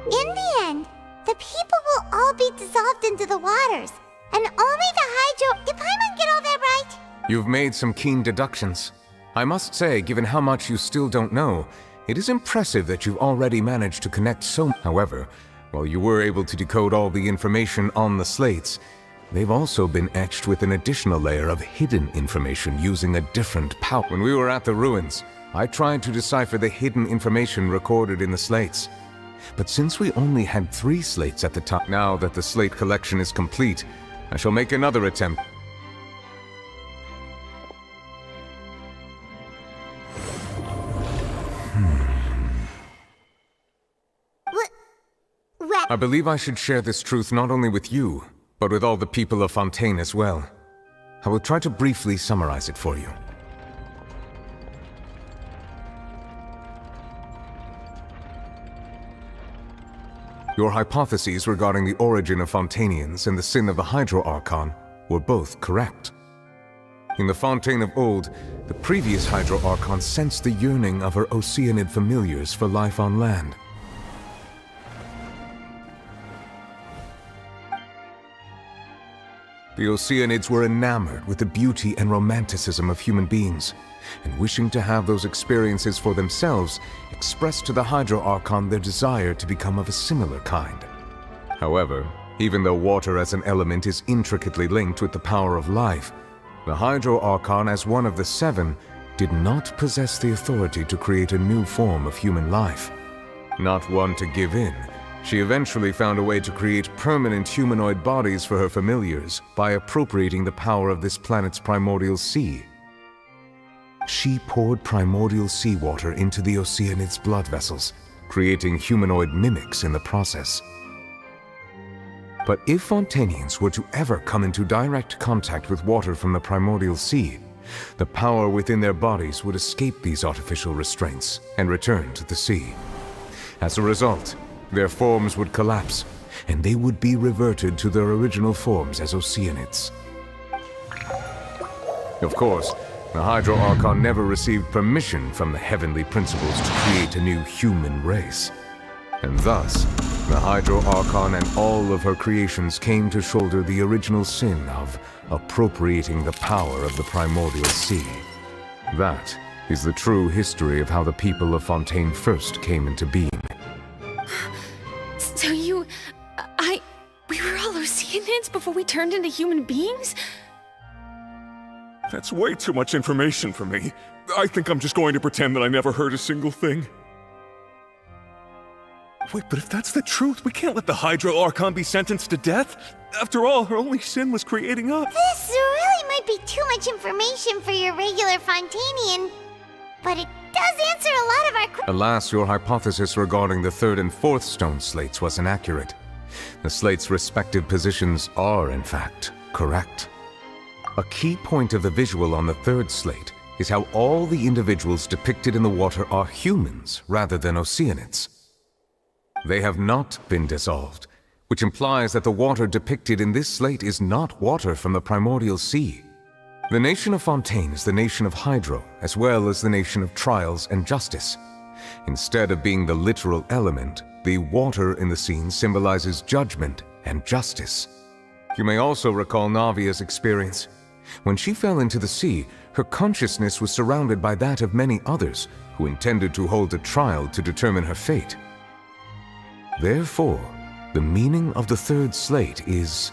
In the end, the people will all be dissolved into the waters, and only the Hydro... Did Paimon get all that right? You've made some keen deductions. I must say, given how much you still don't know, it is impressive that you've already managed to connect so... However, while you were able to decode all the information on the slates, they've also been etched with an additional layer of hidden information using a different power. When we were at the ruins, I tried to decipher the hidden information recorded in the slates. But since we only had 3 slates at the time, now that the slate collection is complete, I shall make another attempt. I believe I should share this truth not only with you, but with all the people of Fontaine as well. I will try to briefly summarize it for you. Your hypotheses regarding the origin of Fontainians and the sin of the Hydro Archon were both correct. In the Fontaine of old, the previous Hydro Archon sensed the yearning of her Oceanid familiars for life on land. The Oceanids were enamored with the beauty and romanticism of human beings, and wishing to have those experiences for themselves, expressed to the Hydro Archon their desire to become of a similar kind. However, even though water as an element is intricately linked with the power of life, the Hydro Archon, as one of the seven, did not possess the authority to create a new form of human life. Not one to give in, she eventually found a way to create permanent humanoid bodies for her familiars by appropriating the power of this planet's primordial sea. She poured primordial seawater into the Oceanids' blood vessels, creating humanoid mimics in the process. But if Fontanians were to ever come into direct contact with water from the primordial sea, the power within their bodies would escape these artificial restraints and return to the sea. As a result, their forms would collapse, and they would be reverted to their original forms as Oceanids. Of course, the Hydro Archon never received permission from the heavenly principles to create a new human race. And thus, the Hydro Archon and all of her creations came to shoulder the original sin of appropriating the power of the primordial sea. That is the true history of how the people of Fontaine first came into being. So we were all Oceanids before we turned into human beings? That's way too much information for me. I think I'm just going to pretend that I never heard a single thing. Wait, but if that's the truth, we can't let the Hydro Archon be sentenced to death. After all, her only sin was creating us. This really might be too much information for your regular Fontanian, but it does answer a lot of our questions. Alas, your hypothesis regarding the third and fourth stone slates was inaccurate. The slates' respective positions are, in fact, correct. A key point of the visual on the third slate is how all the individuals depicted in the water are humans rather than Oceanids. They have not been dissolved, which implies that the water depicted in this slate is not water from the primordial sea. The nation of Fontaine is the nation of Hydro, as well as the nation of trials and justice. Instead of being the literal element, the water in the scene symbolizes judgment and justice. You may also recall Navia's experience. When she fell into the sea, her consciousness was surrounded by that of many others who intended to hold a trial to determine her fate. Therefore, the meaning of the third slate is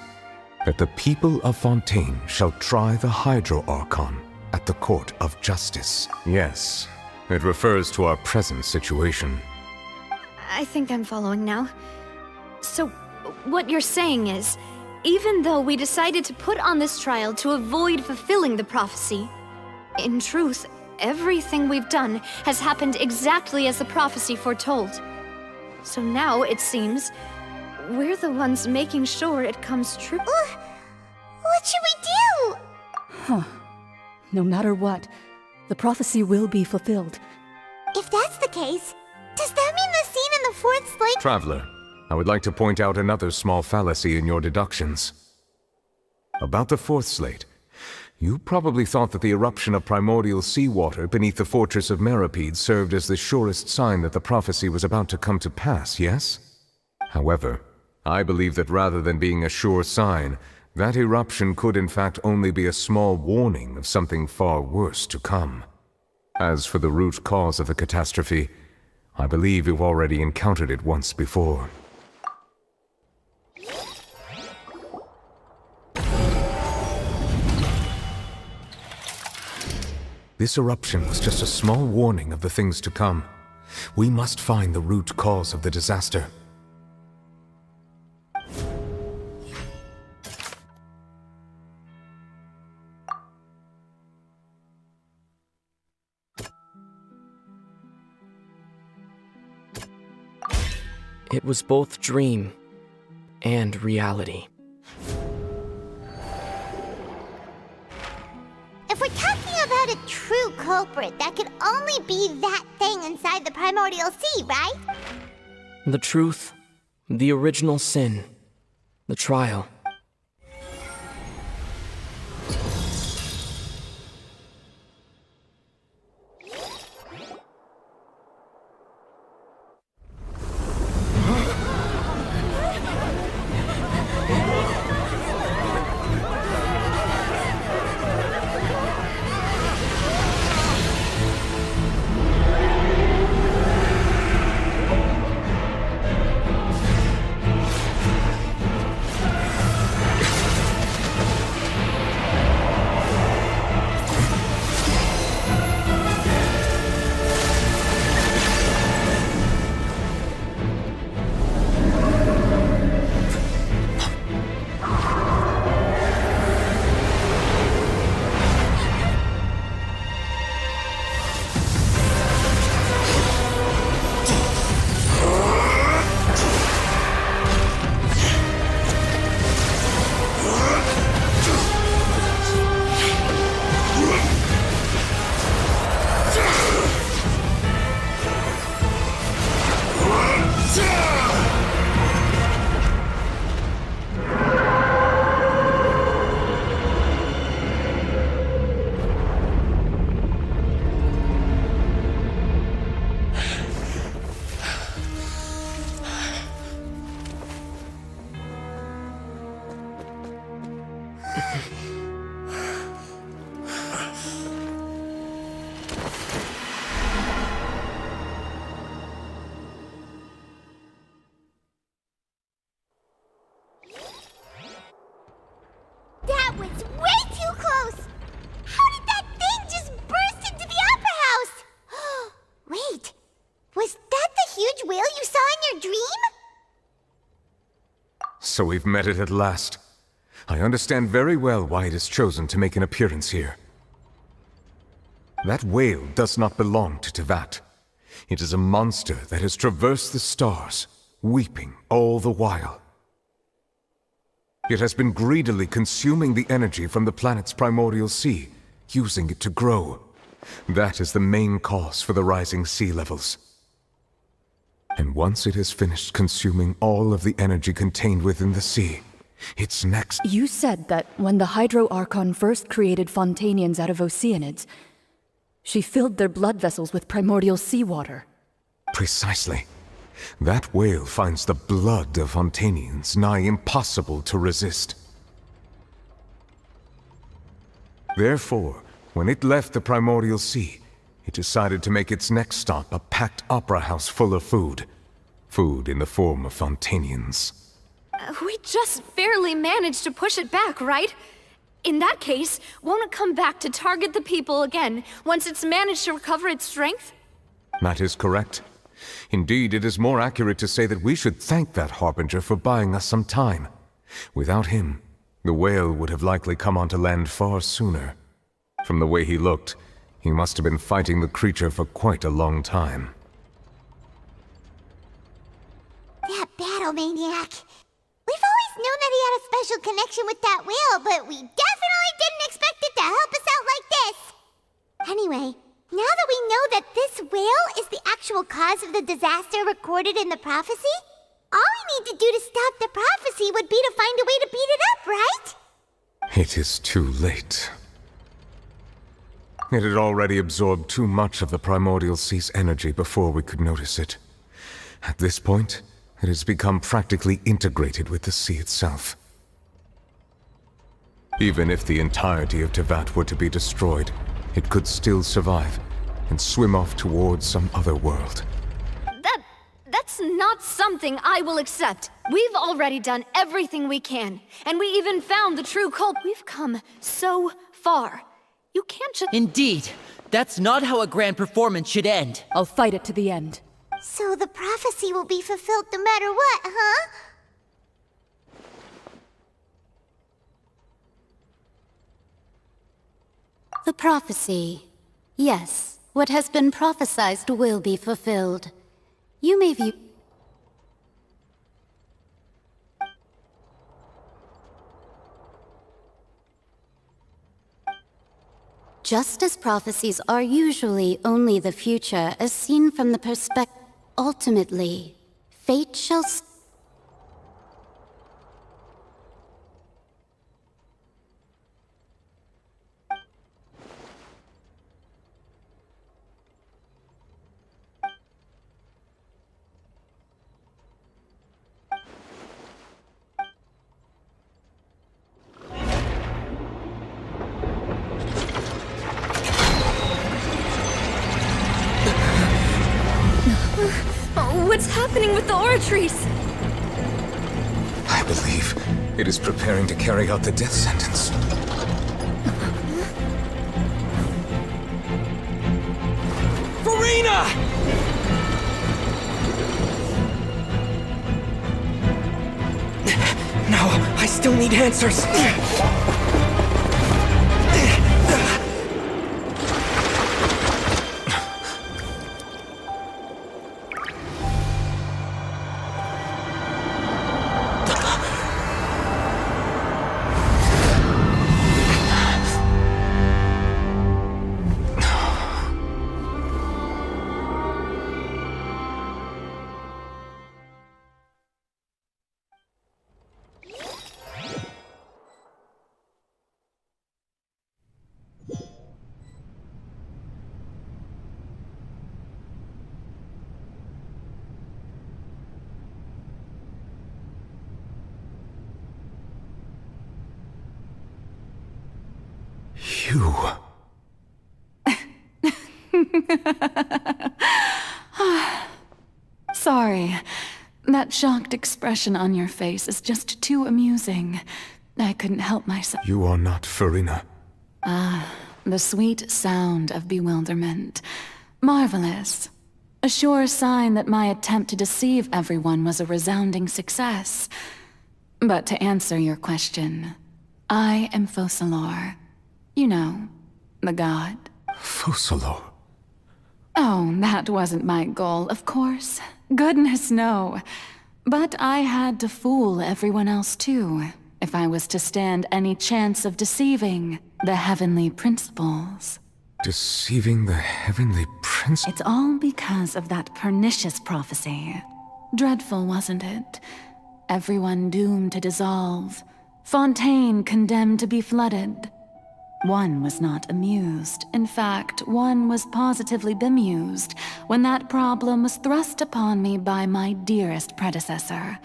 that the people of Fontaine shall try the Hydro Archon at the court of justice. Yes, it refers to our present situation. I think I'm following now. So, what you're saying is, even though we decided to put on this trial to avoid fulfilling the prophecy, in truth, everything we've done has happened exactly as the prophecy foretold. So now, it seems, we're the ones making sure it comes true. What should we do? Huh. No matter what, the prophecy will be fulfilled. If that's the case, does that mean the scene in the fourth slate? Traveler, I would like to point out another small fallacy in your deductions. About the fourth slate, you probably thought that the eruption of primordial seawater beneath the fortress of Meripede served as the surest sign that the prophecy was about to come to pass, yes? However, I believe that rather than being a sure sign, that eruption could in fact only be a small warning of something far worse to come. As for the root cause of the catastrophe, I believe you've already encountered it once before. This eruption was just a small warning of the things to come. We must find the root cause of the disaster. It was both dream and reality. If we're talking about a true culprit, that could only be that thing inside the primordial sea, right? The truth, the original sin, the trial. the huge whale you saw in your dream? So we've met it at last. I understand very well why it has chosen to make an appearance here. That whale does not belong to Tevat. It is a monster that has traversed the stars, weeping all the while. It has been greedily consuming the energy from the planet's primordial sea, using it to grow. That is the main cause for the rising sea levels. And once it has finished consuming all of the energy contained within the sea, its next— You said that when the Hydro Archon first created Fontanians out of Oceanids, she filled their blood vessels with primordial seawater. Precisely. That whale finds the blood of Fontanians nigh impossible to resist. Therefore, when it left the primordial sea, it decided to make its next stop a packed opera house full of food. Food in the form of Fontanians. We just barely managed to push it back, right? In that case, won't it come back to target the people again, once it's managed to recover its strength? That is correct. Indeed, it is more accurate to say that we should thank that Harbinger for buying us some time. Without him, the whale would have likely come onto land far sooner. From the way he looked, he must have been fighting the creature for quite a long time. That battle maniac. We've always known that he had a special connection with that whale, but we definitely didn't expect it to help us out like this. Anyway, now that we know that this whale is the actual cause of the disaster recorded in the prophecy, all we need to do to stop the prophecy would be to find a way to beat it up, right? It is too late. It had already absorbed too much of the primordial sea's energy before we could notice it. At this point, it has become practically integrated with the sea itself. Even if the entirety of Tevat were to be destroyed, it could still survive and swim off towards some other world. That's not something I will accept. We've already done everything we can, and we even found the true culprit. We've come so far. You can't just— Indeed. That's not how a grand performance should end. I'll fight it to the end. So the prophecy will be fulfilled no matter what, huh? The prophecy. Yes, what has been prophesied will be fulfilled. You may view— Just as prophecies are usually only the future as seen from the perspective— Ultimately, fate shall— What's happening with the oratories? I believe it is preparing to carry out the death sentence. Farina! No, I still need answers. You... Sorry. That shocked expression on your face is just too amusing. I couldn't help myself. You are not Farina. Ah, the sweet sound of bewilderment. Marvelous. A sure sign that my attempt to deceive everyone was a resounding success. But to answer your question, I am Focalor. You know, the god. Focalor? Oh, that wasn't my goal, of course. Goodness, no. But I had to fool everyone else too, if I was to stand any chance of deceiving the heavenly principles. Deceiving the heavenly prince? It's all because of that pernicious prophecy. Dreadful, wasn't it? Everyone doomed to dissolve. Fontaine condemned to be flooded. One was not amused. In fact, one was positively bemused when that problem was thrust upon me by my dearest predecessor.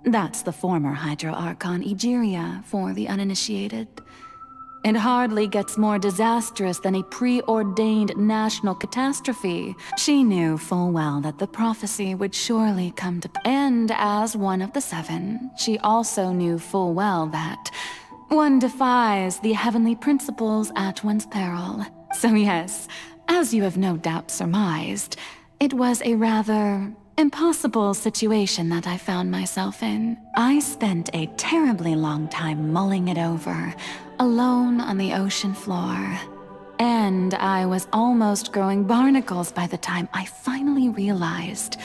That's the former Hydro Archon Egeria for the uninitiated. It hardly gets more disastrous than a preordained national catastrophe. She knew full well that the prophecy would surely come to... And as one of the seven, she also knew full well that one defies the heavenly principles at one's peril. So yes, as you have no doubt surmised, it was a rather impossible situation that I found myself in. I spent a terribly long time mulling it over, alone on the ocean floor. And I was almost growing barnacles by the time I finally realized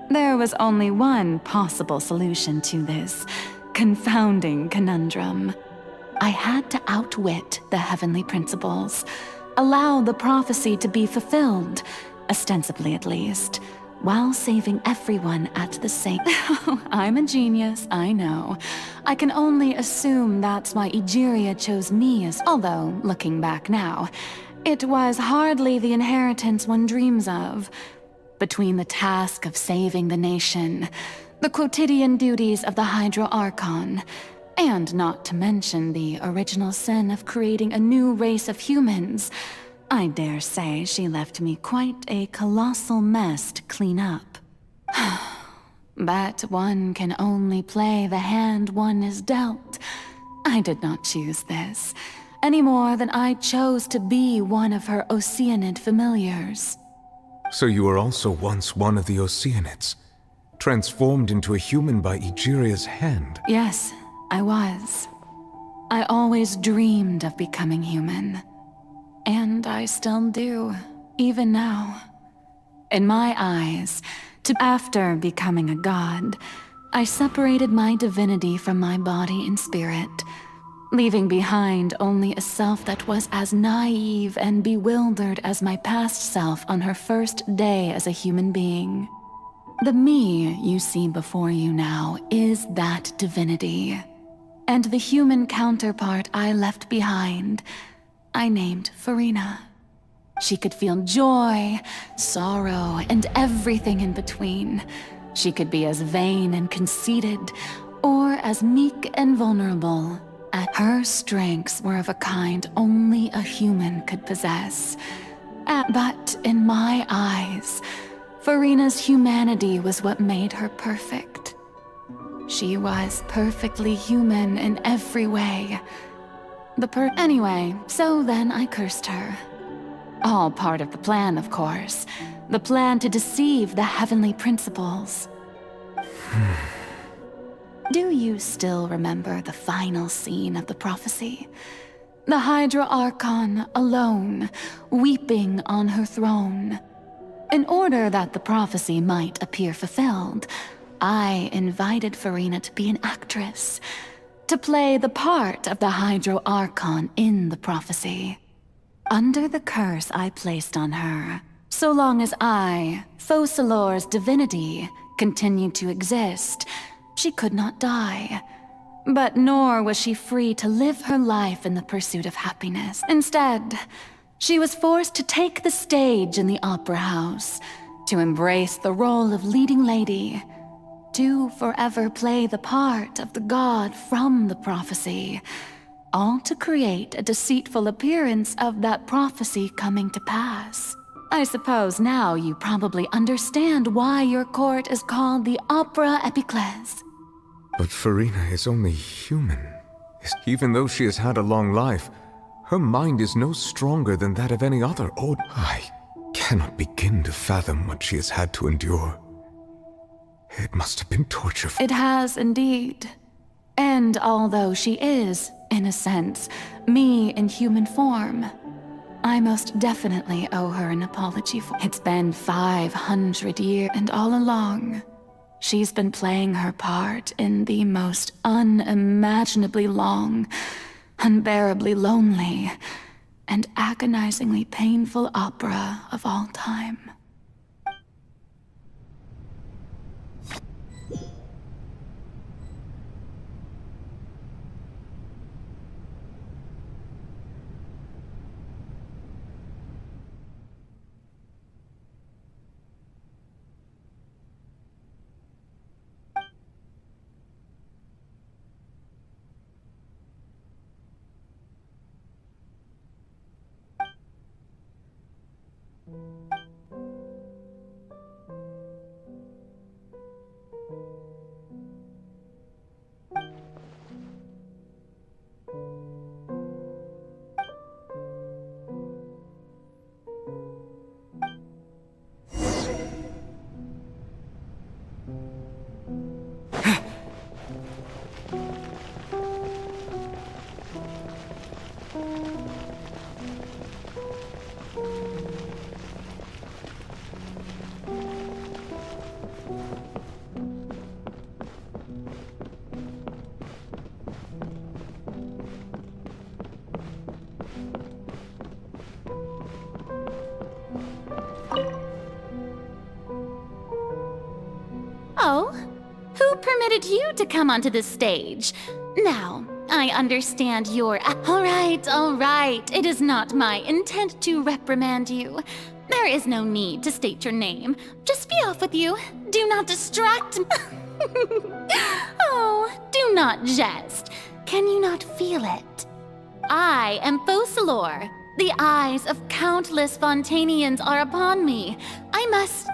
there was only one possible solution to this confounding conundrum. I had to outwit the heavenly principles, allow the prophecy to be fulfilled, ostensibly at least, while saving everyone at the same... I'm a genius, I know. I can only assume that's why Egeria chose me as... Although, looking back now, it was hardly the inheritance one dreams of. Between the task of saving the nation, the quotidian duties of the Hydro Archon, and not to mention the original sin of creating a new race of humans, I dare say she left me quite a colossal mess to clean up. But one can only play the hand one is dealt. I did not choose this, any more than I chose to be one of her Oceanid familiars. So you were also once one of the Oceanids, transformed into a human by Egeria's hand? Yes, I was. I always dreamed of becoming human. And I still do, even now. In my eyes, after becoming a god, I separated my divinity from my body and spirit, leaving behind only a self that was as naive and bewildered as my past self on her first day as a human being. The me you see before you now is that divinity. And the human counterpart I left behind, I named Farina. She could feel joy, sorrow, and everything in between. She could be as vain and conceited, or as meek and vulnerable. Her strengths were of a kind only a human could possess. But in my eyes, Farina's humanity was what made her perfect. She was perfectly human in every way. Anyway, so then I cursed her. All part of the plan, of course. The plan to deceive the heavenly principles. Do you still remember the final scene of the prophecy? The Hydra Archon alone, weeping on her throne. In order that the prophecy might appear fulfilled, I invited Farina to be an actress, to play the part of the Hydro Archon in the prophecy. Under the curse I placed on her, so long as I, Focalor's divinity, continued to exist, she could not die. But nor was she free to live her life in the pursuit of happiness. Instead, she was forced to take the stage in the opera house, to embrace the role of leading lady, to forever play the part of the god from the prophecy, all to create a deceitful appearance of that prophecy coming to pass. I suppose now you probably understand why your court is called the Opera Epiclese. But Farina is only human. Even though she has had a long life, her mind is no stronger than that of any other. I cannot begin to fathom what she has had to endure. It must have been torture. It has indeed. And although she is, in a sense, me in human form, I most definitely owe her an apology for. It's been 500 years, and all along, she's been playing her part in the most unimaginably long, unbearably lonely, and agonizingly painful opera of all time. Oh, who permitted you to come onto this stage? Now, I understand you're... All right. It is not my intent to reprimand you. There is no need to state your name. Just be off with you. Do not distract me. Oh, do not jest. Can you not feel it? I am Focalor. The eyes of countless Fontanians are upon me. I must...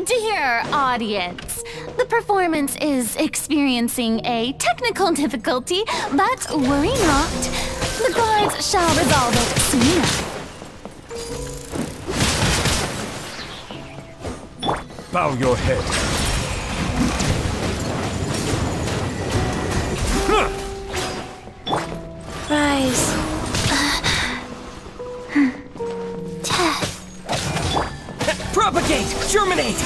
Dear audience, the performance is experiencing a technical difficulty, but worry not. The guards shall resolve it soon enough. Bow your head. Rise. Propagate! Germinate!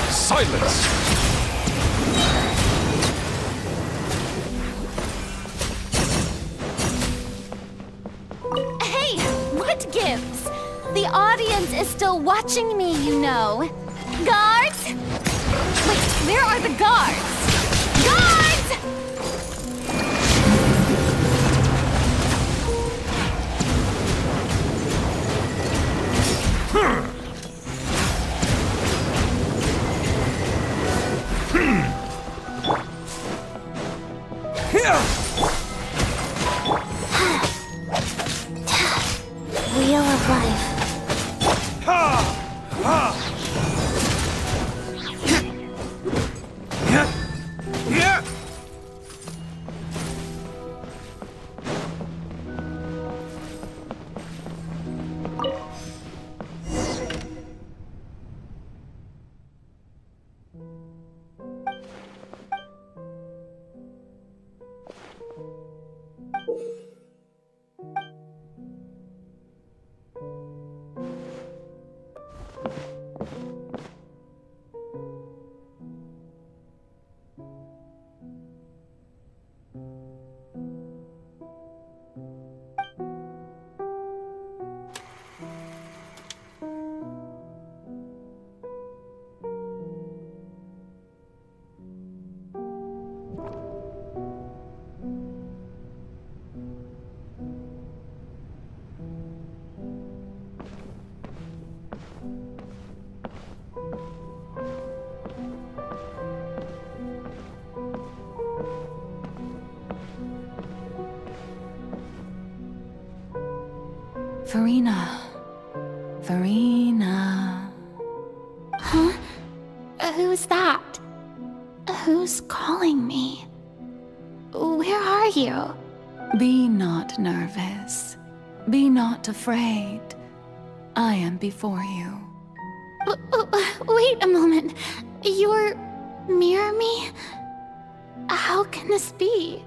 Silence! Hey, what gives? The audience is still watching me, you know. Guards? Wait, where are the guards? Guards! Wheel of Life. Farina. Farina. Huh? Who's that? Who's calling me? Where are you? Be not nervous. Be not afraid. I am before you. Wait a moment. You're... mirror me? How can this be?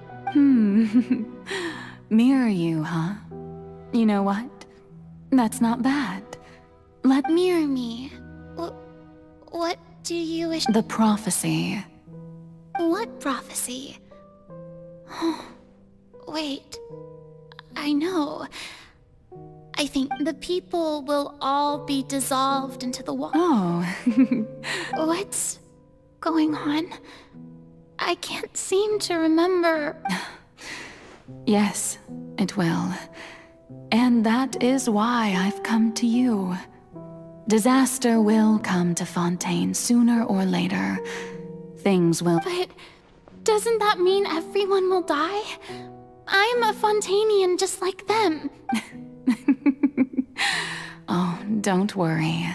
Mirror you, huh? You know what? That's not bad. Let Mirror me. What do you wish? The prophecy. What prophecy? Wait. I know. I think the people will all be dissolved into the water. Oh. What's going on? I can't seem to remember. Yes, it will. And that is why I've come to you. Disaster will come to Fontaine sooner or later. Things will... But doesn't that mean everyone will die? I'm a Fontainian just like them. Oh, don't worry.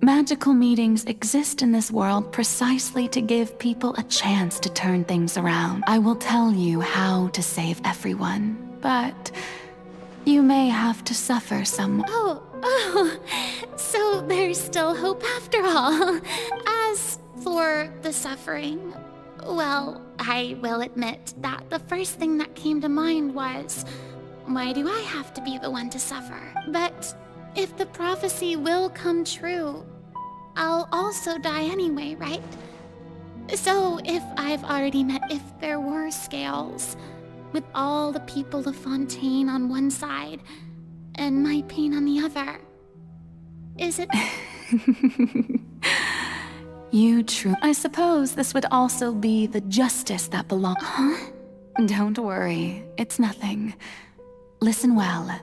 Magical meetings exist in this world precisely to give people a chance to turn things around. I will tell you how to save everyone, but you may have to suffer some... Oh, so there's still hope after all. As for the suffering, well, I will admit that the first thing that came to mind was, why do I have to be the one to suffer? But if the prophecy will come true, I'll also die anyway, right? So if I've already met, if there were scales, with all the people of Fontaine on one side, and my pain on the other, is it... You true. I suppose this would also be the justice that belongs... Huh? Don't worry, it's nothing. Listen well.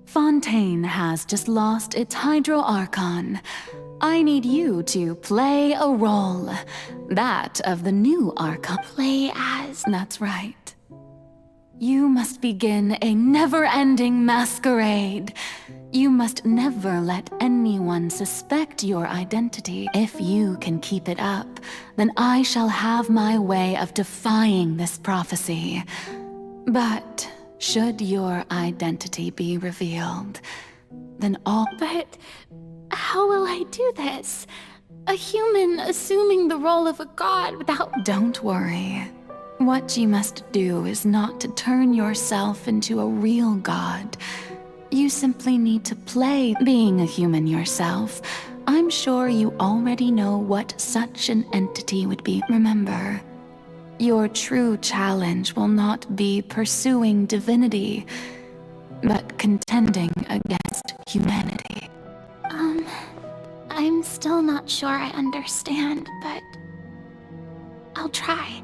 Fontaine has just lost its Hydro Archon. I need you to play a role. That of the new Archon. Play as... That's right. You must begin a never-ending masquerade. You must never let anyone suspect your identity. If you can keep it up, then I shall have my way of defying this prophecy. But should your identity be revealed, then all... But how will I do this? A human assuming the role of a god without... Don't worry. What you must do is not to turn yourself into a real god. You simply need to play being a human yourself. I'm sure you already know what such an entity would be. Remember, your true challenge will not be pursuing divinity, but contending against humanity. I'm still not sure I understand, but I'll try.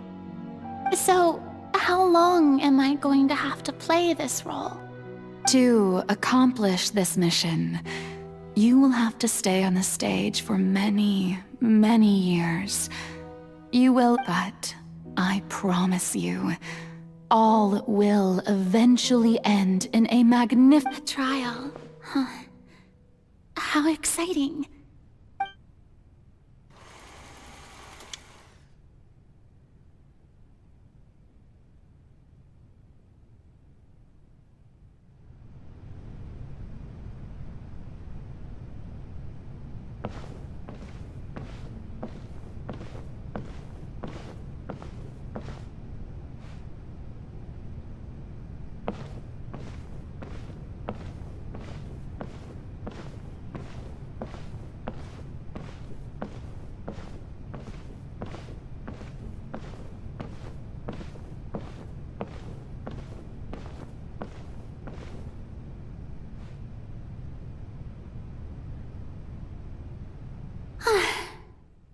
So, how long am I going to have to play this role? To accomplish this mission, you will have to stay on the stage for many, many years. You will, but I promise you, all will eventually end in a magnificent trial. Huh. How exciting.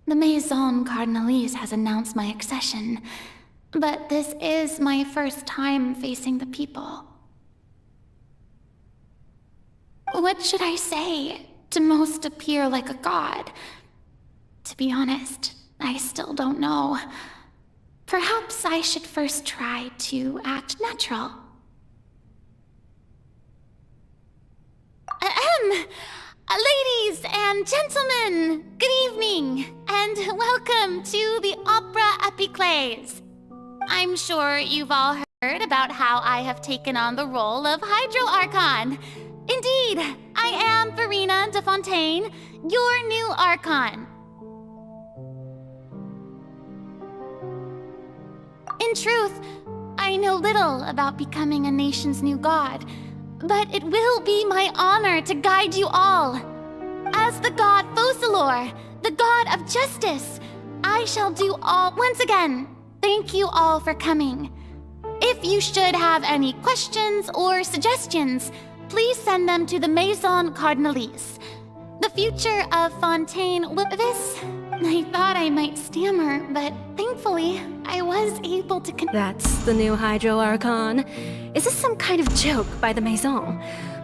The Maison Cardinalise has announced my accession, but this is my first time facing the people. What should I say to most appear like a god? To be honest, I still don't know. Perhaps I should first try to act natural. Ladies and gentlemen, good evening, and welcome to the Opera Epiclese. I'm sure you've all heard about how I have taken on the role of Hydro Archon. Indeed, I am Verena de Fontaine, your new Archon. In truth, I know little about becoming a nation's new god, but it will be my honor to guide you all. As the god Focalor, the god of justice, I shall do all. Once again, thank you all for coming. If you should have any questions or suggestions, please send them to the Maison Cardinalise. The future of Fontaine with this. I thought I might stammer, but thankfully, I was able to That's the new Hydro Archon. Is this some kind of joke by the Maison?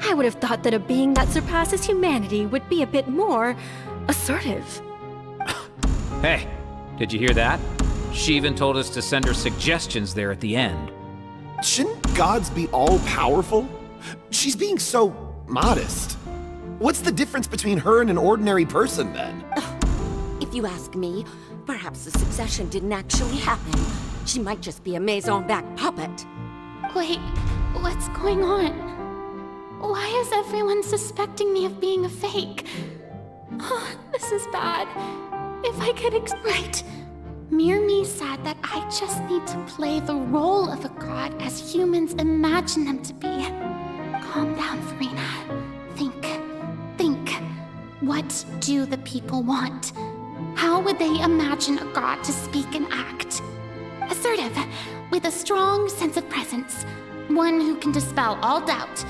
I would have thought that a being that surpasses humanity would be a bit more assertive. Hey, did you hear that? She even told us to send her suggestions there at the end. Shouldn't gods be all-powerful? She's being so modest. What's the difference between her and an ordinary person, then? If you ask me, perhaps the succession didn't actually happen. She might just be a Maison back puppet. Wait, what's going on? Why is everyone suspecting me of being a fake? Oh, this is bad. If I could right. Mirmi said that I just need to play the role of a god as humans imagine them to be. Calm down, Verena. Think. What do the people want? How would they imagine a god to speak and act? Assertive, with a strong sense of presence. One who can dispel all doubt.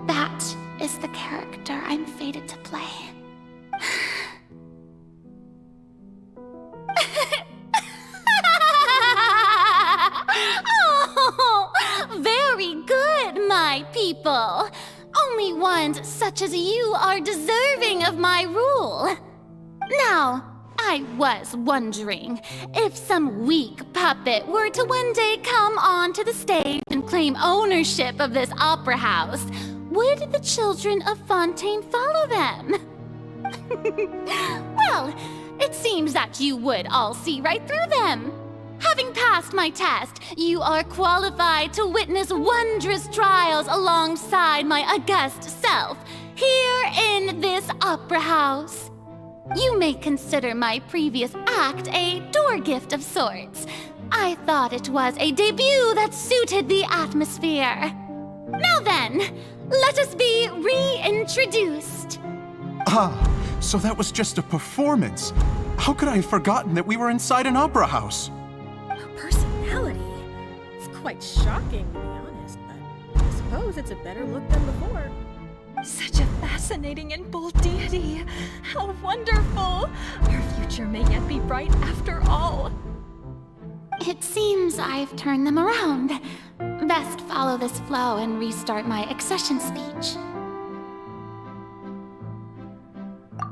That is the character I'm fated to play. Oh, very good, my people. Only ones such as you are deserving of my rule. Now, I was wondering if some weak puppet were to one day come onto the stage and claim ownership of this opera house, would the children of Fontaine follow them? Well, it seems that you would all see right through them. Having passed my test, you are qualified to witness wondrous trials alongside my august self, here in this opera house. You may consider my previous act a door gift of sorts. I thought it was a debut that suited the atmosphere. Now then, let us be reintroduced. Ah, so that was just a performance. How could I have forgotten that we were inside an opera house? Personality? It's quite shocking, to be honest, but I suppose it's a better look than before. Such a fascinating and bold deity. How wonderful! Our future may yet be bright after all. It seems I've turned them around. Best follow this flow and restart my accession speech.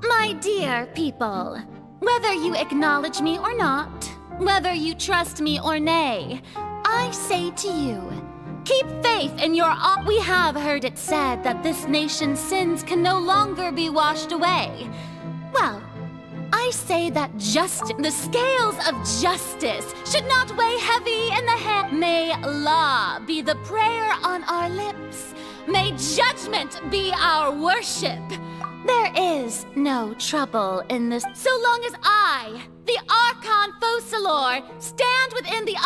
My dear people, whether you acknowledge me or not, whether you trust me or nay, I say to you, keep faith in your We have heard it said that this nation's sins can no longer be washed away. Well, I say that the scales of justice should not weigh heavy in the head. May law be the prayer on our lips. May judgment be our worship. There is no trouble in this so long as I, the Archon Focalor, stand within the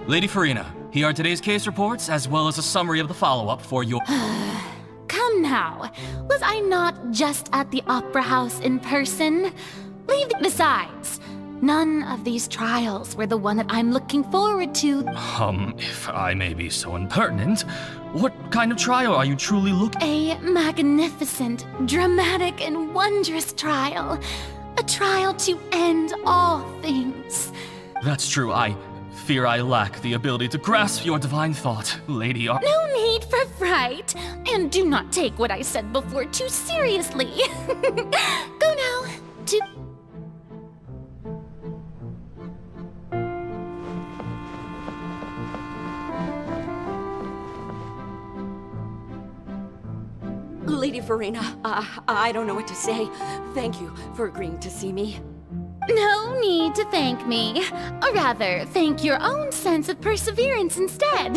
Lady Farina, here are today's case reports, as well as a summary of the follow-up for your... Come now, was I not just at the opera house in person? Besides, None of these trials were the one that I'm looking forward to. If I may be so impertinent, what kind of trial are you truly looking? A magnificent, dramatic, and wondrous trial. A trial to end all things. That's true. I fear I lack the ability to grasp your divine thought, Lady Ar- No need for fright. And do not take what I said before too seriously. Go now to... Lady Farina, I don't know what to say. Thank you for agreeing to see me. No need to thank me. Or rather, thank your own sense of perseverance instead.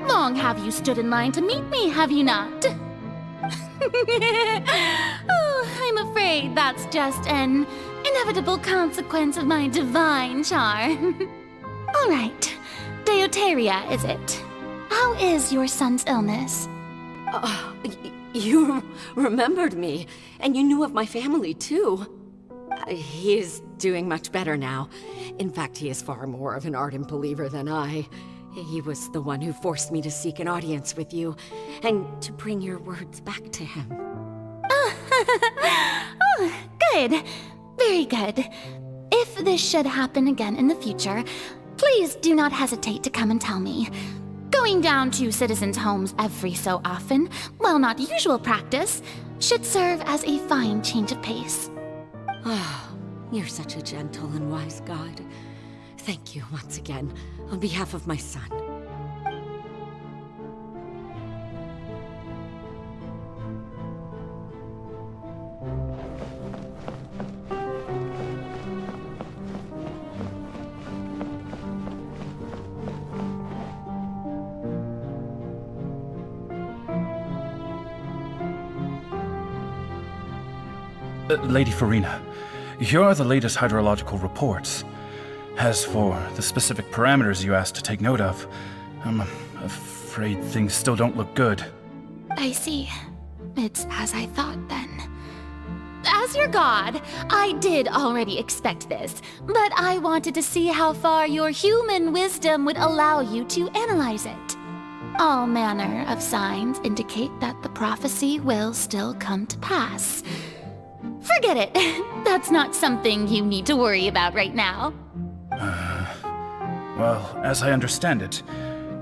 Long have you stood in line to meet me, have you not? Oh, I'm afraid that's just an inevitable consequence of my divine charm. All right, Deuteria, is it? How is your son's illness? You remembered me, and you knew of my family, too. He is doing much better now. In fact, he is far more of an ardent believer than I. He was the one who forced me to seek an audience with you, and to bring your words back to him. Oh, good. Very good. If this should happen again in the future, please do not hesitate to come and tell me. Going down to citizens' homes every so often, while not usual practice, should serve as a fine change of pace. You're such a gentle and wise God. Thank you once again, on behalf of my son. Lady Farina, here are the latest hydrological reports. As for the specific parameters you asked to take note of, I'm afraid things still don't look good. I see. It's as I thought then. As your god, I did already expect this, but I wanted to see how far your human wisdom would allow you to analyze it. All manner of signs indicate that the prophecy will still come to pass. Forget it. That's not something you need to worry about right now. Well, as I understand it,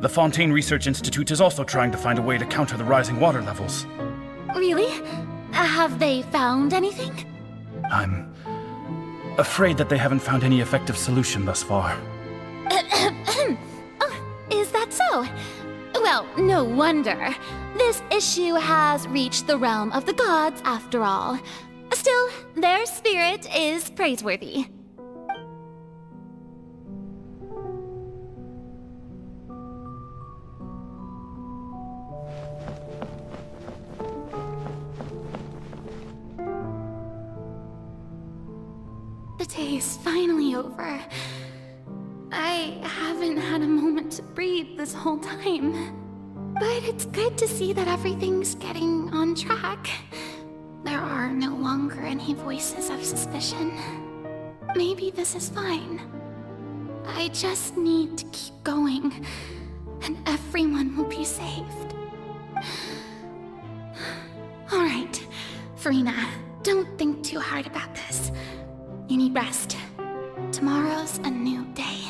the Fontaine Research Institute is also trying to find a way to counter the rising water levels. Really? Have they found anything? I'm afraid that they haven't found any effective solution thus far. Oh, is that so? Well, no wonder. This issue has reached the realm of the gods, after all. Still, their spirit is praiseworthy. The day is finally over. I haven't had a moment to breathe this whole time. But it's good to see that everything's getting on track. There are no longer any voices of suspicion. Maybe this is fine. I just need to keep going, and everyone will be saved. All right, Farina, don't think too hard about this. You need rest. Tomorrow's a new day.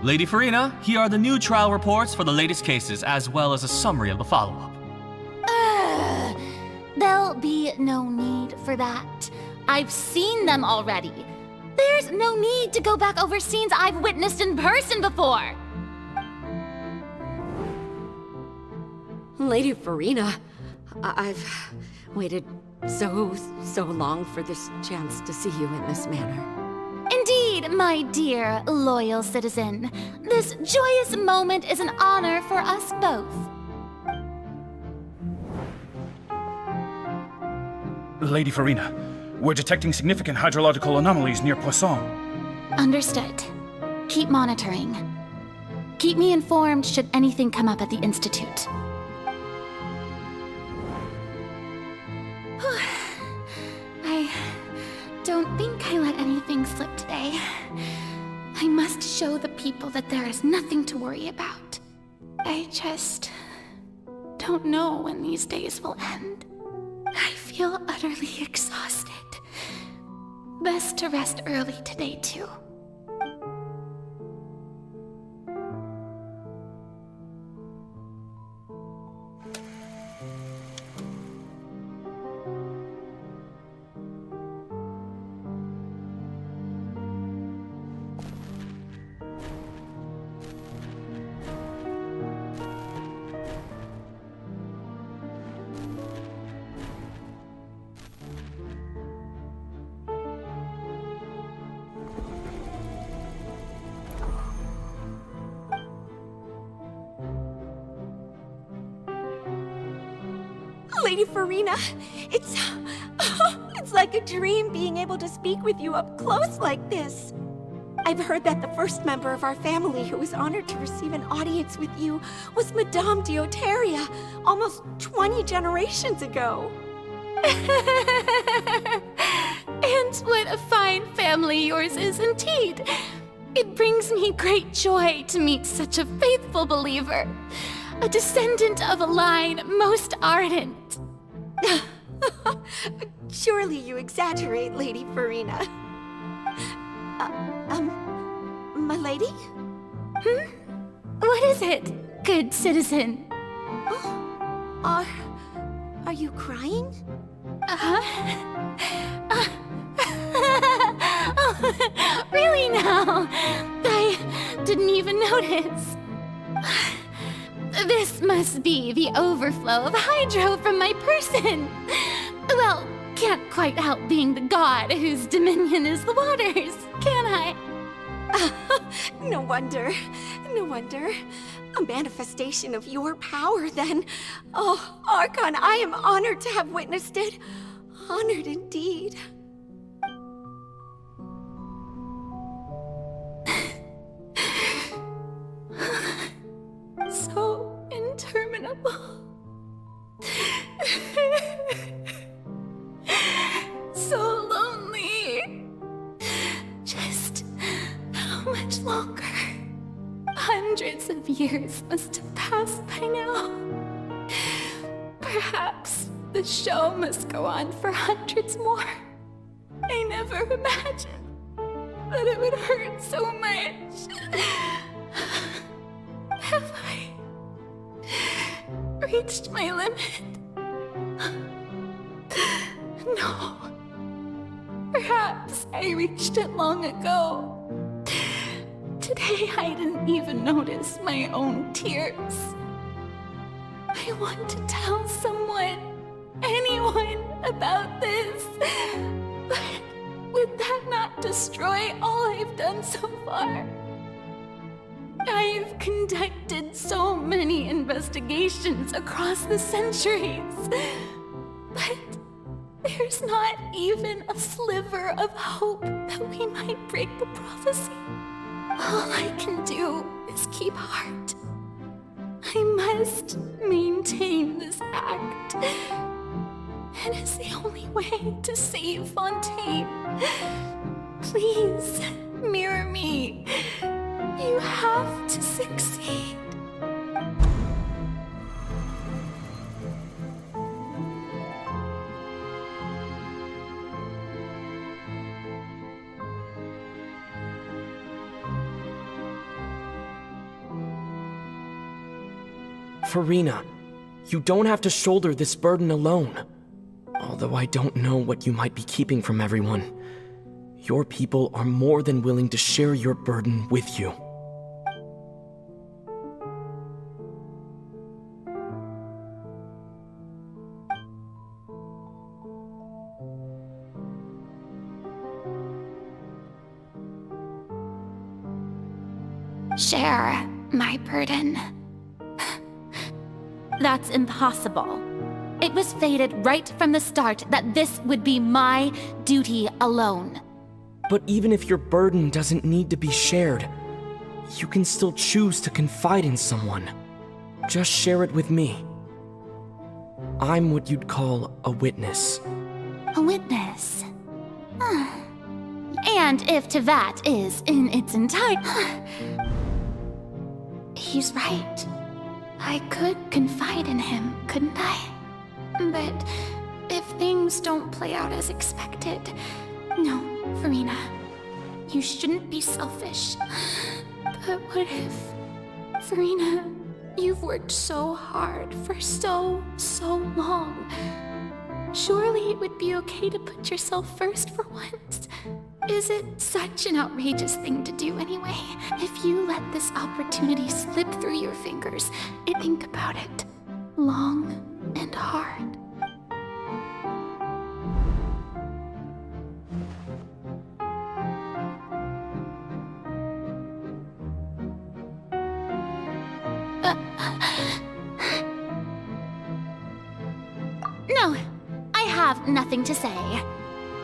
Lady Farina, here are the new trial reports for the latest cases, as well as a summary of the follow-up. There'll be no need for that. I've seen them already. There's no need to go back over scenes I've witnessed in person before. Lady Farina, I've waited so long for this chance to see you in this manner. Indeed, my dear, loyal citizen. This joyous moment is an honor for us both. Lady Farina, we're detecting significant hydrological anomalies near Poisson. Understood. Keep monitoring. Keep me informed should anything come up at the Institute. I don't think I let anything slip today. I must show the people that there is nothing to worry about. I just don't know when these days will end. I feel utterly exhausted. Best to rest early today, too. Lady Farina, it's like a dream being able to speak with you up close like this. I've heard that the first member of our family who was honored to receive an audience with you was Madame Dioteria, almost 20 generations ago. And what a fine family yours is indeed. It brings me great joy to meet such a faithful believer. A descendant of a line most ardent. Surely you exaggerate, Lady Farina. My lady? What is it, good citizen? Are you crying? Really now? I didn't even notice. This must be the overflow of hydro from my person. Well, can't quite help being the god whose dominion is the waters, can I? No wonder. No wonder. A manifestation of your power, then. Oh, Archon, I am honored to have witnessed it. Honored indeed. So interminable. So lonely. Just how much longer? Hundreds of years must have passed by now. Perhaps the show must go on for hundreds more. I never imagined that it would hurt so much. Have I reached my limit? No. Perhaps I reached it long ago. Today I didn't even notice my own tears. I want to tell someone, anyone, about this. But would that not destroy all I've done so far? I've conducted so many investigations across the centuries, but there's not even a sliver of hope that we might break the prophecy. All I can do is keep heart. I must maintain this act. It is the only way to save Fontaine. Please, mirror me. You have to succeed. Farina, you don't have to shoulder this burden alone. Although I don't know what you might be keeping from everyone, your people are more than willing to share your burden with you. Share my burden. That's impossible. It was fated right from the start that this would be my duty alone. But even if your burden doesn't need to be shared, you can still choose to confide in someone. Just share it with me. I'm what you'd call a witness. A witness. And if Tevat is in its entirety... He's right. I could confide in him, couldn't I? But if things don't play out as expected... No, Farina. You shouldn't be selfish. But what if... Farina, you've worked so hard for so long. Surely it would be okay to put yourself first for once. Is it such an outrageous thing to do anyway? If you let this opportunity slip through your fingers, think about it. Long and hard. No, I have nothing to say.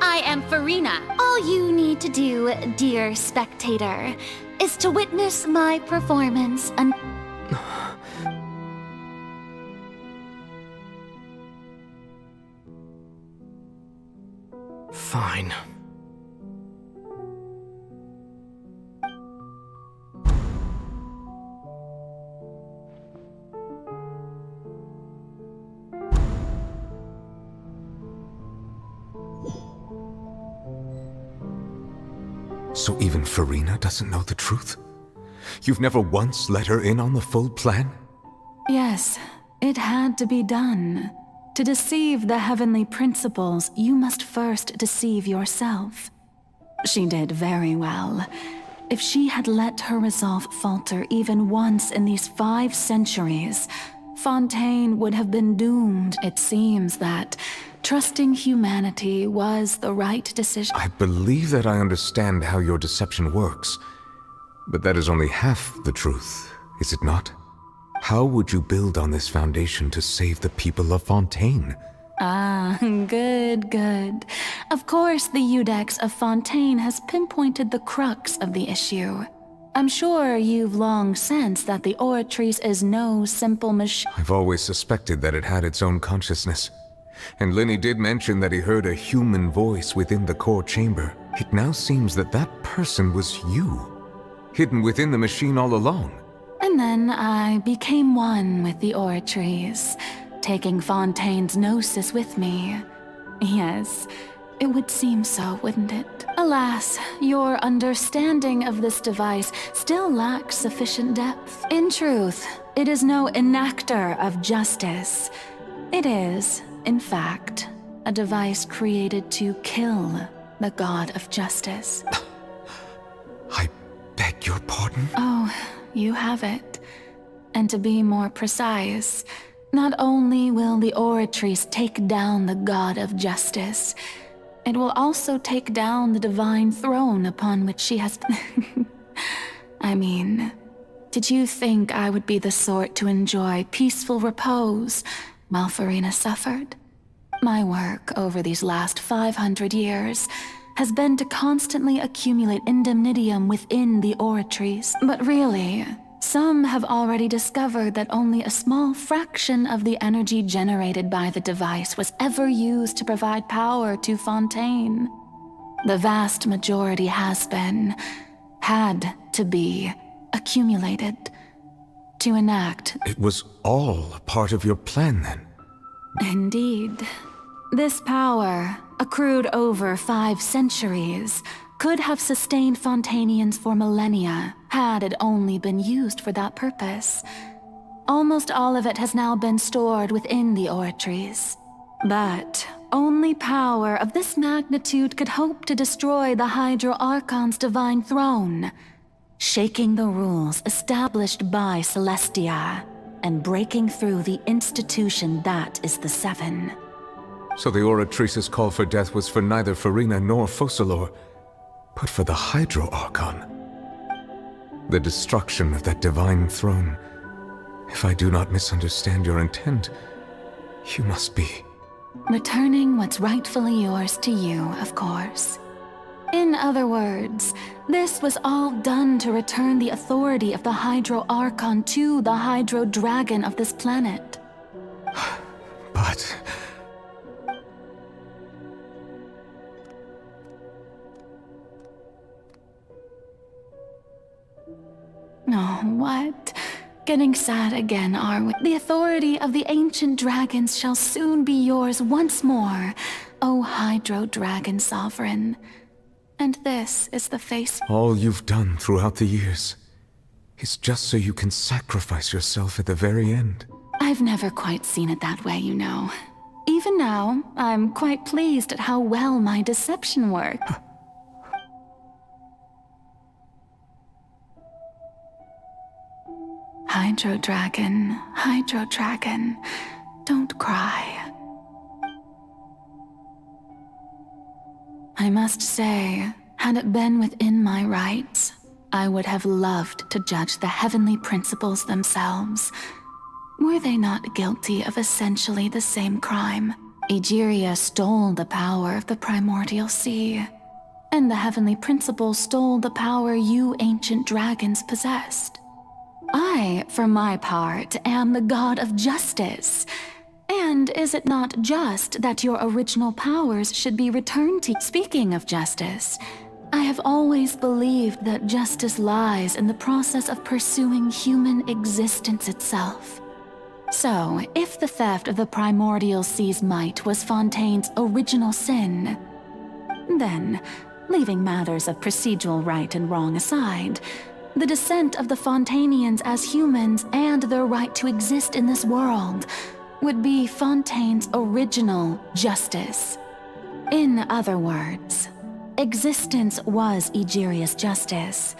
I am Farina. All you need to do, dear spectator, is to witness my performance Fine. So even Farina doesn't know the truth? You've never once let her in on the full plan? Yes, it had to be done. To deceive the heavenly principles, you must first deceive yourself. She did very well. If she had let her resolve falter even once in these 5 centuries, Fontaine would have been doomed. It seems that trusting humanity was the right decision. I believe that I understand how your deception works, but that is only half the truth, is it not? How would you build on this foundation to save the people of Fontaine? Ah, good. Of course, the Iudex of Fontaine has pinpointed the crux of the issue. I'm sure you've long sensed that the Oratrice is no simple machine. I've always suspected that it had its own consciousness. And Lenny did mention that he heard a human voice within the core chamber. It now seems that that person was you, hidden within the machine all along. And then I became one with the Oratrice, taking Fontaine's gnosis with me. Yes, it would seem so, wouldn't it? Alas, your understanding of this device still lacks sufficient depth. In truth, it is no enactor of justice. It is, in fact, a device created to kill the god of justice. I beg your pardon? Oh, you have it. And to be more precise, not only will the Oratrice take down the god of justice, it will also take down the divine throne upon which she has... I mean, did you think I would be the sort to enjoy peaceful repose while Farina suffered? My work over these last 500 years has been to constantly accumulate indemnitium within the Oratrice. But really, some have already discovered that only a small fraction of the energy generated by the device was ever used to provide power to Fontaine. The vast majority had to be accumulated to enact. It was all a part of your plan then? Indeed. This power, accrued over 5 centuries, could have sustained Fontainians for millennia, had it only been used for that purpose. Almost all of it has now been stored within the Oratrice. But only power of this magnitude could hope to destroy the Hydro Archon's divine throne, shaking the rules established by Celestia, and breaking through the institution that is the Seven. So the Oratrice's call for death was for neither Farina nor Focalor, but for the Hydro Archon. The destruction of that divine throne. If I do not misunderstand your intent, you must be... Returning what's rightfully yours to you, of course. In other words, this was all done to return the authority of the Hydro Archon to the Hydro Dragon of this planet. But... Oh, what? Getting sad again, are we? The authority of the ancient dragons shall soon be yours once more, O Hydro Dragon Sovereign. And this is the face... all you've done throughout the years is just so you can sacrifice yourself at the very end. I've never quite seen it that way, you know. Even now, I'm quite pleased at how well my deception worked. Hydro Dragon, don't cry. I must say, had it been within my rights, I would have loved to judge the heavenly principles themselves. Were they not guilty of essentially the same crime? Egeria stole the power of the primordial sea, and the heavenly principles stole the power you ancient dragons possessed. I, for my part, am the god of justice. And is it not just that your original powers should be returned to you? Speaking of justice, I have always believed that justice lies in the process of pursuing human existence itself. So, if the theft of the primordial sea's might was Fontaine's original sin, then, leaving matters of procedural right and wrong aside, the descent of the Fontanians as humans and their right to exist in this world would be Fontaine's original justice. In other words, existence was Egeria's justice,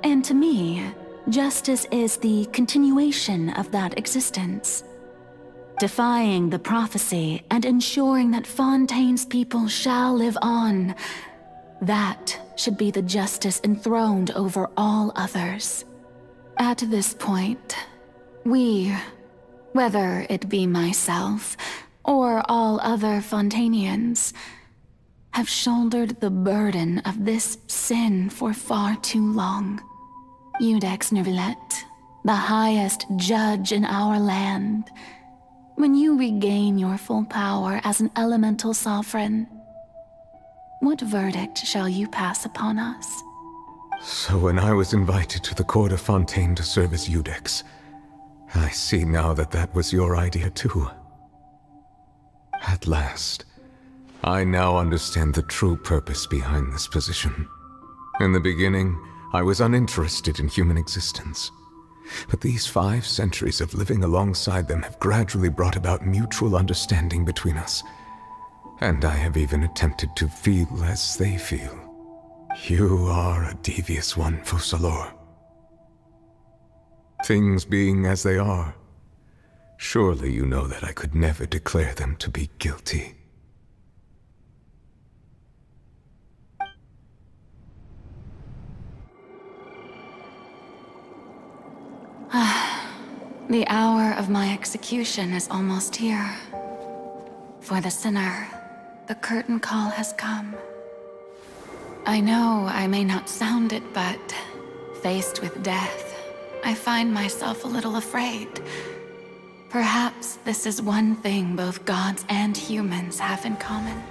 and to me, justice is the continuation of that existence. Defying the prophecy and ensuring that Fontaine's people shall live on, that should be the justice enthroned over all others. At this point, we, whether it be myself or all other Fontanians, have shouldered the burden of this sin for far too long. Iudex Neuvillette, the highest judge in our land, when you regain your full power as an elemental sovereign, what verdict shall you pass upon us? So when I was invited to the court of Fontaine to serve as Iudex, I see now that that was your idea too. At last, I now understand the true purpose behind this position. In the beginning, I was uninterested in human existence. But these 5 centuries of living alongside them have gradually brought about mutual understanding between us. And I have even attempted to feel as they feel. You are a devious one, Focalors. Things being as they are, surely you know that I could never declare them to be guilty. The hour of my execution is almost here. For the sinner, the curtain call has come. I know I may not sound it, but faced with death, I find myself a little afraid. Perhaps this is one thing both gods and humans have in common.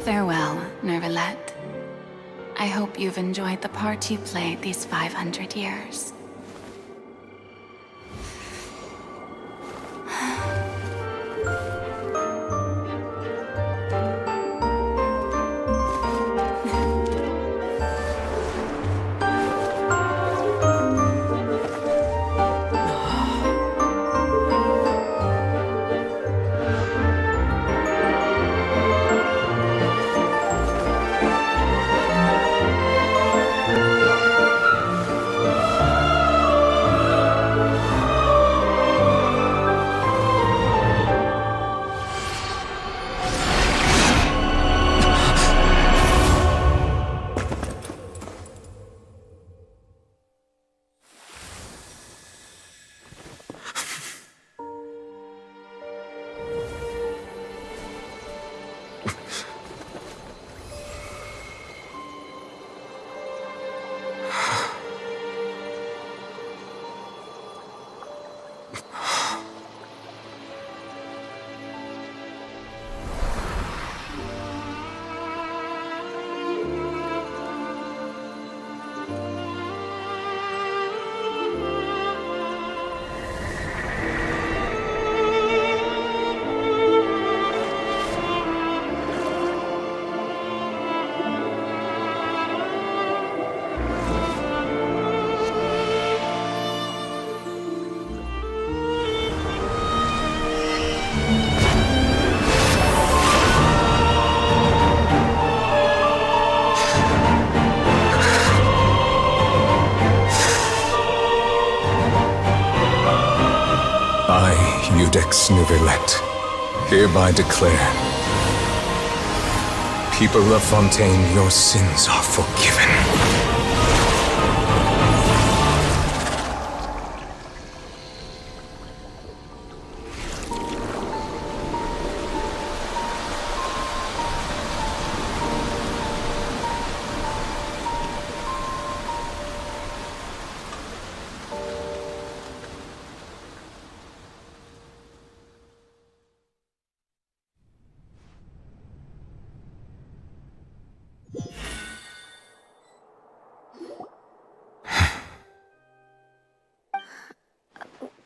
Farewell, Neuvillette. I hope you've enjoyed the part you played these 500 years. Ex Nouvellette, hereby declare, people of Fontaine, your sins are forgiven.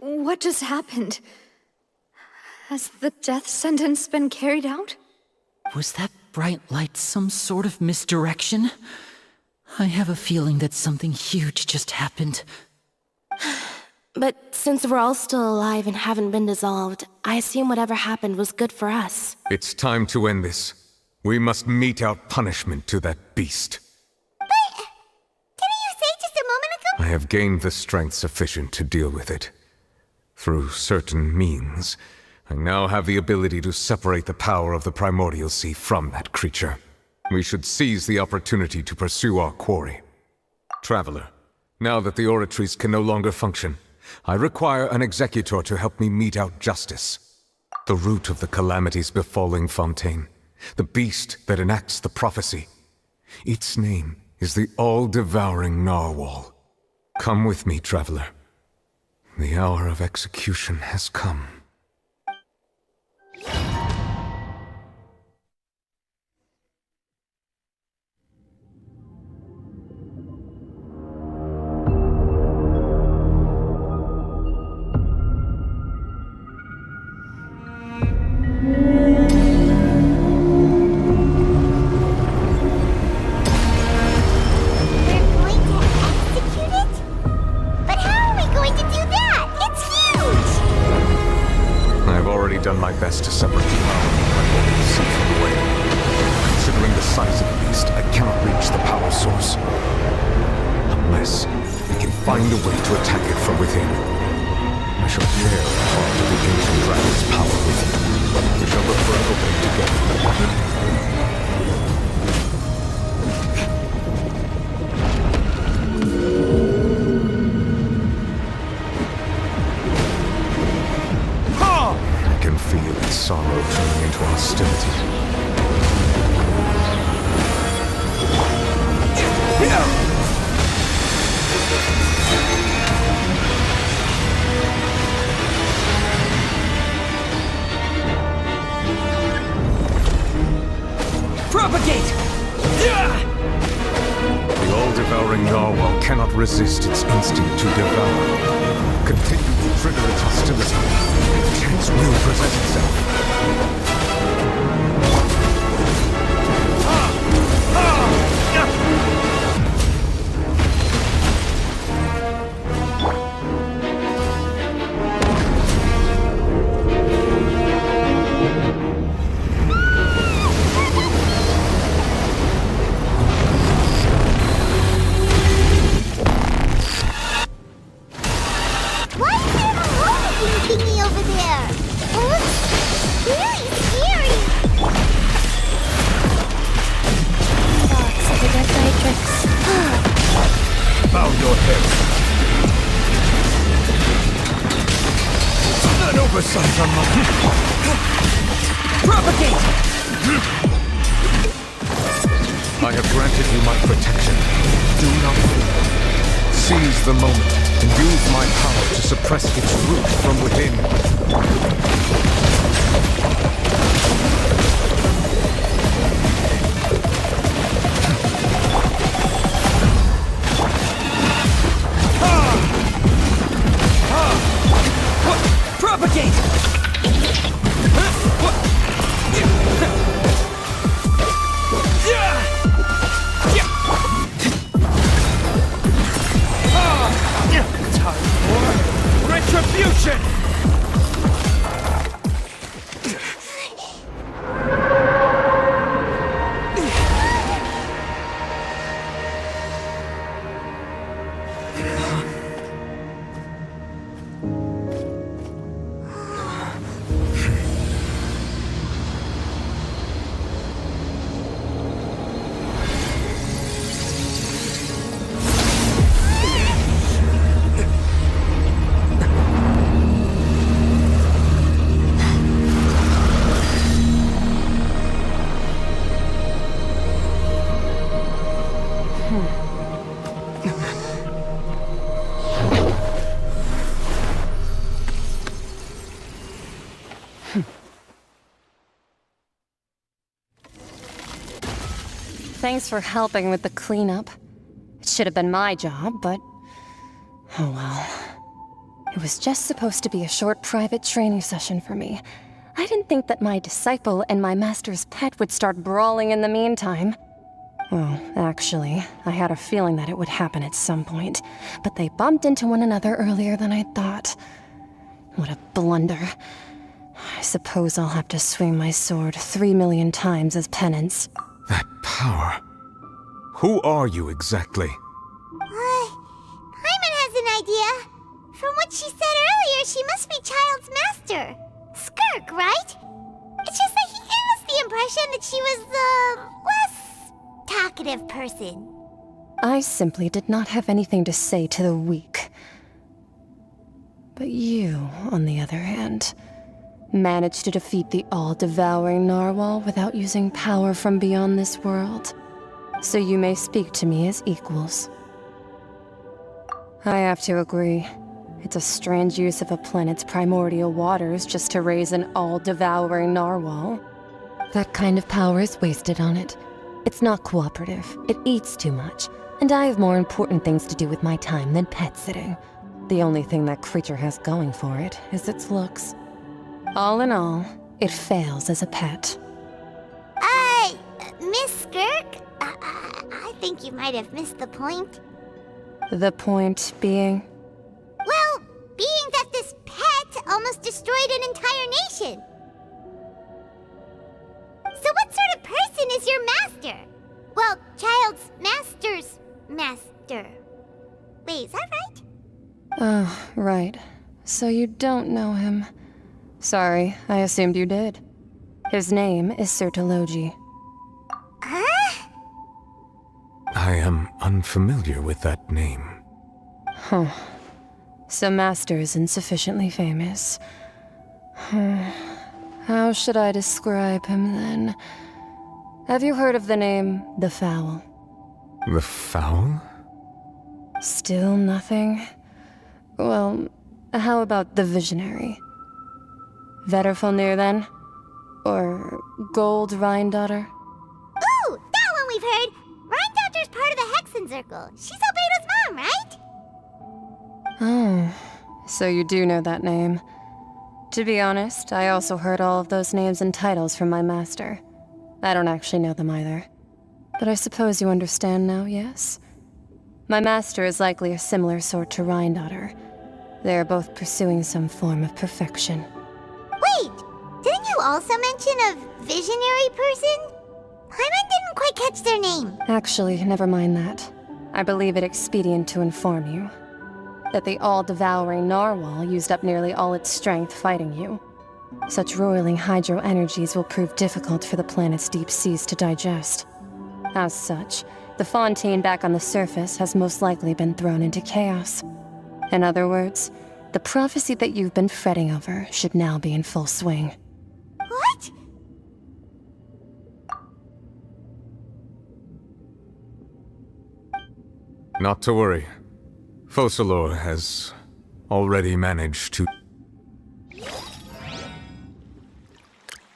What just happened? Has the death sentence been carried out? Was that bright light some sort of misdirection? I have a feeling that something huge just happened. But since we're all still alive and haven't been dissolved, I assume whatever happened was good for us. It's time to end this. We must mete out punishment to that beast. Didn't you say just a moment ago? I have gained the strength sufficient to deal with it. Through certain means, I now have the ability to separate the power of the Primordial Sea from that creature. We should seize the opportunity to pursue our quarry. Traveler, now that the oratories can no longer function, I require an executor to help me mete out justice. The root of the calamities befalling Fontaine, the beast that enacts the prophecy. Its name is the all-devouring Narwhal. Come with me, traveler. The hour of execution has come. Done my best to separate the power of the Primordial Sea from the whale. Considering the size of the beast, I cannot reach the power source. Unless we can find a way to attack it from within. I shall share a part of the ancient dragon's power with you. We shall look for an opening together. Feel its sorrow turning into hostility. Propagate! The all-devouring Narwhal cannot resist its instinct to devour. Continue to trigger its hostility. The chance will present itself. I have granted you my protection. Do not fear. Seize the moment and use my power to suppress its root from within. Thanks for helping with the cleanup. It should have been my job, but... oh well. It was just supposed to be a short private training session for me. I didn't think that my disciple and my master's pet would start brawling in the meantime. Well, actually, I had a feeling that it would happen at some point, but they bumped into one another earlier than I thought. What a blunder. I suppose I'll have to swing my sword 3 million times as penance. That power. Who are you exactly? Paimon has an idea. From what she said earlier, she must be Child's master. Skirk, right? It's just that he gave us the impression that she was the less talkative person. I simply did not have anything to say to the weak. But you, on the other hand, managed to defeat the all-devouring narwhal without using power from beyond this world. So you may speak to me as equals. I have to agree. It's a strange use of a planet's primordial waters just to raise an all-devouring narwhal. That kind of power is wasted on it. It's not cooperative. It eats too much. And I have more important things to do with my time than pet sitting. The only thing that creature has going for it is its looks. All in all, it fails as a pet. Miss Skirk? I think you might have missed the point. The point being? Well, being that this pet almost destroyed an entire nation. So what sort of person is your master? Well, Child's master's master. Wait, is that right? Oh, right. So you don't know him. Sorry, I assumed you did. His name is Sertologi. Huh? I am unfamiliar with that name. Huh. So Master is insufficiently famous. How should I describe him then? Have you heard of the name The Fowl? The Fowl? Still nothing? Well, how about the Visionary? Vetterfalnir then? Or Gold Rhine-Daughter? Ooh, that one we've heard! Rhine-Daughter's part of the Hexen Circle. She's Albedo's mom, right? Oh, so you do know that name. To be honest, I also heard all of those names and titles from my master. I don't actually know them either. But I suppose you understand now, yes? My master is likely a similar sort to Rhine-Daughter. They are both pursuing some form of perfection. Wait! Didn't you also mention a visionary person? Paimon didn't quite catch their name. Actually, never mind that. I believe it expedient to inform you that the all-devouring narwhal used up nearly all its strength fighting you. Such roiling hydro energies will prove difficult for the planet's deep seas to digest. As such, the fontaine back on the surface has most likely been thrown into chaos. In other words, the prophecy that you've been fretting over should now be in full swing. What? Not to worry. Focalor has already managed to...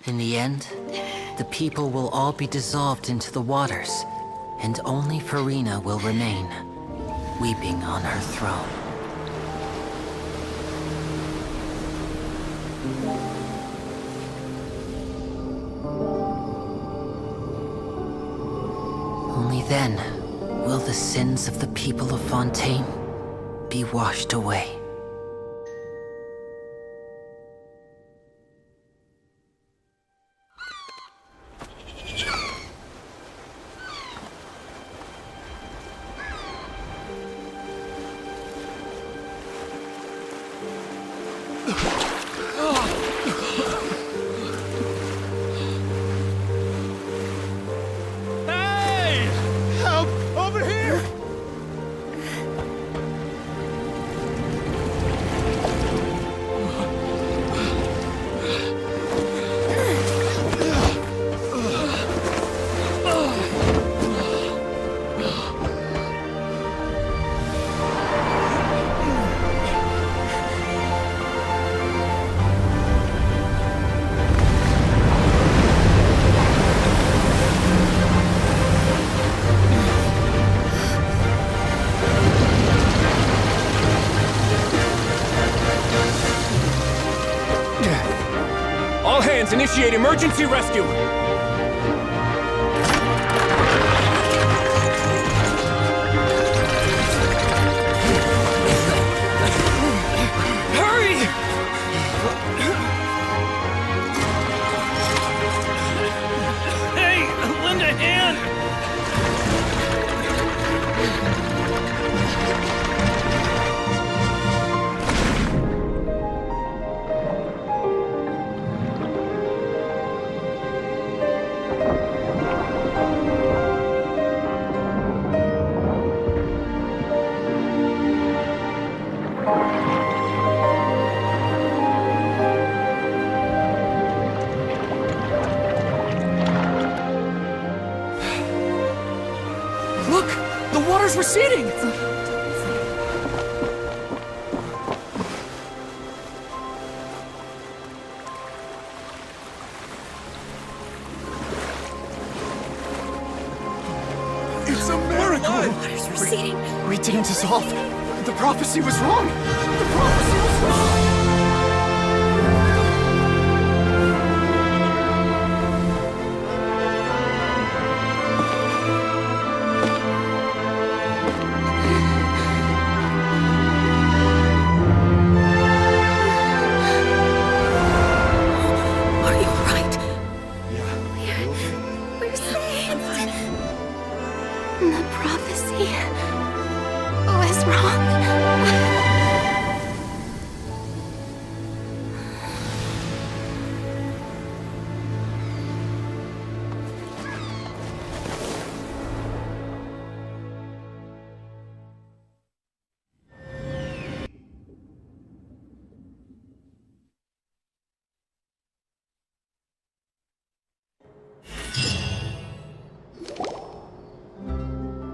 In the end, the people will all be dissolved into the waters, and only Farina will remain, weeping on her throne. Only then will the sins of the people of Fontaine be washed away. Hey! Help! Over here! Emergency rescue! Hurry! Hey, lend a hand! Look! The water's receding! It's a miracle! Water's receding. We didn't dissolve. The prophecy was wrong. The prophecy was wrong. Are you alright? We're saved. The prophecy was wrong.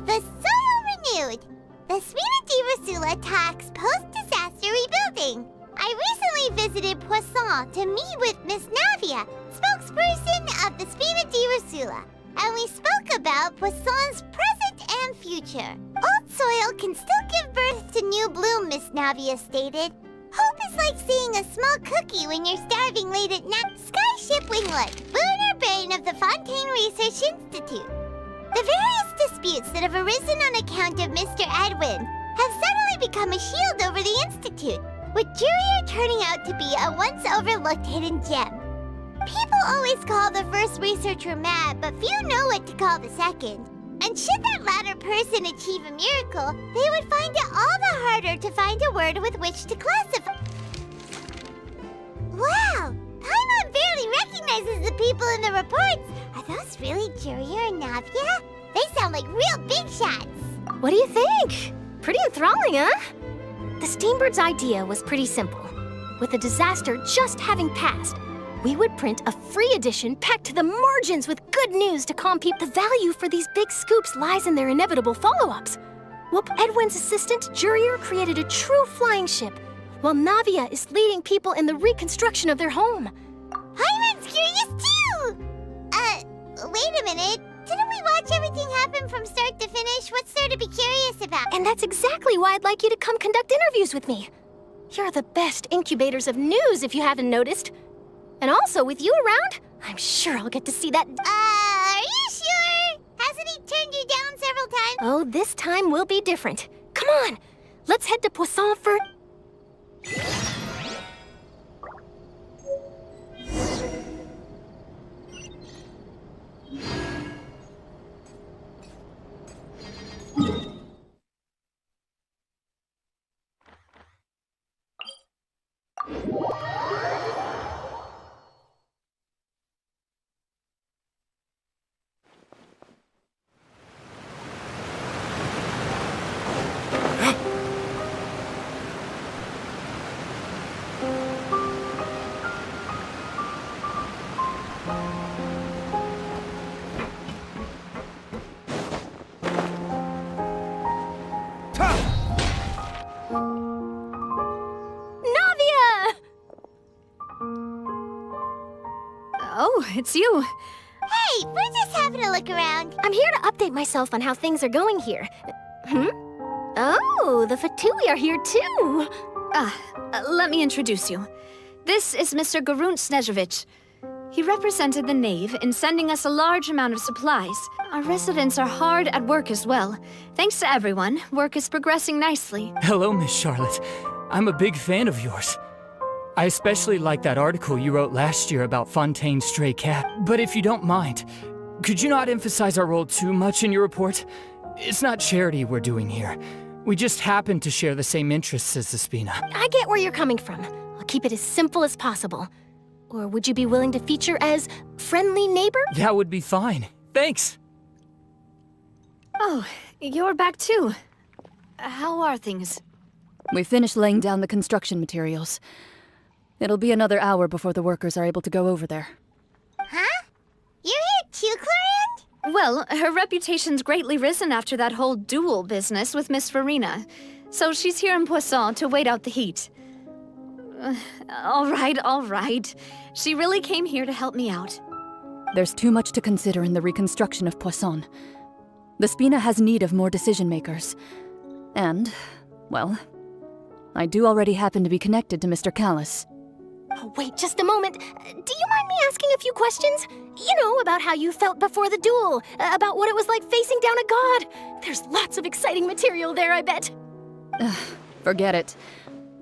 The soil renewed. The Spina di Rosula talks post-disaster rebuilding. I recently visited Poisson to meet with Miss Navia, spokesperson of the Spina di Rosula, and we spoke about Poisson's present and future. Old soil can still give birth to new bloom, Miss Navia stated. Hope is like seeing a small cookie when you're starving late at night. Skyship Winglet, lunar brain of the Fontaine Research Institute. The various disputes that have arisen on account of Mr. Edwin have suddenly become a shield over the Institute, with Jurier turning out to be a once overlooked hidden gem. People always call the first researcher mad, but few know what to call the second. And should that latter person achieve a miracle, they would find it all the harder to find a word with which to classify. Wow! Paimon barely recognizes the people in the reports. Are those really Jurier and Navia? They sound like real big shots. What do you think? Pretty enthralling, huh? The Steambird's idea was pretty simple. With the disaster just having passed, we would print a free edition packed to the margins with good news to calm people. The value for these big scoops lies in their inevitable follow-ups. Well, Edwin's assistant, Jurier, created a true flying ship, while Navia is leading people in the reconstruction of their home. Paimon's curious too! Wait a minute. Didn't we watch everything happen from start to finish? What's there to be curious about? And that's exactly why I'd like you to come conduct interviews with me. You're the best incubators of news, if you haven't noticed. And also, with you around, I'm sure I'll get to see that. Are you sure? Hasn't he turned you down several times? Oh, this time will be different. Come on, let's head to Poisson for... Oh, it's you. Hey, we're just having a look around. I'm here to update myself on how things are going here. Oh, the Fatui are here too. Let me introduce you. This is Mr. Garunt Snežević. He represented the Knave in sending us a large amount of supplies. Our residents are hard at work as well. Thanks to everyone, work is progressing nicely. Hello, Miss Charlotte. I'm a big fan of yours. I especially like that article you wrote last year about Fontaine's stray cat. But if you don't mind, could you not emphasize our role too much in your report? It's not charity we're doing here. We just happen to share the same interests as the Spina. I get where you're coming from. I'll keep it as simple as possible. Or would you be willing to feature as friendly neighbor? That would be fine. Thanks. Oh, you're back too. How are things? We finished laying down the construction materials. It'll be another hour before the workers are able to go over there. Huh? You're here too, Clorinde? Well, her reputation's greatly risen after that whole duel business with Miss Farina. So she's here in Poisson to wait out the heat. All right. She really came here to help me out. There's too much to consider in the reconstruction of Poisson. The Spina has need of more decision-makers. And, well, I do already happen to be connected to Mr. Callis. Oh, wait just a moment. Do you mind me asking a few questions? You know, about how you felt before the duel, about what it was like facing down a god. There's lots of exciting material there, I bet. Forget it.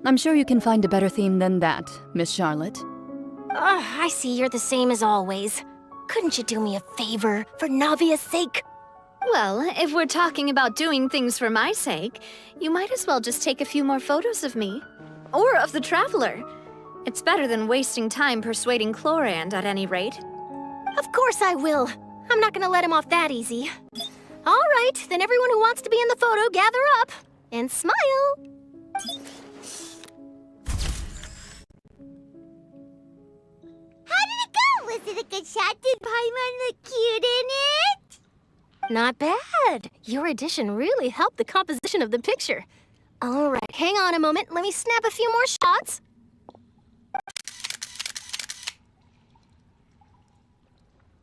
I'm sure you can find a better theme than that, Miss Charlotte. I see you're the same as always. Couldn't you do me a favor, for Navia's sake? Well, if we're talking about doing things for my sake, you might as well just take a few more photos of me. Or of the Traveler. It's better than wasting time persuading Clorinde, at any rate. Of course I will. I'm not gonna let him off that easy. All right, then everyone who wants to be in the photo, gather up. And smile. How did it go? Was it a good shot? Did Paimon look cute in it? Not bad. Your addition really helped the composition of the picture. All right, hang on a moment. Let me snap a few more shots.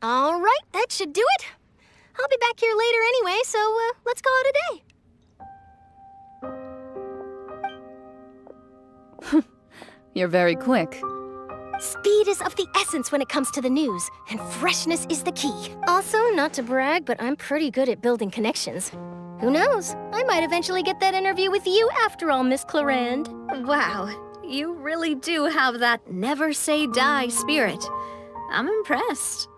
All right, that should do it. I'll be back here later anyway, so let's call it a day. You're very quick. Speed is of the essence when it comes to the news, and freshness is the key. Also, not to brag, but I'm pretty good at building connections. Who knows? I might eventually get that interview with you after all, Miss Clorinde. Wow, you really do have that never say die spirit. I'm impressed.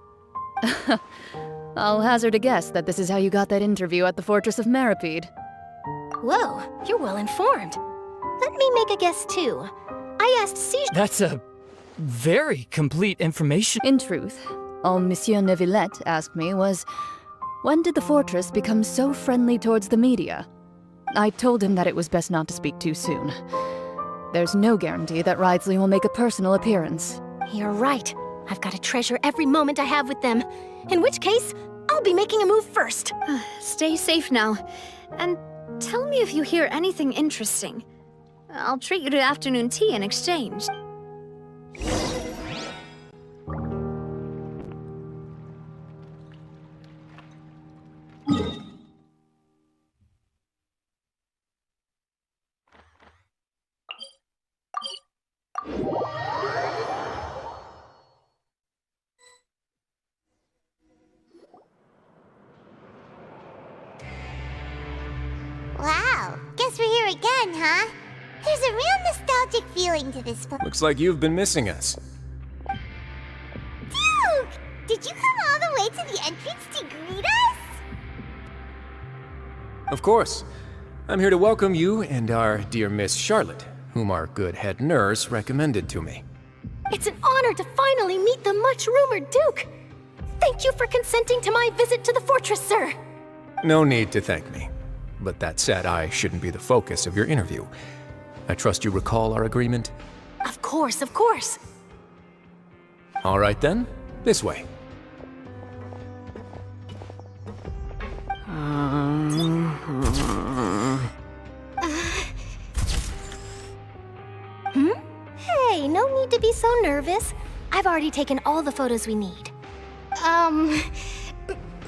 I'll hazard a guess that this is how you got that interview at the Fortress of Meripede. Whoa, you're well informed. Let me make a guess too. I asked Siege— That's a very complete information. In truth, all Monsieur Neuvillette asked me was, when did the Fortress become so friendly towards the media? I told him that it was best not to speak too soon. There's no guarantee that Ridsley will make a personal appearance. You're right. I've got to treasure every moment I have with them. In which case, I'll be making a move first. Stay safe now. And tell me if you hear anything interesting. I'll treat you to afternoon tea in exchange. Wow, guess we're here again, huh? There's a real nostalgic feeling to this place. Looks like you've been missing us. Duke! Did you come all the way to the entrance to greet us? Of course. I'm here to welcome you and our dear Miss Charlotte, whom our good head nurse recommended to me. It's an honor to finally meet the much-rumored Duke. Thank you for consenting to my visit to the fortress, sir. No need to thank me. But that said, I shouldn't be the focus of your interview. I trust you recall our agreement? Of course, of course. All right then, this way. Hey, no need to be so nervous. I've already taken all the photos we need.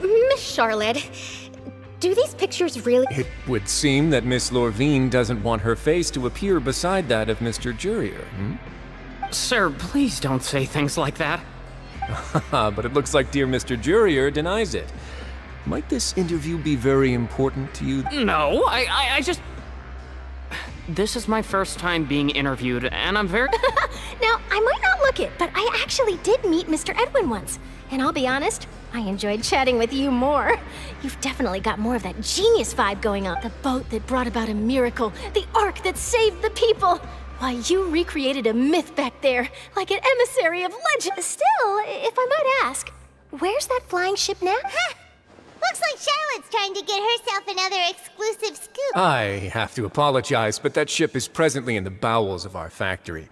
Miss Charlotte, do these pictures really— It would seem that Miss Lorvine doesn't want her face to appear beside that of Mr. Jurier, Sir, please don't say things like that. But it looks like dear Mr. Jurier denies it. Might this interview be very important to you? No, I just... This is my first time being interviewed, and I'm very... Now, I might not look it, but I actually did meet Mr. Edwin once. And I'll be honest, I enjoyed chatting with you more. You've definitely got more of that genius vibe going on. The boat that brought about a miracle, the ark that saved the people. Why, you recreated a myth back there, like an emissary of legend. Still, if I might ask, where's that flying ship now? Huh. Looks like Charlotte's trying to get herself another exclusive scoop. I have to apologize, but that ship is presently in the bowels of our factory.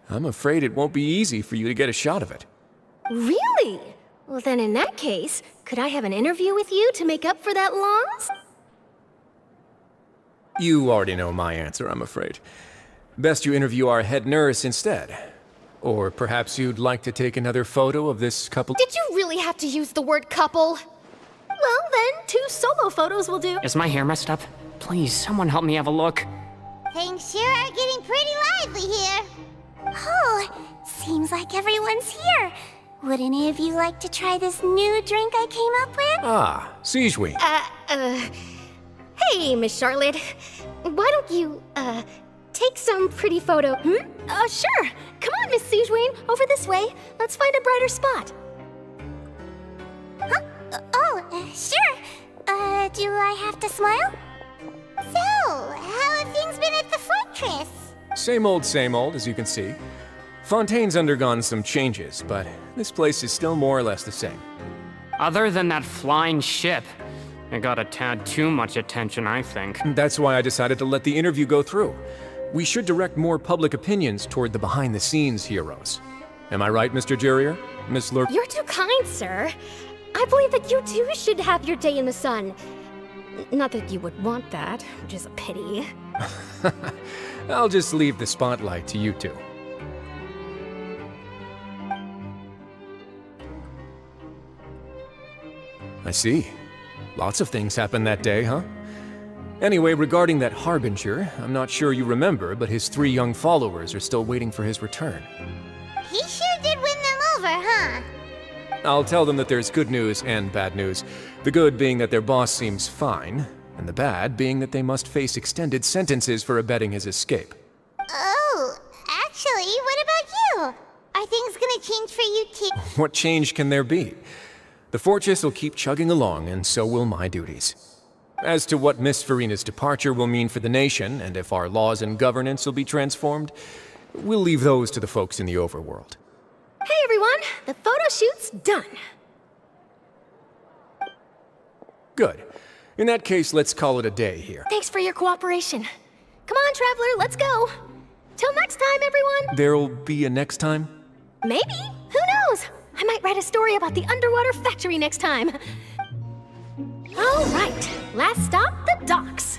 I'm afraid it won't be easy for you to get a shot of it. Really? Well, then in that case, could I have an interview with you to make up for that loss? You already know my answer, I'm afraid. Best you interview our head nurse instead. Or perhaps you'd like to take another photo of this couple? Did you really have to use the word couple? Well, then, 2 solo photos will do. Is my hair messed up? Please, someone help me have a look. Things sure are getting pretty lively here. Oh, seems like everyone's here. Would any of you like to try this new drink I came up with? Ah, Siegeween. Hey, Miss Charlotte. Why don't you, take some pretty photo, sure. Come on, Miss Siegeween, over this way. Let's find a brighter spot. Huh? Sure. Do I have to smile? So, how have things been at the fortress? Same old, as you can see. Fontaine's undergone some changes, but this place is still more or less the same. Other than that flying ship, it got a tad too much attention, I think. That's why I decided to let the interview go through. We should direct more public opinions toward the behind-the-scenes heroes. Am I right, Mr. Jurier? Miss Lurk? You're too kind, sir. I believe that you too should have your day in the sun. Not that you would want that, which is a pity. I'll just leave the spotlight to you two. I see. Lots of things happened that day, huh? Anyway, regarding that Harbinger, I'm not sure you remember, but his 3 young followers are still waiting for his return. He sure did win them over, huh? I'll tell them that there's good news and bad news. The good being that their boss seems fine, and the bad being that they must face extended sentences for abetting his escape. Oh, actually, what about you? Are things gonna change for you too? What change can there be? The fortress will keep chugging along, and so will my duties. As to what Miss Farina's departure will mean for the nation, and if our laws and governance will be transformed, we'll leave those to the folks in the overworld. Hey everyone, the photo shoot's done. Good. In that case, let's call it a day here. Thanks for your cooperation. Come on, Traveler, let's go. Till next time, everyone. There'll be a next time? Maybe. Who knows? I might write a story about the underwater factory next time. All right, last stop, the docks.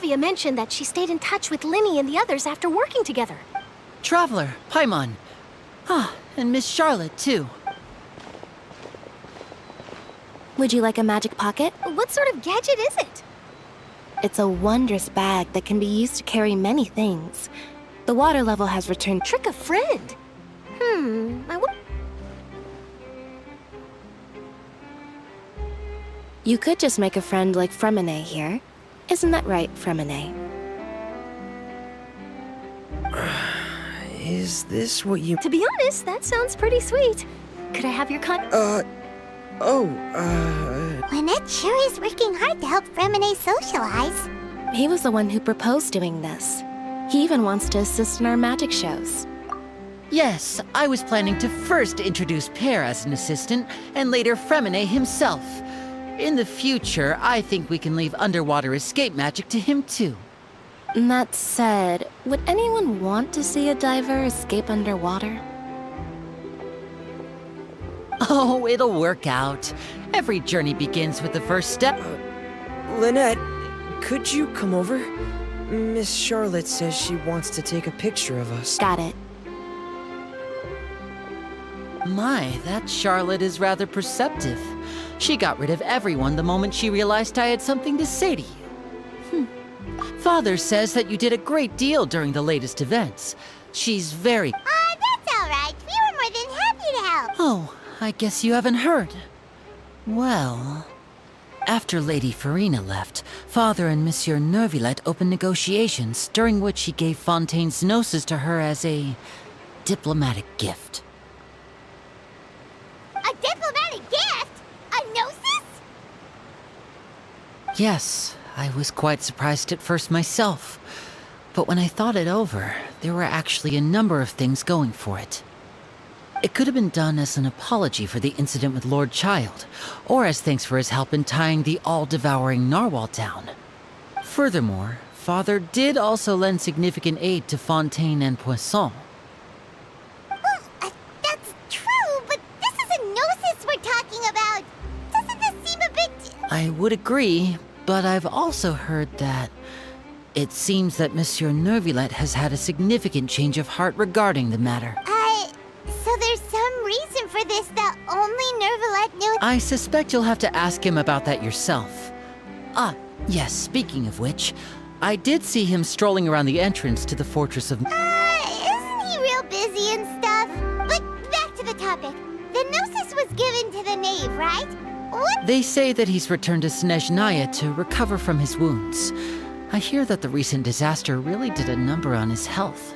Navia mentioned that she stayed in touch with Linny and the others after working together. Traveler, Paimon. Ah, and Miss Charlotte, too. Would you like a magic pocket? What sort of gadget is it? It's a wondrous bag that can be used to carry many things. The water level has returned. Trick a friend. You could just make a friend like Fremine here. Isn't that right, Fremine? Is this what you... To be honest, that sounds pretty sweet. Could I have your Lynette sure is working hard to help Fremine socialize. He was the one who proposed doing this. He even wants to assist in our magic shows. Yes, I was planning to first introduce Pear as an assistant, and later Fremine himself. In the future, I think we can leave underwater escape magic to him too. That said, would anyone want to see a diver escape underwater? Oh, it'll work out. Every journey begins with the first step. Lynette, could you come over? Miss Charlotte says she wants to take a picture of us. Got it. My, that Charlotte is rather perceptive. She got rid of everyone the moment she realized I had something to say to you. Father says that you did a great deal during the latest events. She's very... That's all right. We were more than happy to help. Oh, I guess you haven't heard. Well... After Lady Farina left, Father and Monsieur Neuvillette opened negotiations, during which he gave Fontaine's gnosis to her as a... diplomatic gift. A diplomatic gift? A gnosis? Yes, I was quite surprised at first myself. But when I thought it over, there were actually a number of things going for it. It could have been done as an apology for the incident with Lord Child, or as thanks for his help in tying the all-devouring narwhal down. Furthermore, Father did also lend significant aid to Fontaine and Poisson. Well, that's true, but this is a gnosis we're talking about. Doesn't this seem a bit... I would agree, but I've also heard that... It seems that Monsieur Neuvillette has had a significant change of heart regarding the matter. So there's some reason for this that only Neuvillette knew. I suspect you'll have to ask him about that yourself. Ah, yes, speaking of which, I did see him strolling around the entrance to the Fortress of... Isn't he real busy and stuff? But back to the topic. The gnosis was given to the knave, right? What? They say that he's returned to Snezhnaya to recover from his wounds. I hear that the recent disaster really did a number on his health.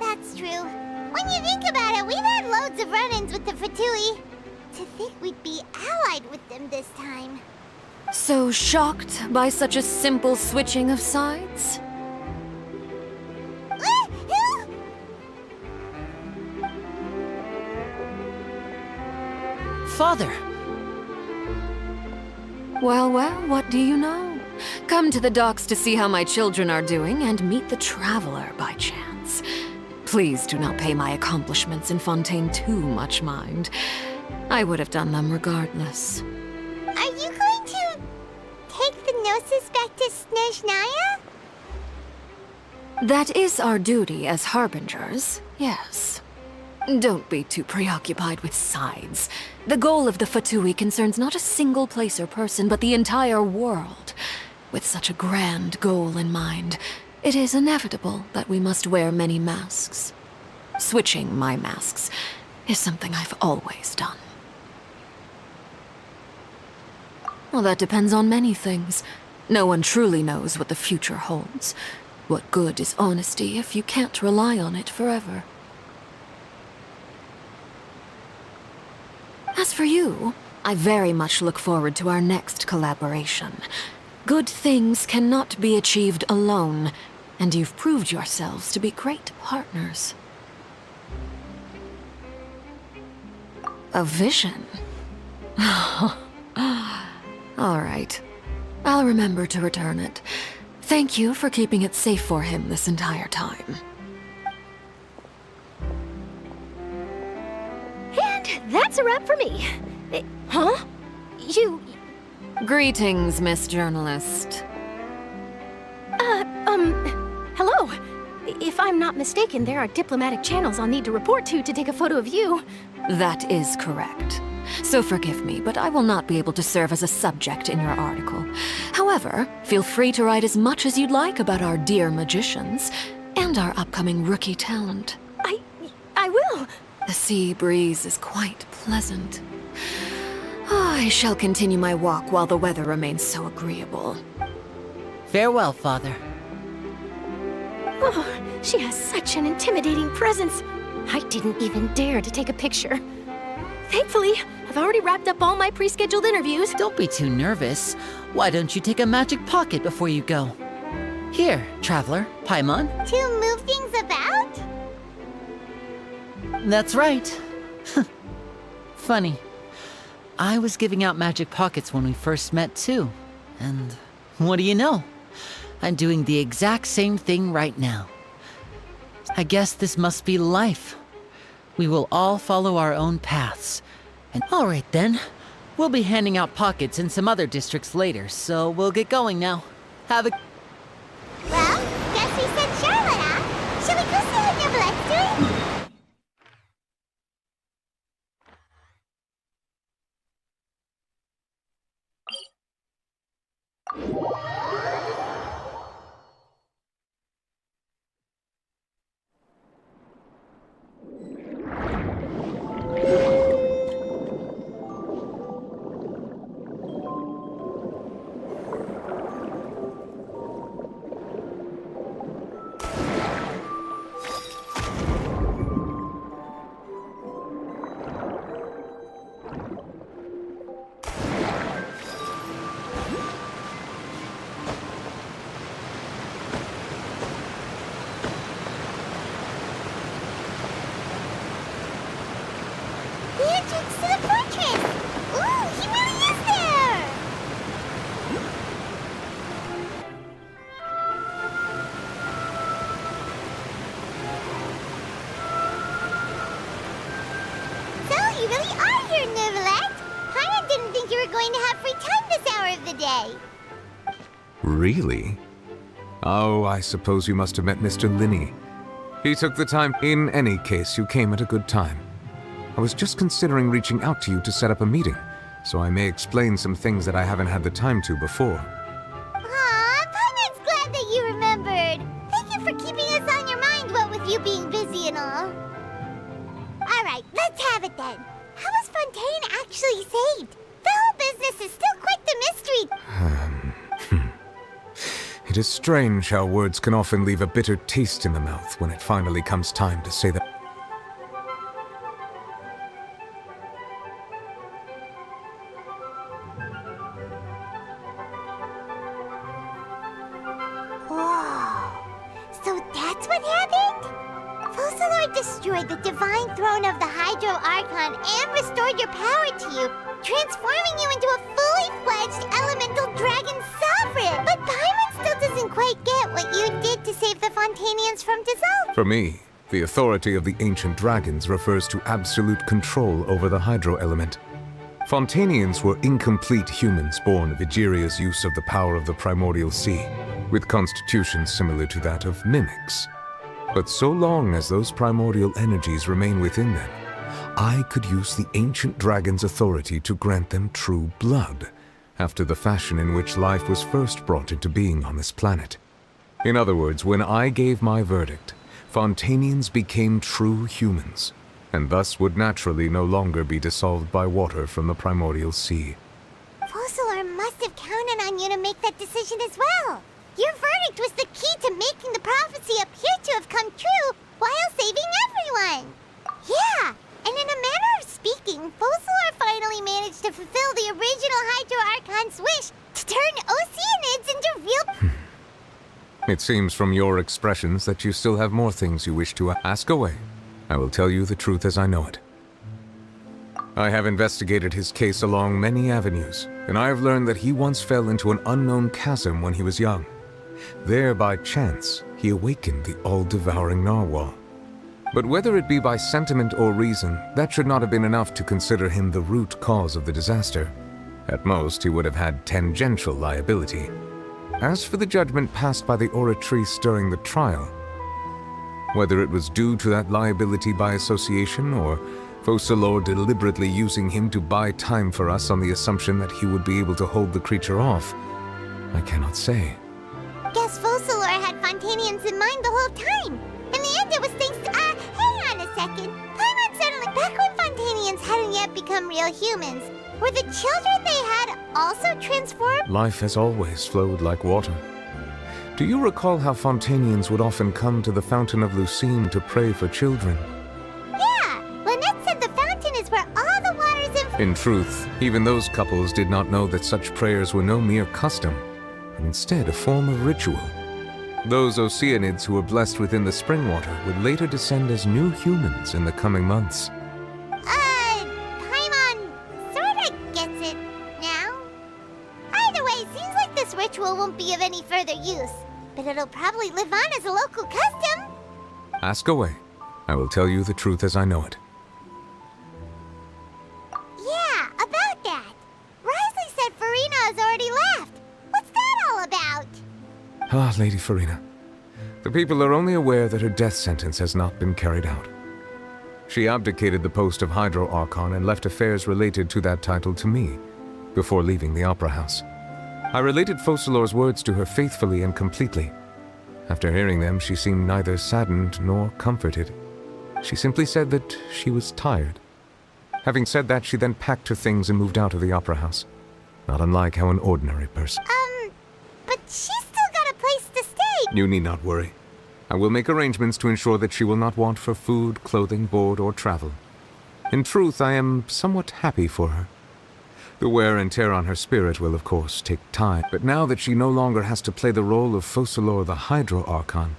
That's true. When you think about it, we've had loads of run-ins with the Fatui. To think we'd be allied with them this time. So shocked by such a simple switching of sides? Father! Well, what do you know? Come to the docks to see how my children are doing and meet the Traveler by chance. Please do not pay my accomplishments in Fontaine too much mind. I would have done them regardless. Are you going to take the gnosis back to Snezhnaya? That is our duty as harbingers, yes. Don't be too preoccupied with sides. The goal of the Fatui concerns not a single place or person, but the entire world. With such a grand goal in mind, it is inevitable that we must wear many masks. Switching my masks is something I've always done. Well, that depends on many things. No one truly knows what the future holds. What good is honesty if you can't rely on it forever? As for you, I very much look forward to our next collaboration. Good things cannot be achieved alone, and you've proved yourselves to be great partners. A vision? All right. I'll remember to return it. Thank you for keeping it safe for him this entire time. And that's a wrap for me. Huh? You... Greetings, Miss Journalist. I'm not mistaken, there are diplomatic channels I'll need to report to take a photo of you. That is correct. So forgive me, but I will not be able to serve as a subject in your article. However, feel free to write as much as you'd like about our dear magicians and our upcoming rookie talent. I will. The sea breeze is quite pleasant. I shall continue my walk while the weather remains so agreeable. Farewell, Father. Oh, she has such an intimidating presence. I didn't even dare to take a picture. Thankfully, I've already wrapped up all my pre-scheduled interviews. Don't be too nervous. Why don't you take a magic pocket before you go? Here, traveler, Paimon. To move things about? That's right. Funny. I was giving out magic pockets when we first met, too. And what do you know? I'm doing the exact same thing right now. I guess this must be life. We will all follow our own paths. And all right then. We'll be handing out pockets in some other districts later, so we'll get going now. Have a... Well, guess we sent Charlotte, huh? Shall we go see what Neverlette's doing? Really? Oh, I suppose you must have met Mr. Linney. He took the time. In any case, you came at a good time. I was just considering reaching out to you to set up a meeting, so I may explain some things that I haven't had the time to before. Aw, Paimon's glad that you remembered. Thank you for keeping us on your mind, what with you being busy and all. Alright, let's have it then. How was Fontaine actually saved? The whole business is still quite the mystery. It is strange how words can often leave a bitter taste in the mouth when it finally comes time to say that. Whoa. So that's what happened? Focalor destroyed the divine throne of the Hydro Archon and restored your power to you, transforming you into a fully fledged elemental dragon sovereign. But Paimon still doesn't quite get what you did to save the Fontanians from dissolve. For me, the authority of the ancient dragons refers to absolute control over the hydro element. Fontanians were incomplete humans born of Egeria's use of the power of the primordial sea, with constitutions similar to that of mimics. But so long as those primordial energies remain within them, I could use the ancient dragon's authority to grant them true blood, after the fashion in which life was first brought into being on this planet. In other words, when I gave my verdict, Fontanians became true humans, and thus would naturally no longer be dissolved by water from the primordial sea. Focalor must have counted on you to make that decision as well. Your verdict was the key to making the prophecy appear to have come true while saving everyone. Yeah, and in a manner of speaking, Focalor finally managed to fulfill the original Hydro Archon's wish to turn Oceanids into real... It seems from your expressions that you still have more things you wish to ask away. I will tell you the truth as I know it. I have investigated his case along many avenues, and I have learned that he once fell into an unknown chasm when he was young. There, by chance, he awakened the all-devouring narwhal. But whether it be by sentiment or reason, that should not have been enough to consider him the root cause of the disaster. At most, he would have had tangential liability. As for the judgment passed by the Oratrice during the trial, Whether it was due to that liability by association, or Focalors deliberately using him to buy time for us on the assumption that he would be able to hold the creature off, I cannot say. Guess Focalors had Fontanians in mind the whole time. In the end, it was thanks to, hang on a second. Paimon suddenly, back when Fontanians hadn't yet become real humans, were the children they had also transformed? Life has always flowed like water. Do you recall how Fontanians would often come to the Fountain of Lucine to pray for children? Yeah, Lynette said the fountain is where all the waters In truth, even those couples did not know that such prayers were no mere custom, but instead a form of ritual. Those Oceanids who were blessed within the spring water would later descend as new humans in the coming months. Paimon sorta gets it now. Either way, it seems like this ritual won't be of any further use, but it'll probably live on as a local custom. Ask away. I will tell you the truth as I know it. Yeah, about that. Risley said Farina has already left. What's that all about? Ah, Lady Farina. The people are only aware that her death sentence has not been carried out. She abdicated the post of Hydro Archon and left affairs related to that title to me, before leaving the Opera House. I related Focalors' words to her faithfully and completely. After hearing them, she seemed neither saddened nor comforted. She simply said that she was tired. Having said that, she then packed her things and moved out of the Opera House. Not unlike how an ordinary person. But she's still got a place to stay. You need not worry. I will make arrangements to ensure that she will not want for food, clothing, board, or travel. In truth, I am somewhat happy for her. The wear and tear on her spirit will, of course, take time, but now that she no longer has to play the role of Focalors the Hydro Archon,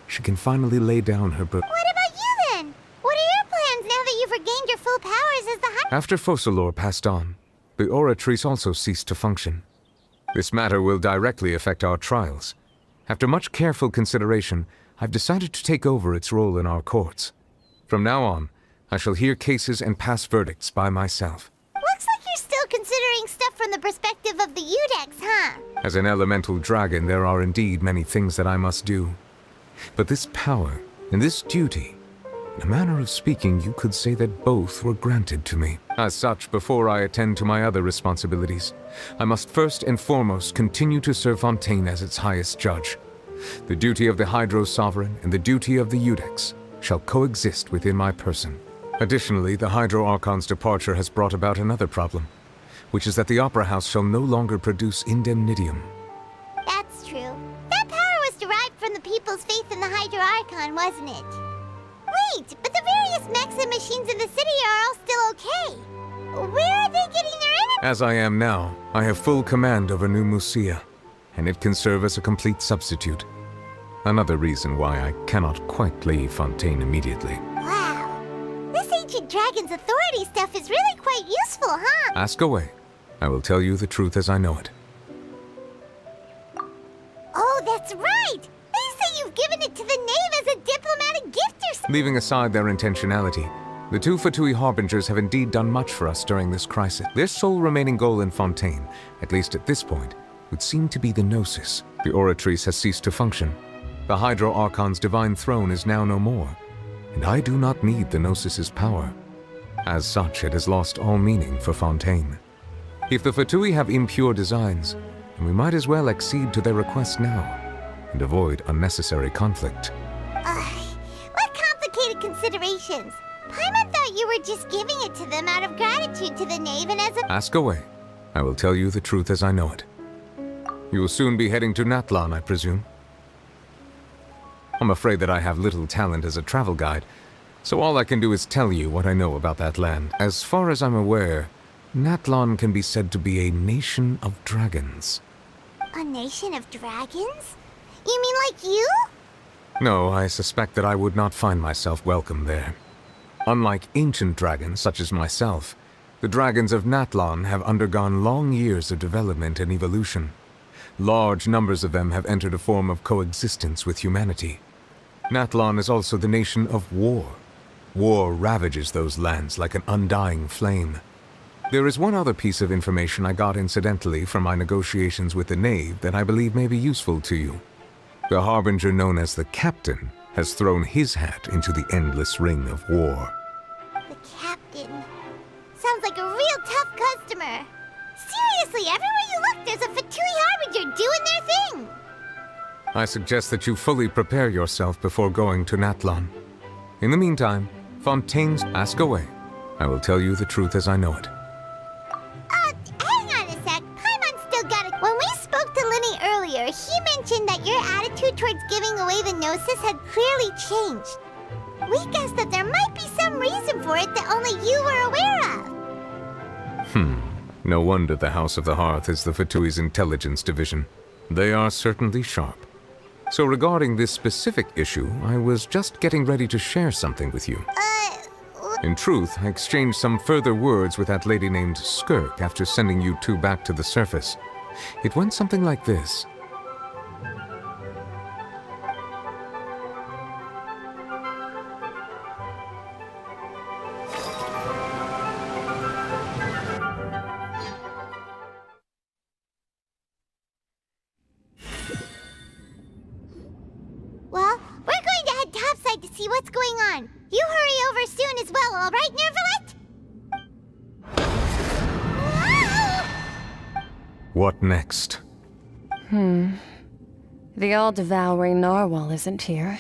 she can finally lay down her burden. What about you then? What are your plans now that you've regained your full powers as the After Focalors passed on, the Oratrice also ceased to function. This matter will directly affect our trials. After much careful consideration, I've decided to take over its role in our courts. From now on, I shall hear cases and pass verdicts by myself. Looks like you're still considering stuff from the perspective of the Udex, huh? As an elemental dragon, there are indeed many things that I must do. But this power and this duty, in a manner of speaking, you could say that both were granted to me. As such, before I attend to my other responsibilities, I must first and foremost continue to serve Fontaine as its highest judge. The duty of the Hydro Sovereign and the duty of the Udex shall coexist within my person. Additionally, the Hydro Archon's departure has brought about another problem, which is that the Opera House shall no longer produce indemnitium. That's true. That power was derived from the people's faith in the Hydro Archon, wasn't it? Wait, but the various mechs and machines in the city are all still okay. Where are they getting their energy? As I am now, I have full command over New Musia, and it can serve as a complete substitute. Another reason why I cannot quite leave Fontaine immediately. Wow. This ancient dragon's authority stuff is really quite useful, huh? Ask away. I will tell you the truth as I know it. Oh, that's right! They say you've given it to the knave as a diplomatic gift or something. Leaving aside their intentionality, the two Fatui Harbingers have indeed done much for us during this crisis. Their sole remaining goal in Fontaine, at least at this point, would seem to be the Gnosis. The Oratrice has ceased to function. The Hydro Archon's divine throne is now no more, and I do not need the Gnosis's power. As such, it has lost all meaning for Fontaine. If the Fatui have impure designs, then we might as well accede to their request now, and avoid unnecessary conflict. What complicated considerations. Paimon thought you were just giving it to them out of gratitude to the knave and as a— Ask away. I will tell you the truth as I know it. You will soon be heading to Natlan, I presume? I'm afraid that I have little talent as a travel guide, so all I can do is tell you what I know about that land. As far as I'm aware, Natlan can be said to be a nation of dragons. A nation of dragons? You mean like you? No, I suspect that I would not find myself welcome there. Unlike ancient dragons such as myself, the dragons of Natlan have undergone long years of development and evolution. Large numbers of them have entered a form of coexistence with humanity. Natlan is also the nation of war. War ravages those lands like an undying flame. There is one other piece of information I got incidentally from my negotiations with the knave that I believe may be useful to you. The harbinger known as the Captain has thrown his hat into the endless ring of war. The captain. Sounds like a real tough customer. Seriously, everywhere you look, there's a Fatui Harbinger doing their thing. I suggest that you fully prepare yourself before going to Natlan. In the meantime, Fontaine's ask away. I will tell you the truth as I know it. Hang on a sec. Paimon still got it. When we spoke to Linny earlier, he mentioned that your attitude towards giving away the Gnosis had clearly changed. We guessed that there might be some reason for it that only you were aware of. No wonder the House of the Hearth is the Fatui's intelligence division. They are certainly sharp. So regarding this specific issue, I was just getting ready to share something with you. In truth, I exchanged some further words with that lady named Skirk after sending you two back to the surface. It went something like this. Well, we're going to head topside to see what's going on. You hurry over soon as well, all right, Nervalet? What next? The all-devouring narwhal isn't here,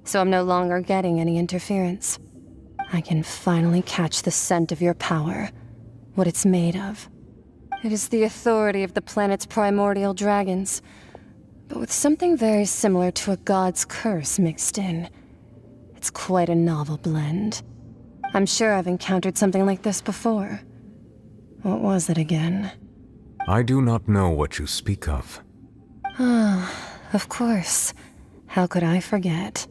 so I'm no longer getting any interference. I can finally catch the scent of your power, what it's made of. It is the authority of the planet's primordial dragons, but with something very similar to a god's curse mixed in. It's quite a novel blend. I'm sure I've encountered something like this before. What was it again? I do not know what you speak of. Of course. How could I forget?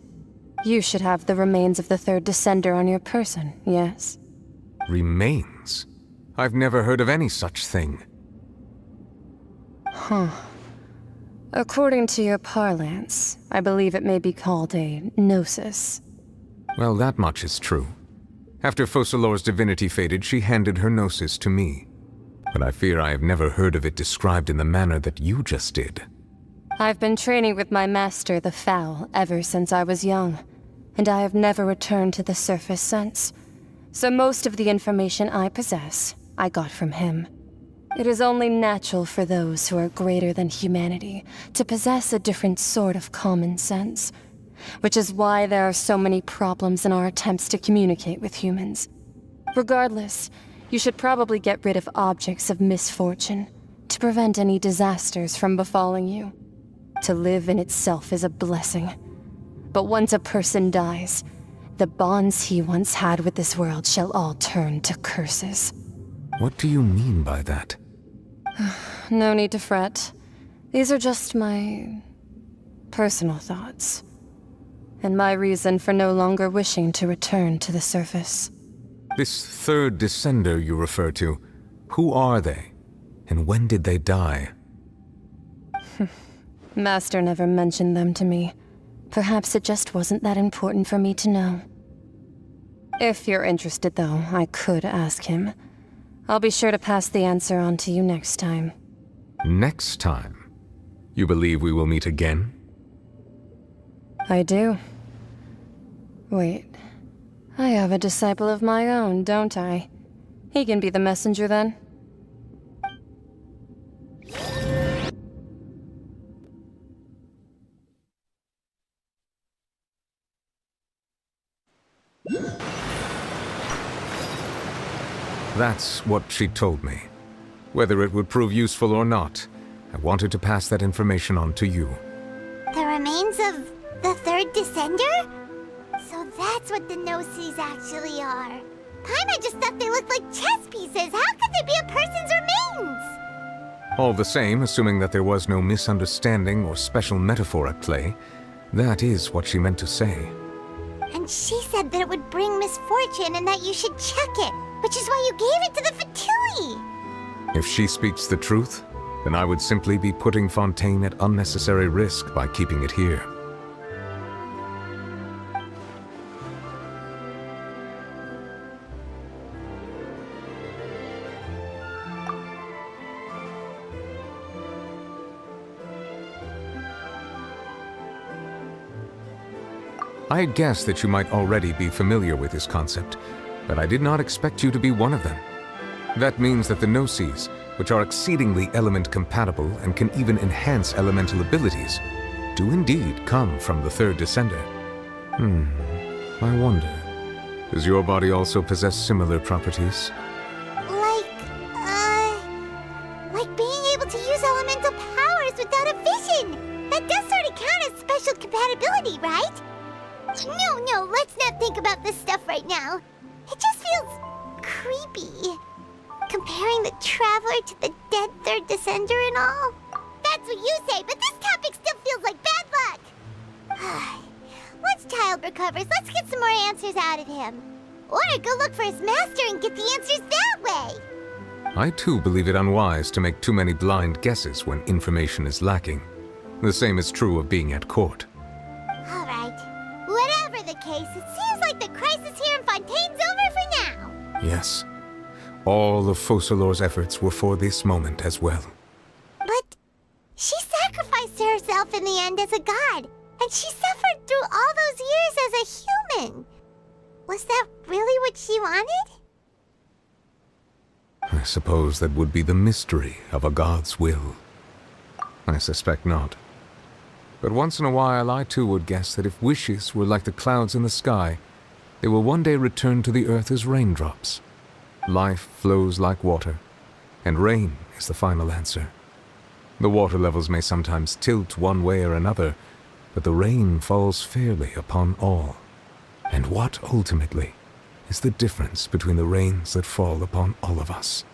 You should have the remains of the third descender on your person, yes? Remains? I've never heard of any such thing. According to your parlance, I believe it may be called a gnosis. Well, that much is true. After Focalor's divinity faded, she handed her gnosis to me. But I fear I have never heard of it described in the manner that you just did. I've been training with my master, the Foul, ever since I was young, and I have never returned to the surface since. So most of the information I possess, I got from him. It is only natural for those who are greater than humanity to possess a different sort of common sense, which is why there are so many problems in our attempts to communicate with humans. Regardless, you should probably get rid of objects of misfortune to prevent any disasters from befalling you. To live in itself is a blessing. But once a person dies, the bonds he once had with this world shall all turn to curses. What do you mean by that? No need to fret. These are just my personal thoughts, and my reason for no longer wishing to return to the surface. This third descender you refer to, who are they? And when did they die? Master never mentioned them to me. Perhaps it just wasn't that important for me to know. If you're interested, though, I could ask him. I'll be sure to pass the answer on to you next time. Next time? You believe we will meet again? I do. Wait. I have a disciple of my own, don't I? He can be the messenger then. That's what she told me. Whether it would prove useful or not, I wanted to pass that information on to you. The remains of the third descender? So that's what the Gnosis actually are. Paimon just thought they looked like chess pieces. How could they be a person's remains? All the same, assuming that there was no misunderstanding or special metaphor at play, that is what she meant to say. And she said that it would bring misfortune and that you should check it, which is why you gave it to the Fatui. If she speaks the truth, then I would simply be putting Fontaine at unnecessary risk by keeping it here. I had guessed that you might already be familiar with this concept, but I did not expect you to be one of them. That means that the Gnosis, which are exceedingly element-compatible and can even enhance elemental abilities, do indeed come from the third descender. I wonder, does your body also possess similar properties? Like being able to use elemental powers without a vision! That does sort of count as special compatibility, right? No, let's not think about this stuff right now. It just feels creepy. Comparing the Traveler to the dead third descender and all. That's what you say, but this topic still feels like bad luck. Once Child recovers, let's get some more answers out of him. Or go look for his master and get the answers that way. I too believe it unwise to make too many blind guesses when information is lacking. The same is true of being at court. All right. Whatever the case, it seems like the crisis here in Fontaine's over for now. Yes. All of Focalor's efforts were for this moment as well. But she sacrificed herself in the end as a god, and she suffered through all those years as a human. Was that really what she wanted? I suppose that would be the mystery of a god's will. I suspect not. But once in a while I too would guess that if wishes were like the clouds in the sky, they will one day return to the earth as raindrops. Life flows like water, and rain is the final answer. The water levels may sometimes tilt one way or another, but the rain falls fairly upon all. And what, ultimately, is the difference between the rains that fall upon all of us?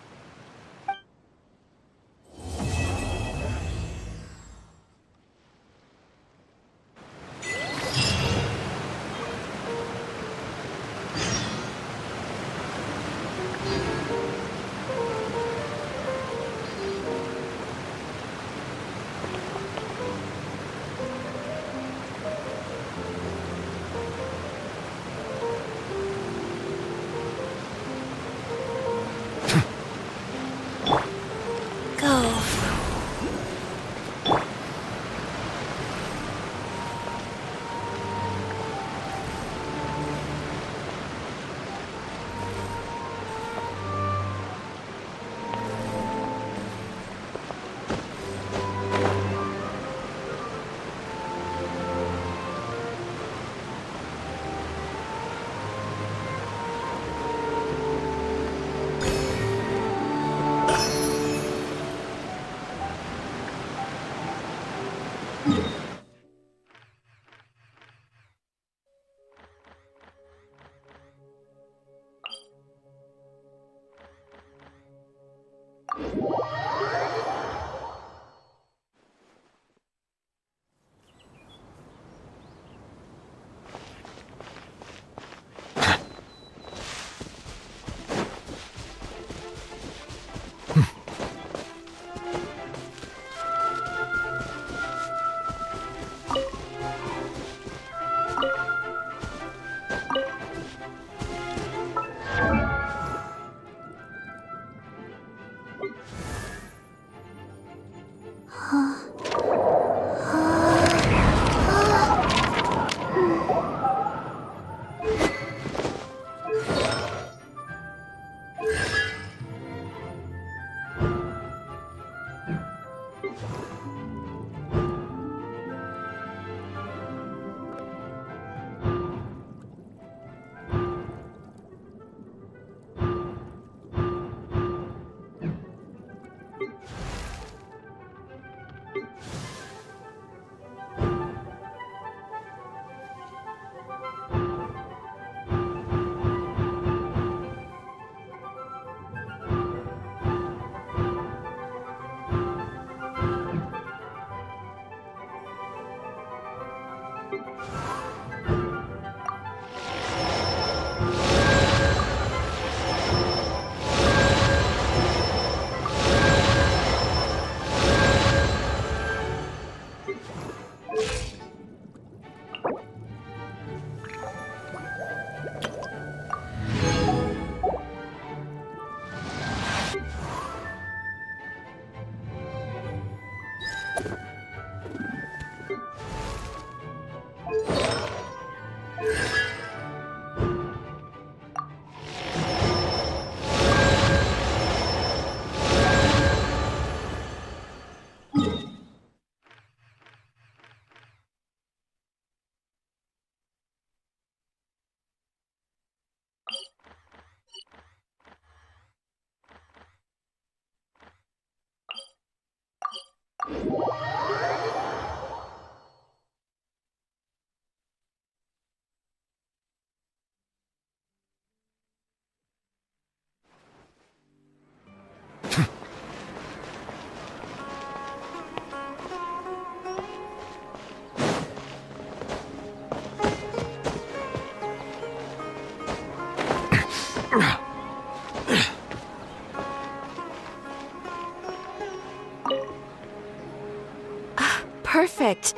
Perfect.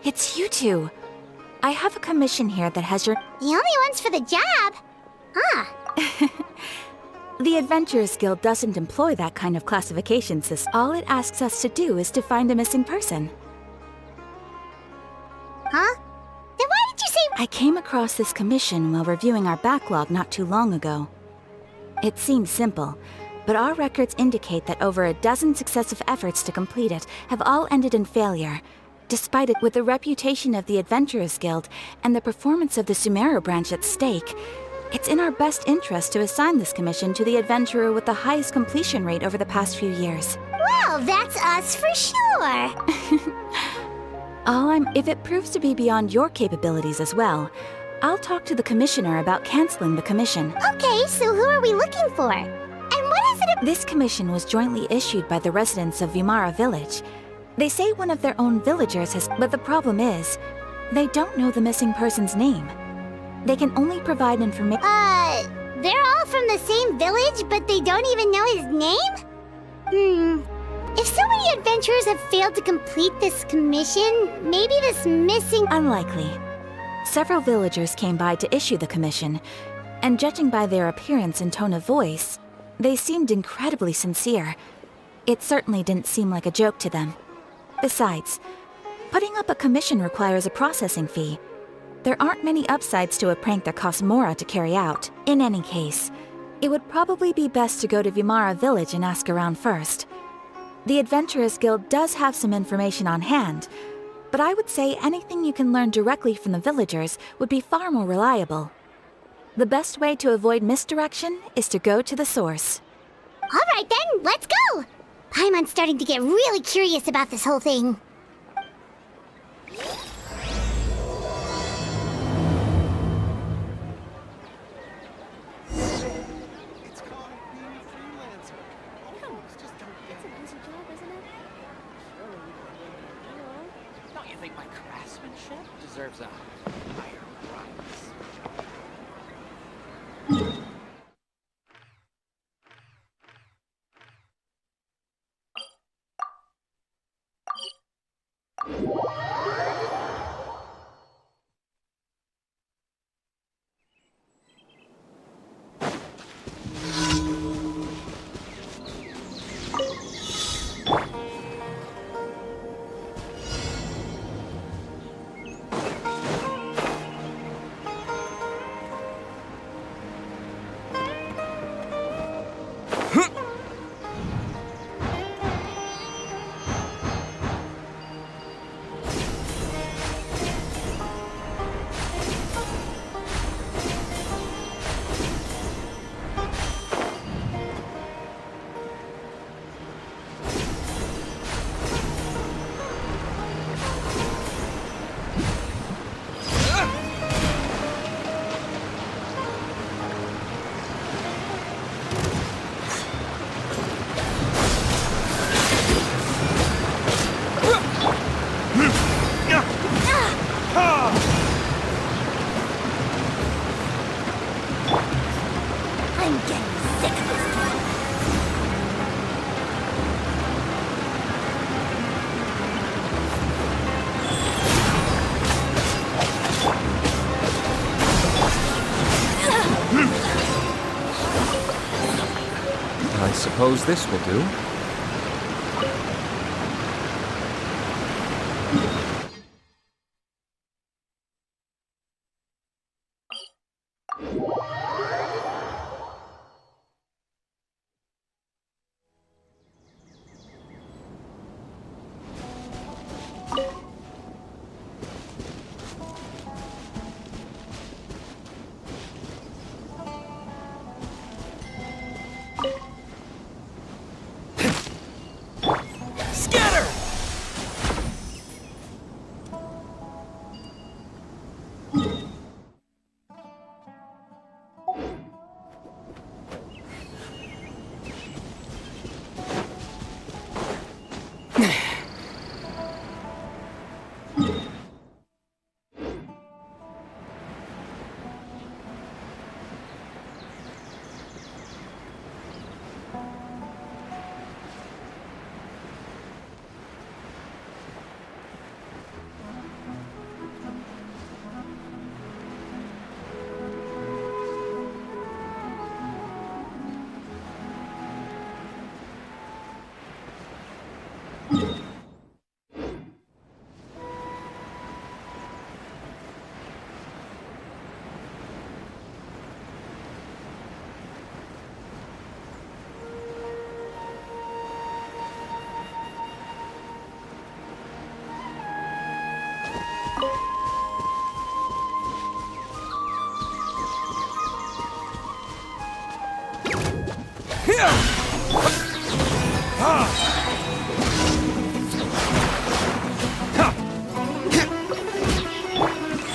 It's you two. I have a commission here that has your... The only ones for the job? Huh. The Adventurers Guild doesn't employ that kind of classification system. All it asks us to do is to find a missing person. Huh? Then why did you say... I came across this commission while reviewing our backlog not too long ago. It seems simple, but our records indicate that over a dozen successive efforts to complete it have all ended in failure. Despite it, with the reputation of the Adventurers Guild and the performance of the Sumeru branch at stake, it's in our best interest to assign this commission to the adventurer with the highest completion rate over the past few years. Well, that's us for sure. If it proves to be beyond your capabilities as well, I'll talk to the commissioner about canceling the commission. Okay, so who are we looking for? And what is it? This commission was jointly issued by the residents of Vimara Village. They say one of their own villagers has... But the problem is, they don't know the missing person's name. They can only provide information... They're all from the same village, but they don't even know his name? If so many adventurers have failed to complete this commission, maybe this missing... Unlikely. Several villagers came by to issue the commission, and judging by their appearance and tone of voice, they seemed incredibly sincere. It certainly didn't seem like a joke to them. Besides, putting up a commission requires a processing fee. There aren't many upsides to a prank that costs Mora to carry out. In any case, it would probably be best to go to Vimara Village and ask around first. The Adventurers Guild does have some information on hand, but I would say anything you can learn directly from the villagers would be far more reliable. The best way to avoid misdirection is to go to the source. All right then, let's go! Paimon's starting to get really curious about this whole thing. Don't you think my craftsmanship deserves a higher price? I suppose this will do.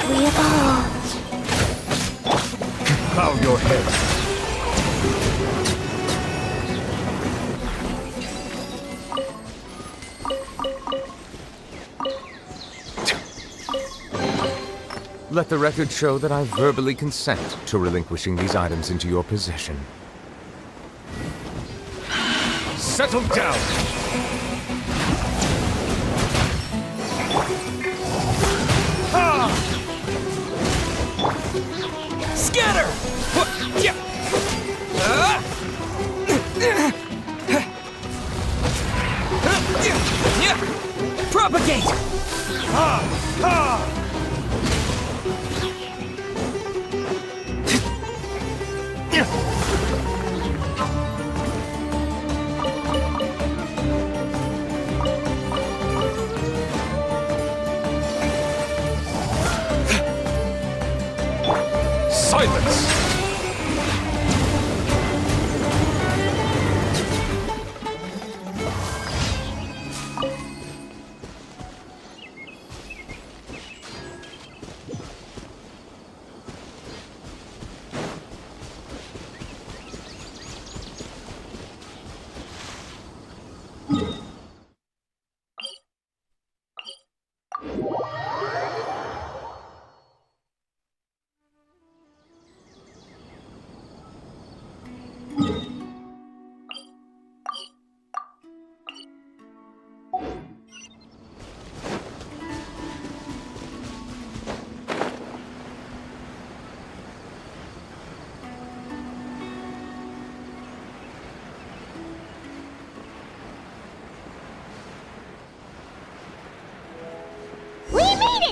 We evolved. Bow your head. Let the record show that I verbally consent to relinquishing these items into your possession. Settle down! Scatter! Propagate! Silence!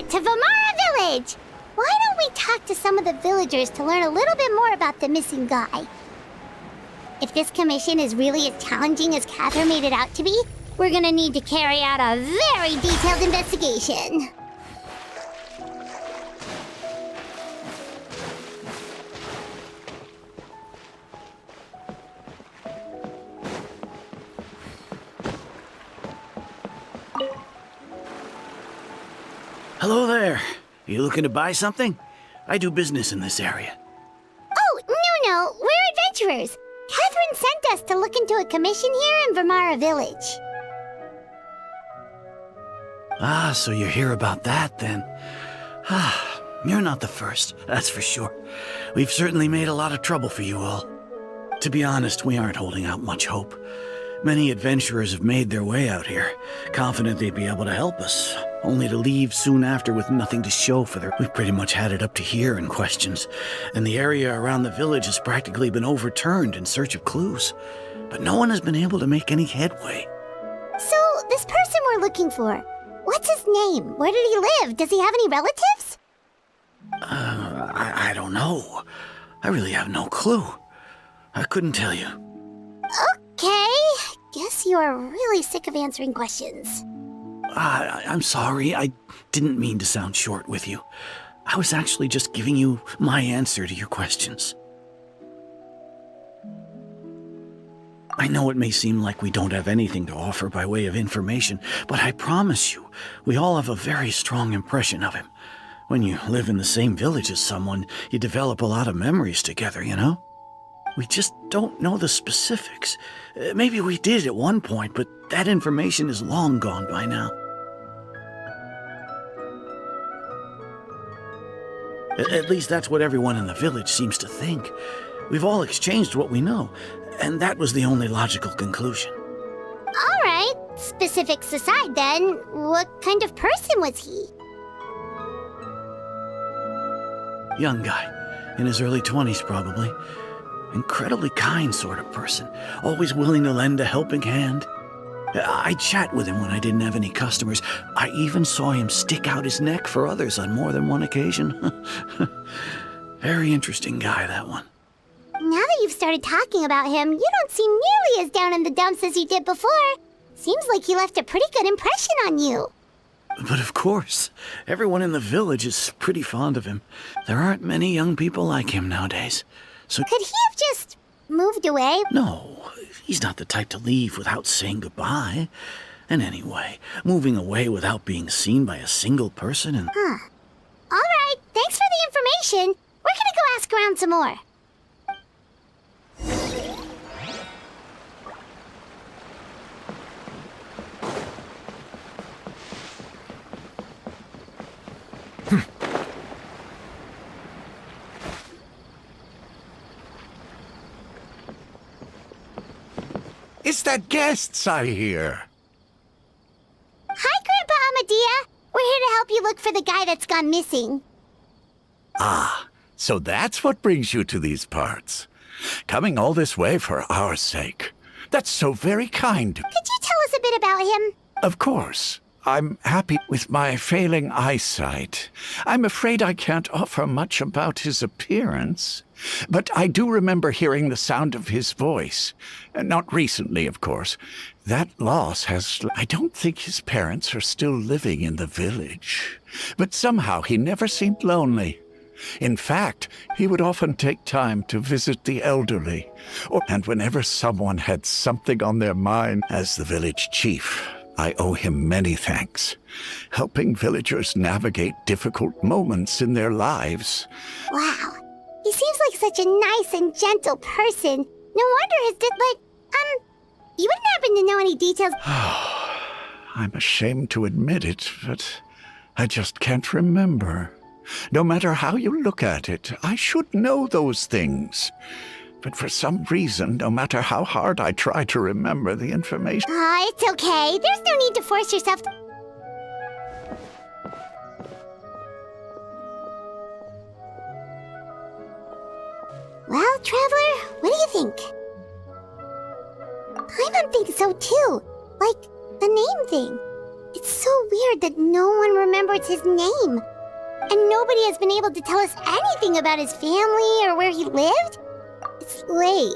To Vamara Village! Why don't we talk to some of the villagers to learn a little bit more about the missing guy? If this commission is really as challenging as Catherine made it out to be, we're gonna need to carry out a very detailed investigation. Hello there. You looking to buy something? I do business in this area. Oh, no, we're adventurers. Catherine sent us to look into a commission here in Vamara Village. Ah, so you're here about that, then. Ah, you're not the first, that's for sure. We've certainly made a lot of trouble for you all. To be honest, we aren't holding out much hope. Many adventurers have made their way out here, confident they'd be able to help us, only to leave soon after with nothing to show for their... We've pretty much had it up to here in questions, and the area around the village has practically been overturned in search of clues. But no one has been able to make any headway. So, this person we're looking for, what's his name? Where did he live? Does he have any relatives? I don't know. I really have no clue. I couldn't tell you. Okay, guess you are really sick of answering questions. I'm sorry, I didn't mean to sound short with you. I was actually just giving you my answer to your questions. I know it may seem like we don't have anything to offer by way of information, but I promise you, we all have a very strong impression of him. When you live in the same village as someone, you develop a lot of memories together, you know? We just don't know the specifics. Maybe we did at one point, but that information is long gone by now. At least that's what everyone in the village seems to think. We've all exchanged what we know, and that was the only logical conclusion. All right, specifics aside then, what kind of person was he? Young guy, in his early 20s probably. Incredibly kind sort of person, always willing to lend a helping hand. I'd chat with him when I didn't have any customers. I even saw him stick out his neck for others on more than one occasion. Very interesting guy, that one. Now that you've started talking about him, you don't seem nearly as down in the dumps as you did before. Seems like he left a pretty good impression on you. But of course, everyone in the village is pretty fond of him. There aren't many young people like him nowadays. So could he have just moved away? No, he's not the type to leave without saying goodbye. And anyway, moving away without being seen by a single person and... Huh. All right, thanks for the information. We're gonna go ask around some more. It's the guests I hear. Hi, Grandpa Amadea. We're here to help you look for the guy that's gone missing. Ah, so that's what brings you to these parts. Coming all this way for our sake. That's so very kind. Could you tell us a bit about him? Of course. I'm happy with my failing eyesight. I'm afraid I can't offer much about his appearance. But I do remember hearing the sound of his voice. Not recently, of course. That loss has... I don't think his parents are still living in the village. But somehow he never seemed lonely. In fact, he would often take time to visit the elderly. And whenever someone had something on their mind, as the village chief, I owe him many thanks. Helping villagers navigate difficult moments in their lives. Wow. He seems like such a nice and gentle person. No wonder his but, you wouldn't happen to know any details? I'm ashamed to admit it, but I just can't remember. No matter how you look at it, I should know those things. But for some reason, no matter how hard I try to remember the information... It's okay. There's no need to force yourself to... Well, Traveler, what do you think? Paimon thinks so too. Like, the name thing. It's so weird that no one remembers his name. And nobody has been able to tell us anything about his family or where he lived. It's late.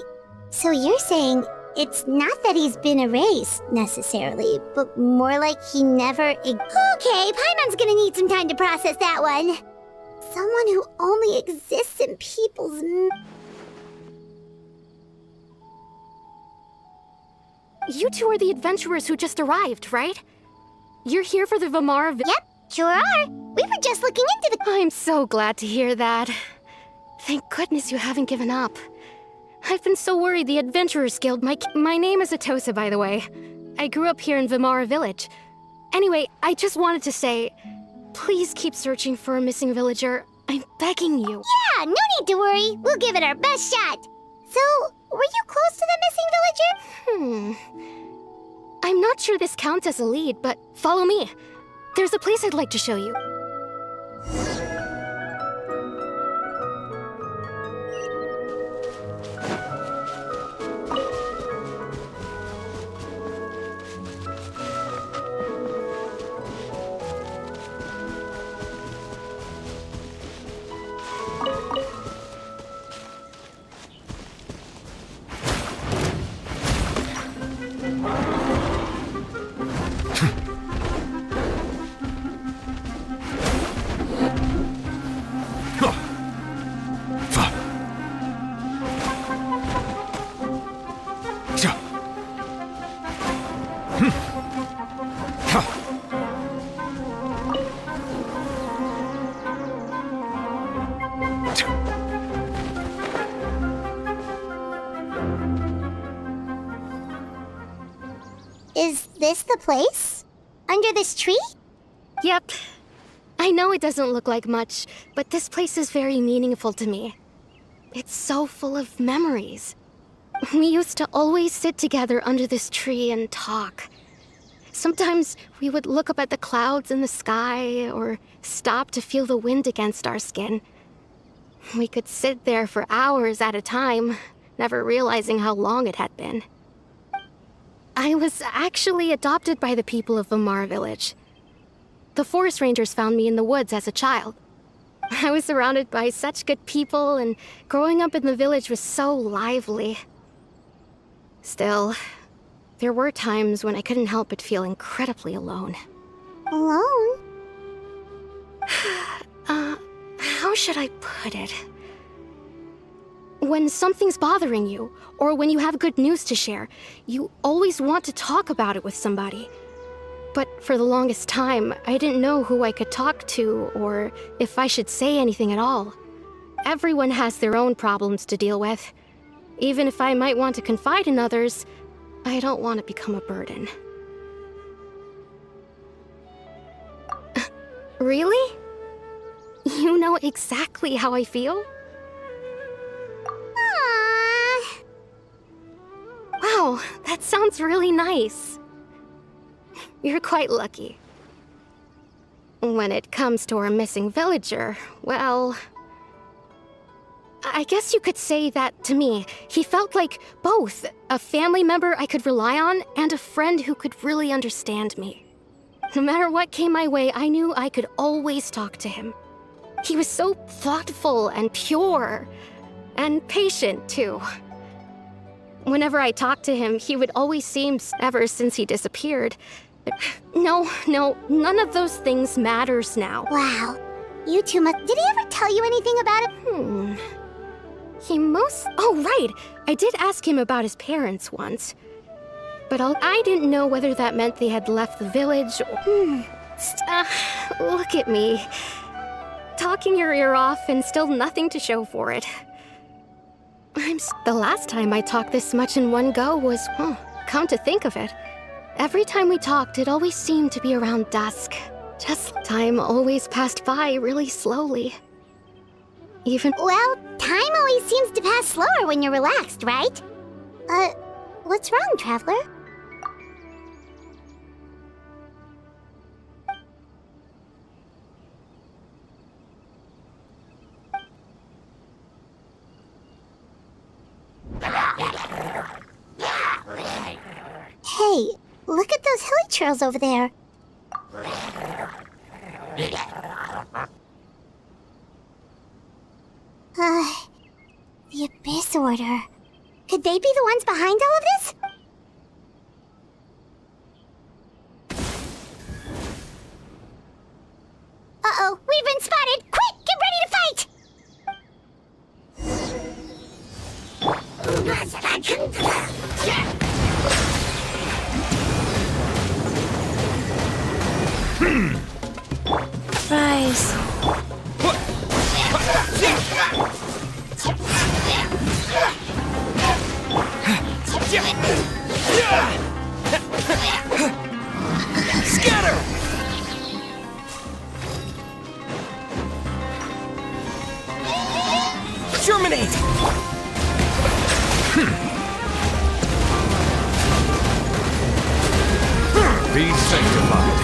So you're saying it's not that he's been erased, necessarily, but more like he never... Okay, Paimon's gonna need some time to process that one. Someone who only exists in people's... You two are the adventurers who just arrived, right? You're here for the Vamara... Yep, sure are. We were just looking into the... I'm so glad to hear that. Thank goodness you haven't given up. I've been so worried the Adventurers Guild... My name is Atosa, by the way. I grew up here in Vamara Village. Anyway, I just wanted to say, please keep searching for a missing villager. I'm begging you. Yeah, no need to worry. We'll give it our best shot. So, were you close to the missing villager? I'm not sure this counts as a lead, but follow me. There's a place I'd like to show you. the place? Under this tree? Yep. I know it doesn't look like much, but this place is very meaningful to me. It's so full of memories. We used to always sit together under this tree and talk. Sometimes we would look up at the clouds in the sky, or stop to feel the wind against our skin. We could sit there for hours at a time, never realizing how long it had been. I was actually adopted by the people of Vamar Village. The forest rangers found me in the woods as a child. I was surrounded by such good people, and growing up in the village was so lively. Still, there were times when I couldn't help but feel incredibly alone. Alone? How should I put it? When something's bothering you, or when you have good news to share, you always want to talk about it with somebody. But for the longest time, I didn't know who I could talk to, or if I should say anything at all. Everyone has their own problems to deal with. Even if I might want to confide in others, I don't want to become a burden. Really? You know exactly how I feel? Aww. Wow, that sounds really nice. You're quite lucky. When it comes to our missing villager, well, I guess you could say that to me. He felt like both a family member I could rely on and a friend who could really understand me. No matter what came my way, I knew I could always talk to him. He was so thoughtful and pure, and patient too. Whenever I talked to him, he would always seem, ever since he disappeared. No, none of those things matters now. Wow. You two must... Did he ever tell you anything about it? Oh, right! I did ask him about his parents once. But I didn't know whether that meant they had left the village or... Look at me. Talking your ear off and still nothing to show for it. The last time I talked this much in one go was... come to think of it. Every time we talked, it always seemed to be around dusk. Just time always passed by really slowly. Well, time always seems to pass slower when you're relaxed, right? What's wrong, Traveler? Hey, look at those hilly trails over there. The Abyss Order. Could they be the ones behind all of this? Uh-oh, we've been spotted! Quick, get ready to fight! Surprise. Scatter! Germinate! Be sanctified.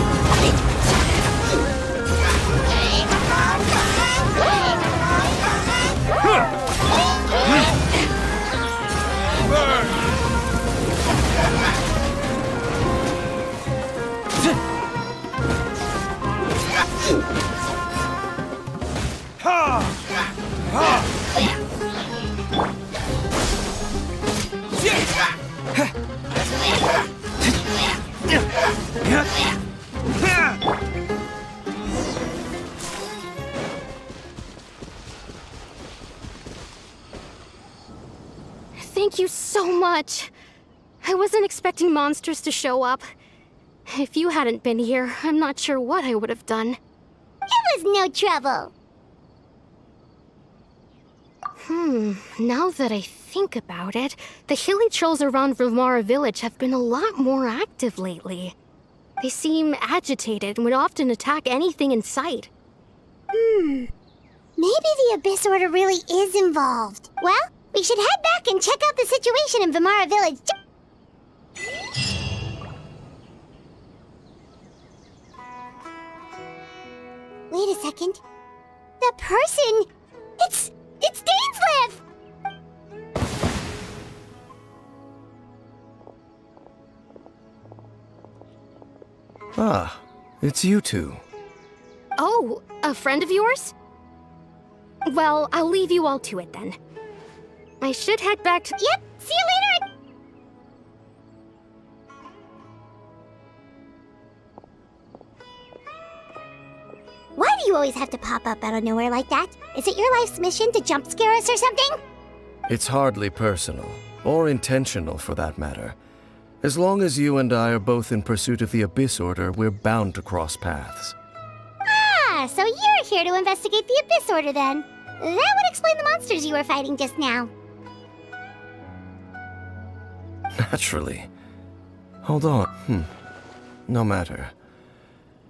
Thank you so much. I wasn't expecting monsters to show up. If you hadn't been here, I'm not sure what I would have done. It was no trouble. Now that I think about it, the hilly trolls around Vamara Village have been a lot more active lately. They seem agitated and would often attack anything in sight. Maybe the Abyss Order really is involved. Well, we should head back and check out the situation in Vimara Village. Wait a second. That person... It's Dainsleif! Ah, it's you two. Oh, a friend of yours? Well, I'll leave you all to it then. I should head back to— Yep, see you later! Why do you always have to pop up out of nowhere like that? Is it your life's mission to jump scare us or something? It's hardly personal, or intentional for that matter. As long as you and I are both in pursuit of the Abyss Order, we're bound to cross paths. Ah, so you're here to investigate the Abyss Order then. That would explain the monsters you were fighting just now. Naturally. Hold on. No matter.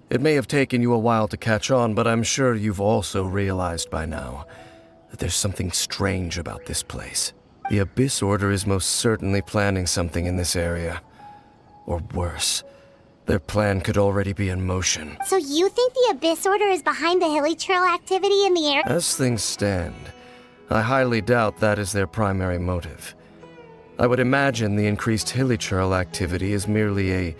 It may have taken you a while to catch on, but I'm sure you've also realized by now that there's something strange about this place. The Abyss Order is most certainly planning something in this area. Or worse, their plan could already be in motion. So you think the Abyss Order is behind the hilly trail activity in the air? As things stand, I highly doubt that is their primary motive. I would imagine the increased hilly trail activity is merely a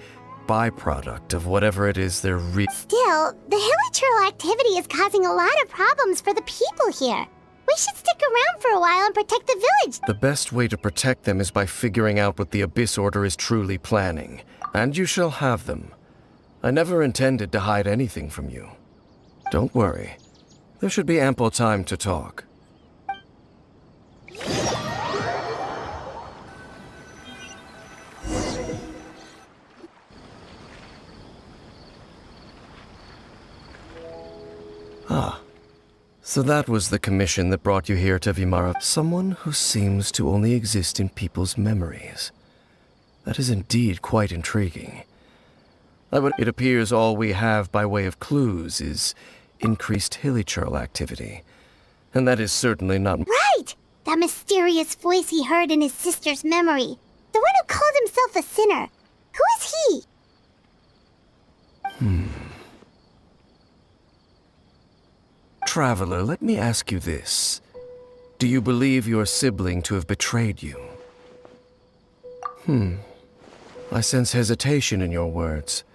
byproduct of whatever it is they're Still, the hilly trail activity is causing a lot of problems for the people here. We should stick around for a while and protect the village. The best way to protect them is by figuring out what the Abyss Order is truly planning. And you shall have them. I never intended to hide anything from you. Don't worry. There should be ample time to talk. Ah. So that was the commission that brought you here to Vimara. Someone who seems to only exist in people's memories. That is indeed quite intriguing. It appears all we have by way of clues is increased hilly trail activity. And that is certainly not— Right! That mysterious voice he heard in his sister's memory. The one who called himself a sinner. Who is he? Traveler, let me ask you this. Do you believe your sibling to have betrayed you? I sense hesitation in your words.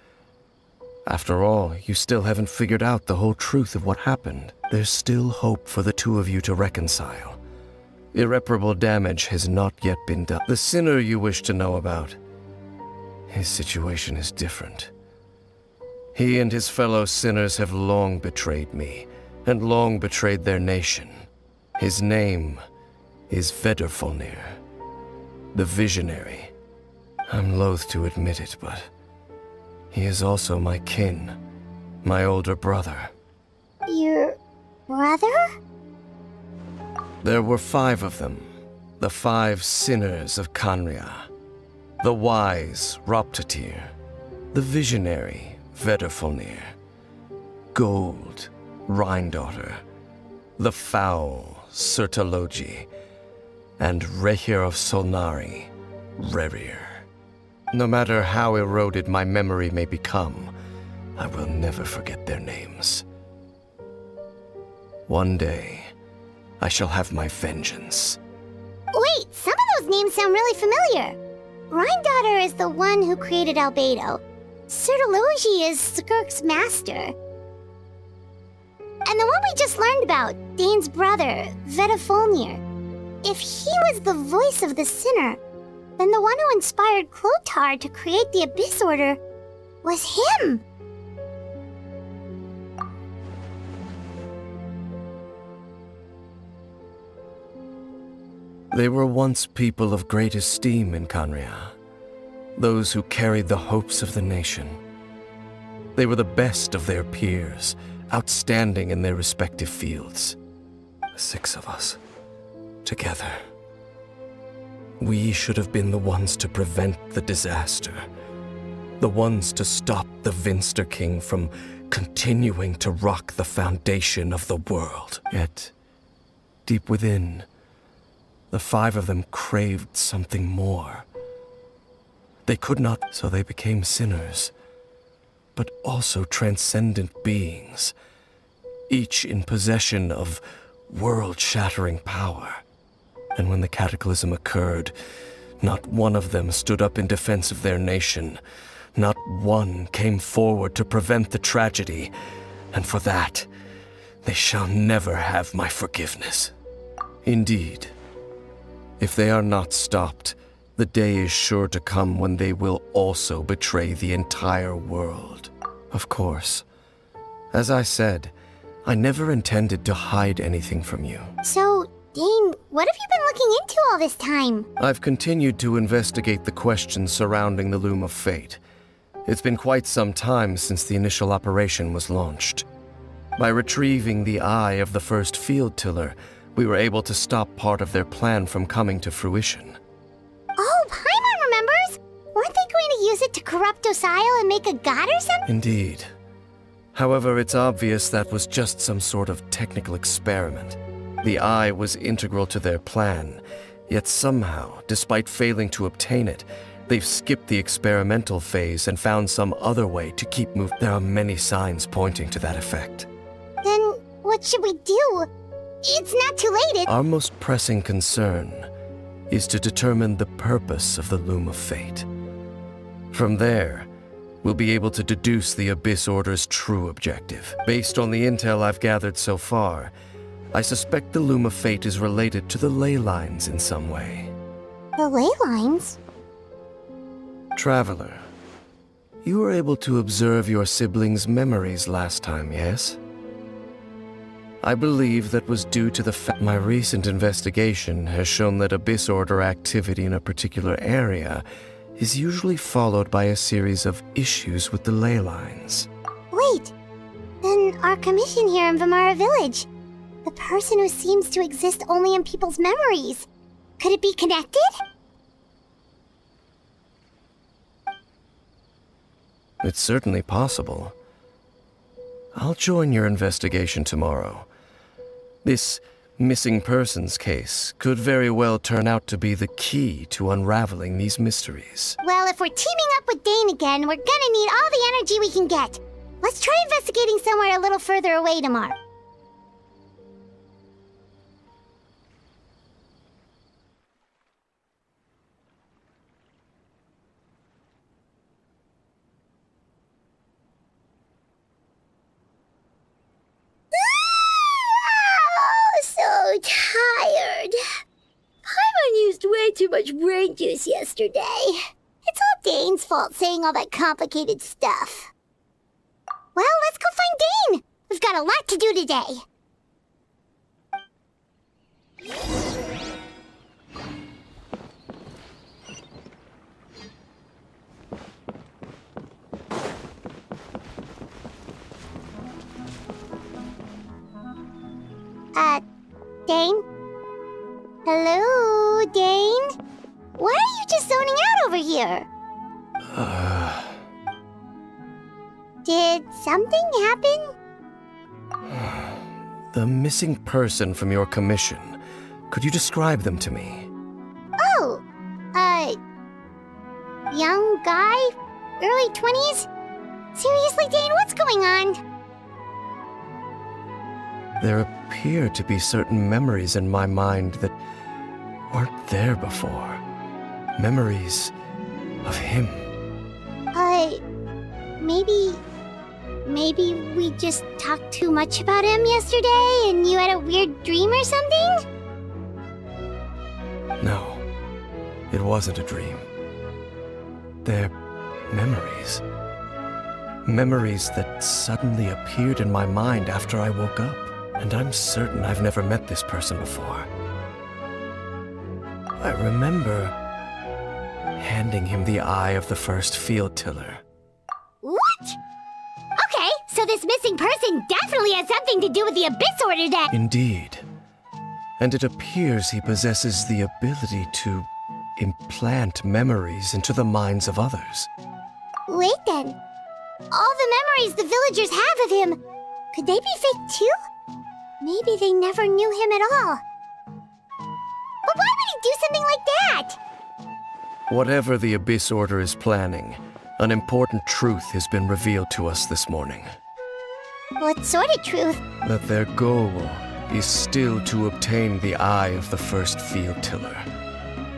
After all, you still haven't figured out the whole truth of what happened. There's still hope for the two of you to reconcile. Irreparable damage has not yet been done. The sinner you wish to know about, his situation is different. He and his fellow sinners have long betrayed me, and long betrayed their nation. His name is Vedrfolnir, the Visionary. I'm loath to admit it, but he is also my kin, my older brother. Your brother? There were 5 of them, the 5 sinners of Khaenri'ah. The wise Roptatyr, the visionary Vedrfolnir, Gold Rhindaughter, the foul Sertalogi, and Rehir of Solnari, Rerir. No matter how eroded my memory may become, I will never forget their names. One day, I shall have my vengeance. Wait, some of those names sound really familiar. Rhindaughter is the one who created Albedo. Sertalogi is Skirk's master. And the one we just learned about, Dane's brother, Vedrfolnir. If he was the voice of the sinner, then the one who inspired Clothar to create the Abyss Order was him! They were once people of great esteem in Khaenri'ah, those who carried the hopes of the nation. They were the best of their peers, outstanding in their respective fields. The 6 of us, together. We should have been the ones to prevent the disaster. The ones to stop the Vinster King from continuing to rock the foundation of the world. Yet, deep within, the 5 of them craved something more. They could not, so they became sinners, but also transcendent beings, each in possession of world-shattering power. And when the cataclysm occurred, not one of them stood up in defense of their nation. Not one came forward to prevent the tragedy, and for that, they shall never have my forgiveness. Indeed, if they are not stopped, the day is sure to come when they will also betray the entire world. Of course, as I said, I never intended to hide anything from you. So, Dane, what have you been looking into all this time? I've continued to investigate the questions surrounding the Loom of Fate. It's been quite some time since the initial operation was launched. By retrieving the eye of the first field tiller, we were able to stop part of their plan from coming to fruition. Oh, Paimon remembers! Weren't they going to use it to corrupt Docile and make a god or something? Indeed. However, it's obvious that was just some sort of technical experiment. The eye was integral to their plan, yet somehow, despite failing to obtain it, they've skipped the experimental phase and found some other way to keep moving. There are many signs pointing to that effect. Then, what should we do? It's not too late. Our most pressing concern is to determine the purpose of the Loom of Fate. From there, we'll be able to deduce the Abyss Order's true objective. Based on the intel I've gathered so far, I suspect the Loom of Fate is related to the ley lines in some way. The ley lines? Traveler, you were able to observe your siblings' memories last time, yes? I believe that was due to the fact my recent investigation has shown that Abyss Order activity in a particular area is usually followed by a series of issues with the ley lines. Wait, then our commission here in Vamara Village, the person who seems to exist only in people's memories, could it be connected? It's certainly possible. I'll join your investigation tomorrow. This missing persons case could very well turn out to be the key to unraveling these mysteries. Well, if we're teaming up with Dane again, we're gonna need all the energy we can get. Let's try investigating somewhere a little further away tomorrow. So tired. Paimon used way too much brain juice yesterday. It's all Dane's fault saying all that complicated stuff. Well, let's go find Dane. We've got a lot to do today. Dane? Hello, Dane? Why are you just zoning out over here? Did something happen? The missing person from your commission. Could you describe them to me? Oh, young guy? Early 20s? Seriously, Dane, what's going on? There appear to be certain memories in my mind that weren't there before. Memories of him. Maybe we just talked too much about him yesterday and you had a weird dream or something? No, it wasn't a dream. They're memories. Memories that suddenly appeared in my mind after I woke up. And I'm certain I've never met this person before. I remember handing him the eye of the first field tiller. What? Okay, so this missing person definitely has something to do with the Abyss Order then! Indeed. And it appears he possesses the ability to implant memories into the minds of others. Wait then. All the memories the villagers have of him, could they be fake too? Maybe they never knew him at all. But why would he do something like that? Whatever the Abyss Order is planning, an important truth has been revealed to us this morning. What sort of truth? That their goal is still to obtain the eye of the first field tiller.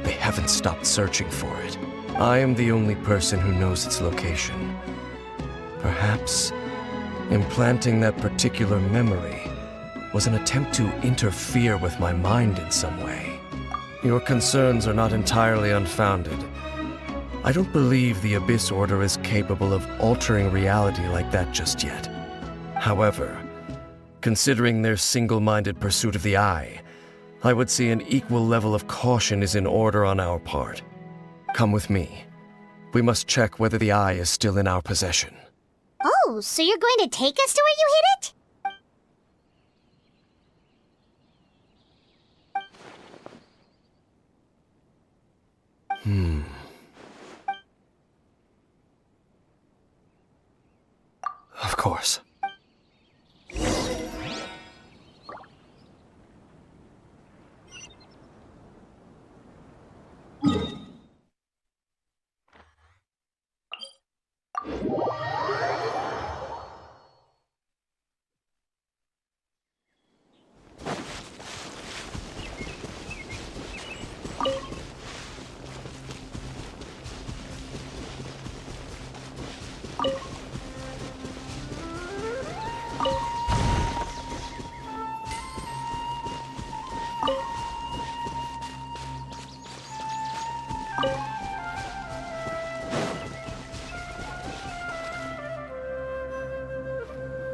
They haven't stopped searching for it. I am the only person who knows its location. Perhaps implanting that particular memory was an attempt to interfere with my mind in some way. Your concerns are not entirely unfounded. I don't believe the Abyss Order is capable of altering reality like that just yet. However, considering their single-minded pursuit of the Eye, I would say an equal level of caution is in order on our part. Come with me. We must check whether the Eye is still in our possession. Oh, so you're going to take us to where you hid it? Of course.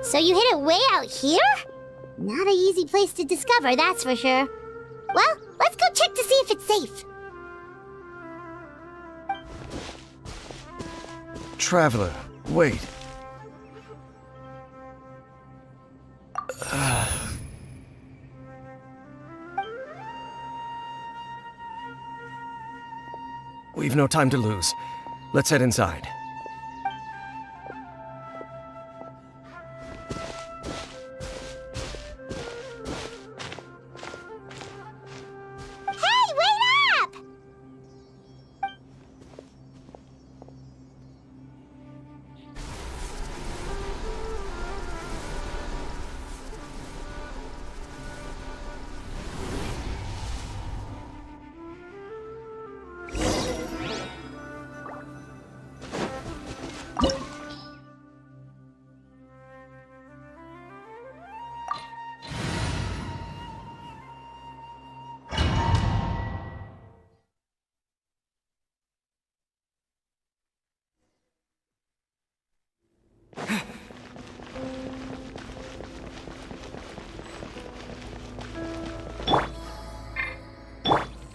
So you hid it way out here? Not an easy place to discover, that's for sure. Well, let's go check to see if it's safe. Traveler, wait. We've no time to lose. Let's head inside. Hey, wait up!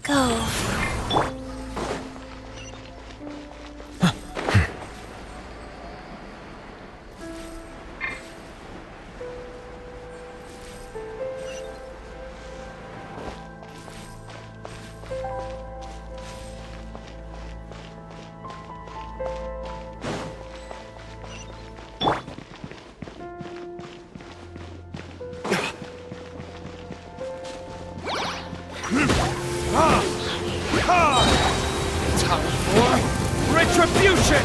Go. Time for retribution!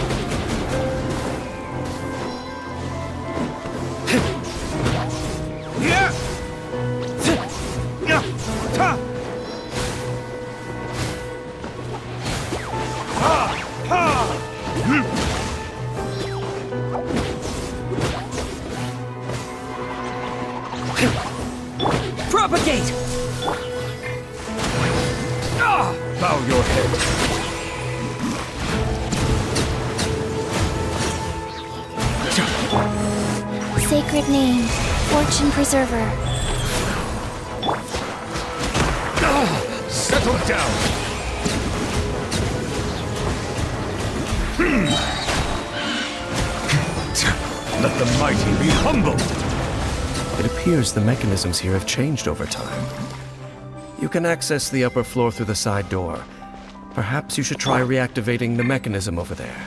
Propagate! Bow your head. Sacred name, Fortune Preserver. Settle down. Let the mighty be humbled. It appears the mechanisms here have changed over time. You can access the upper floor through the side door. Perhaps you should try reactivating the mechanism over there.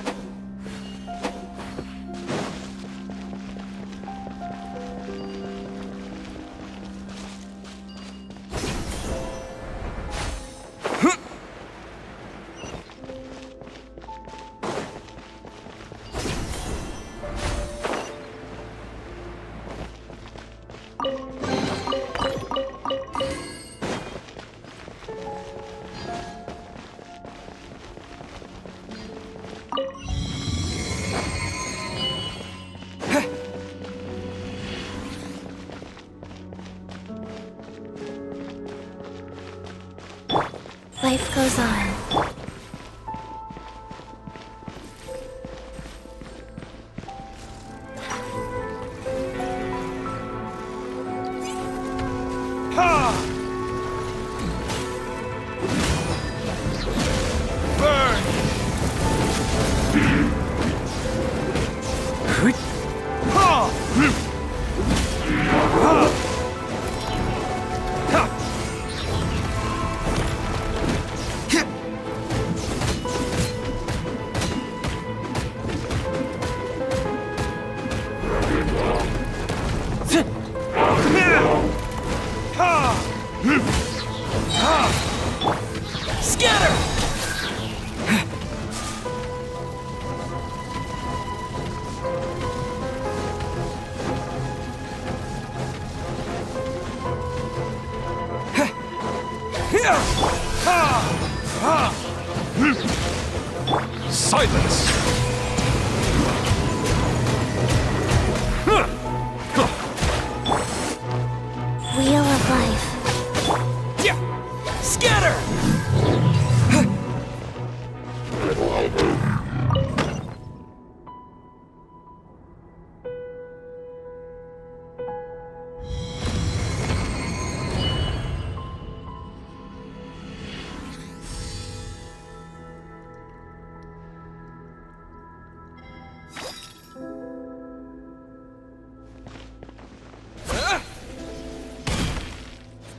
Life goes on. Silence! Wheel of life. Yeah! Scatter!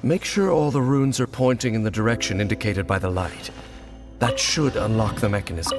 Make sure all the runes are pointing in the direction indicated by the light. That should unlock the mechanism.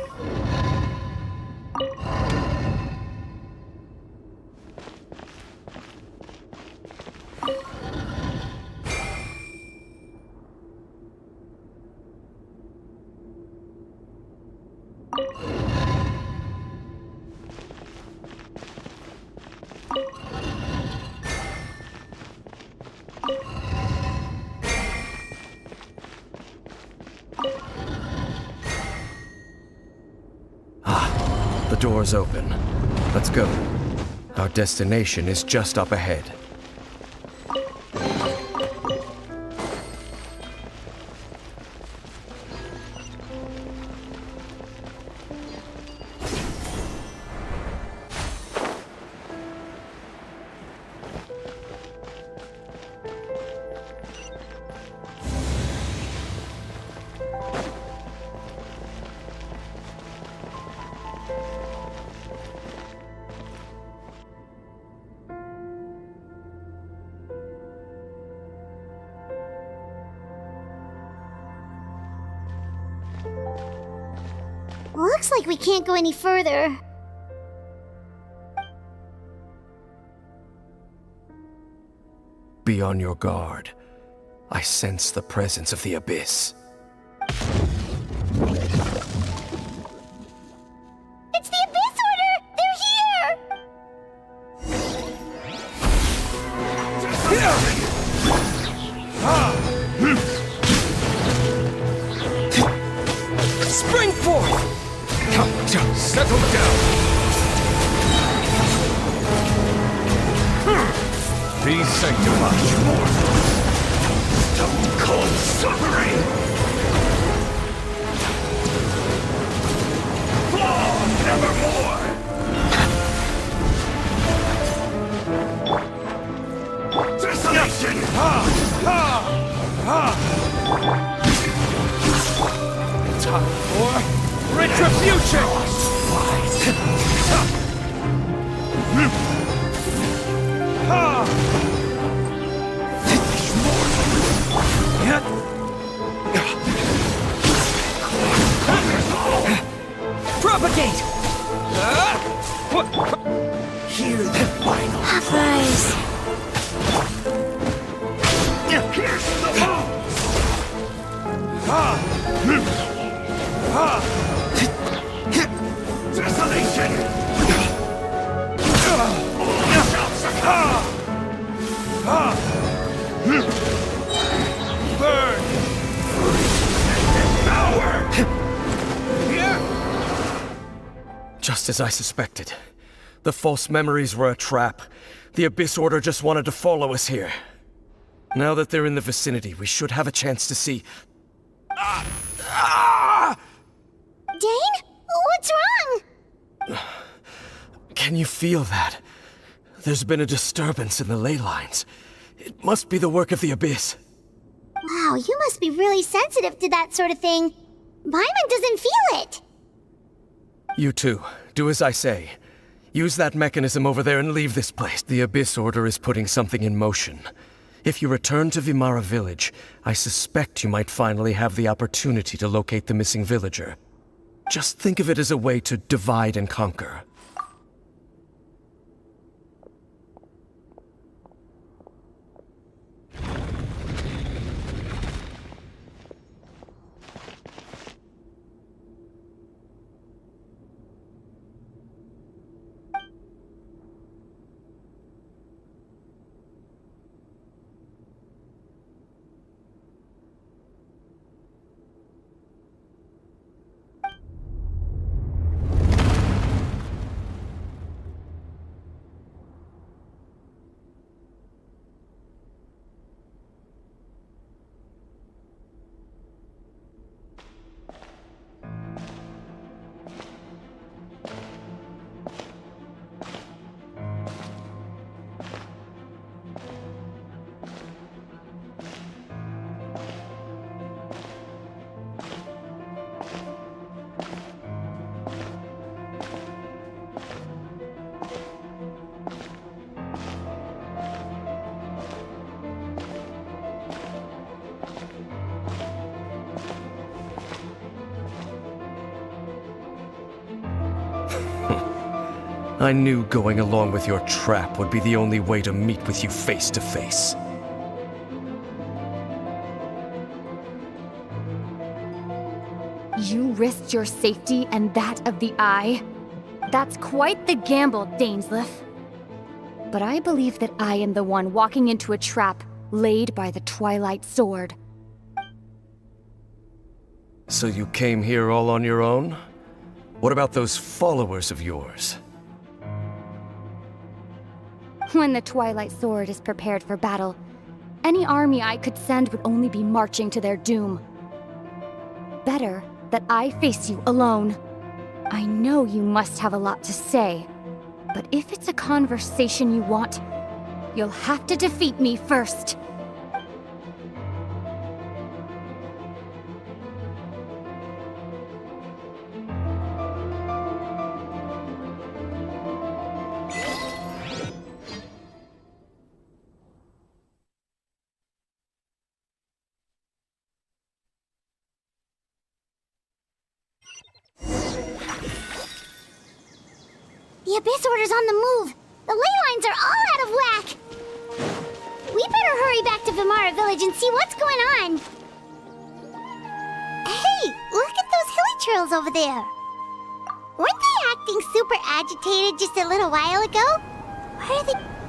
The door's open. Let's go. Our destination is just up ahead. Looks like we can't go any further. Be on your guard. I sense the presence of the Abyss. It's the Abyss Order! They're here! Spring forth! Settle down! Be sanctified. Stone cold suffering! Fall nevermore! Desolation! Time for retribution! Propagate! Hear the final Half-rise. Pierce the bones! Desolation! Burn! Power! Just as I suspected. The false memories were a trap. The Abyss Order just wanted to follow us here. Now that they're in the vicinity, we should have a chance to see... Dane? What's wrong? Can you feel that? There's been a disturbance in the ley lines. It must be the work of the Abyss. Wow, you must be really sensitive to that sort of thing. Paimon doesn't feel it. You too. Do as I say. Use that mechanism over there and leave this place. The Abyss Order is putting something in motion. If you return to Vimara Village, I suspect you might finally have the opportunity to locate the missing villager. Just think of it as a way to divide and conquer. I knew going along with your trap would be the only way to meet with you face to face. You risked your safety and that of the Eye? That's quite the gamble, Dainsleif. But I believe that I am the one walking into a trap laid by the Twilight Sword. So you came here all on your own? What about those followers of yours? When the Twilight Sword is prepared for battle, any army I could send would only be marching to their doom. Better that I face you alone. I know you must have a lot to say, but if it's a conversation you want, you'll have to defeat me first. The Abyss Order's on the move. The ley lines are all out of whack. We better hurry back to Vimara Village and see what's going on. Hey, look at those hilly trails over there. Weren't they acting super agitated just a little while ago? Why are they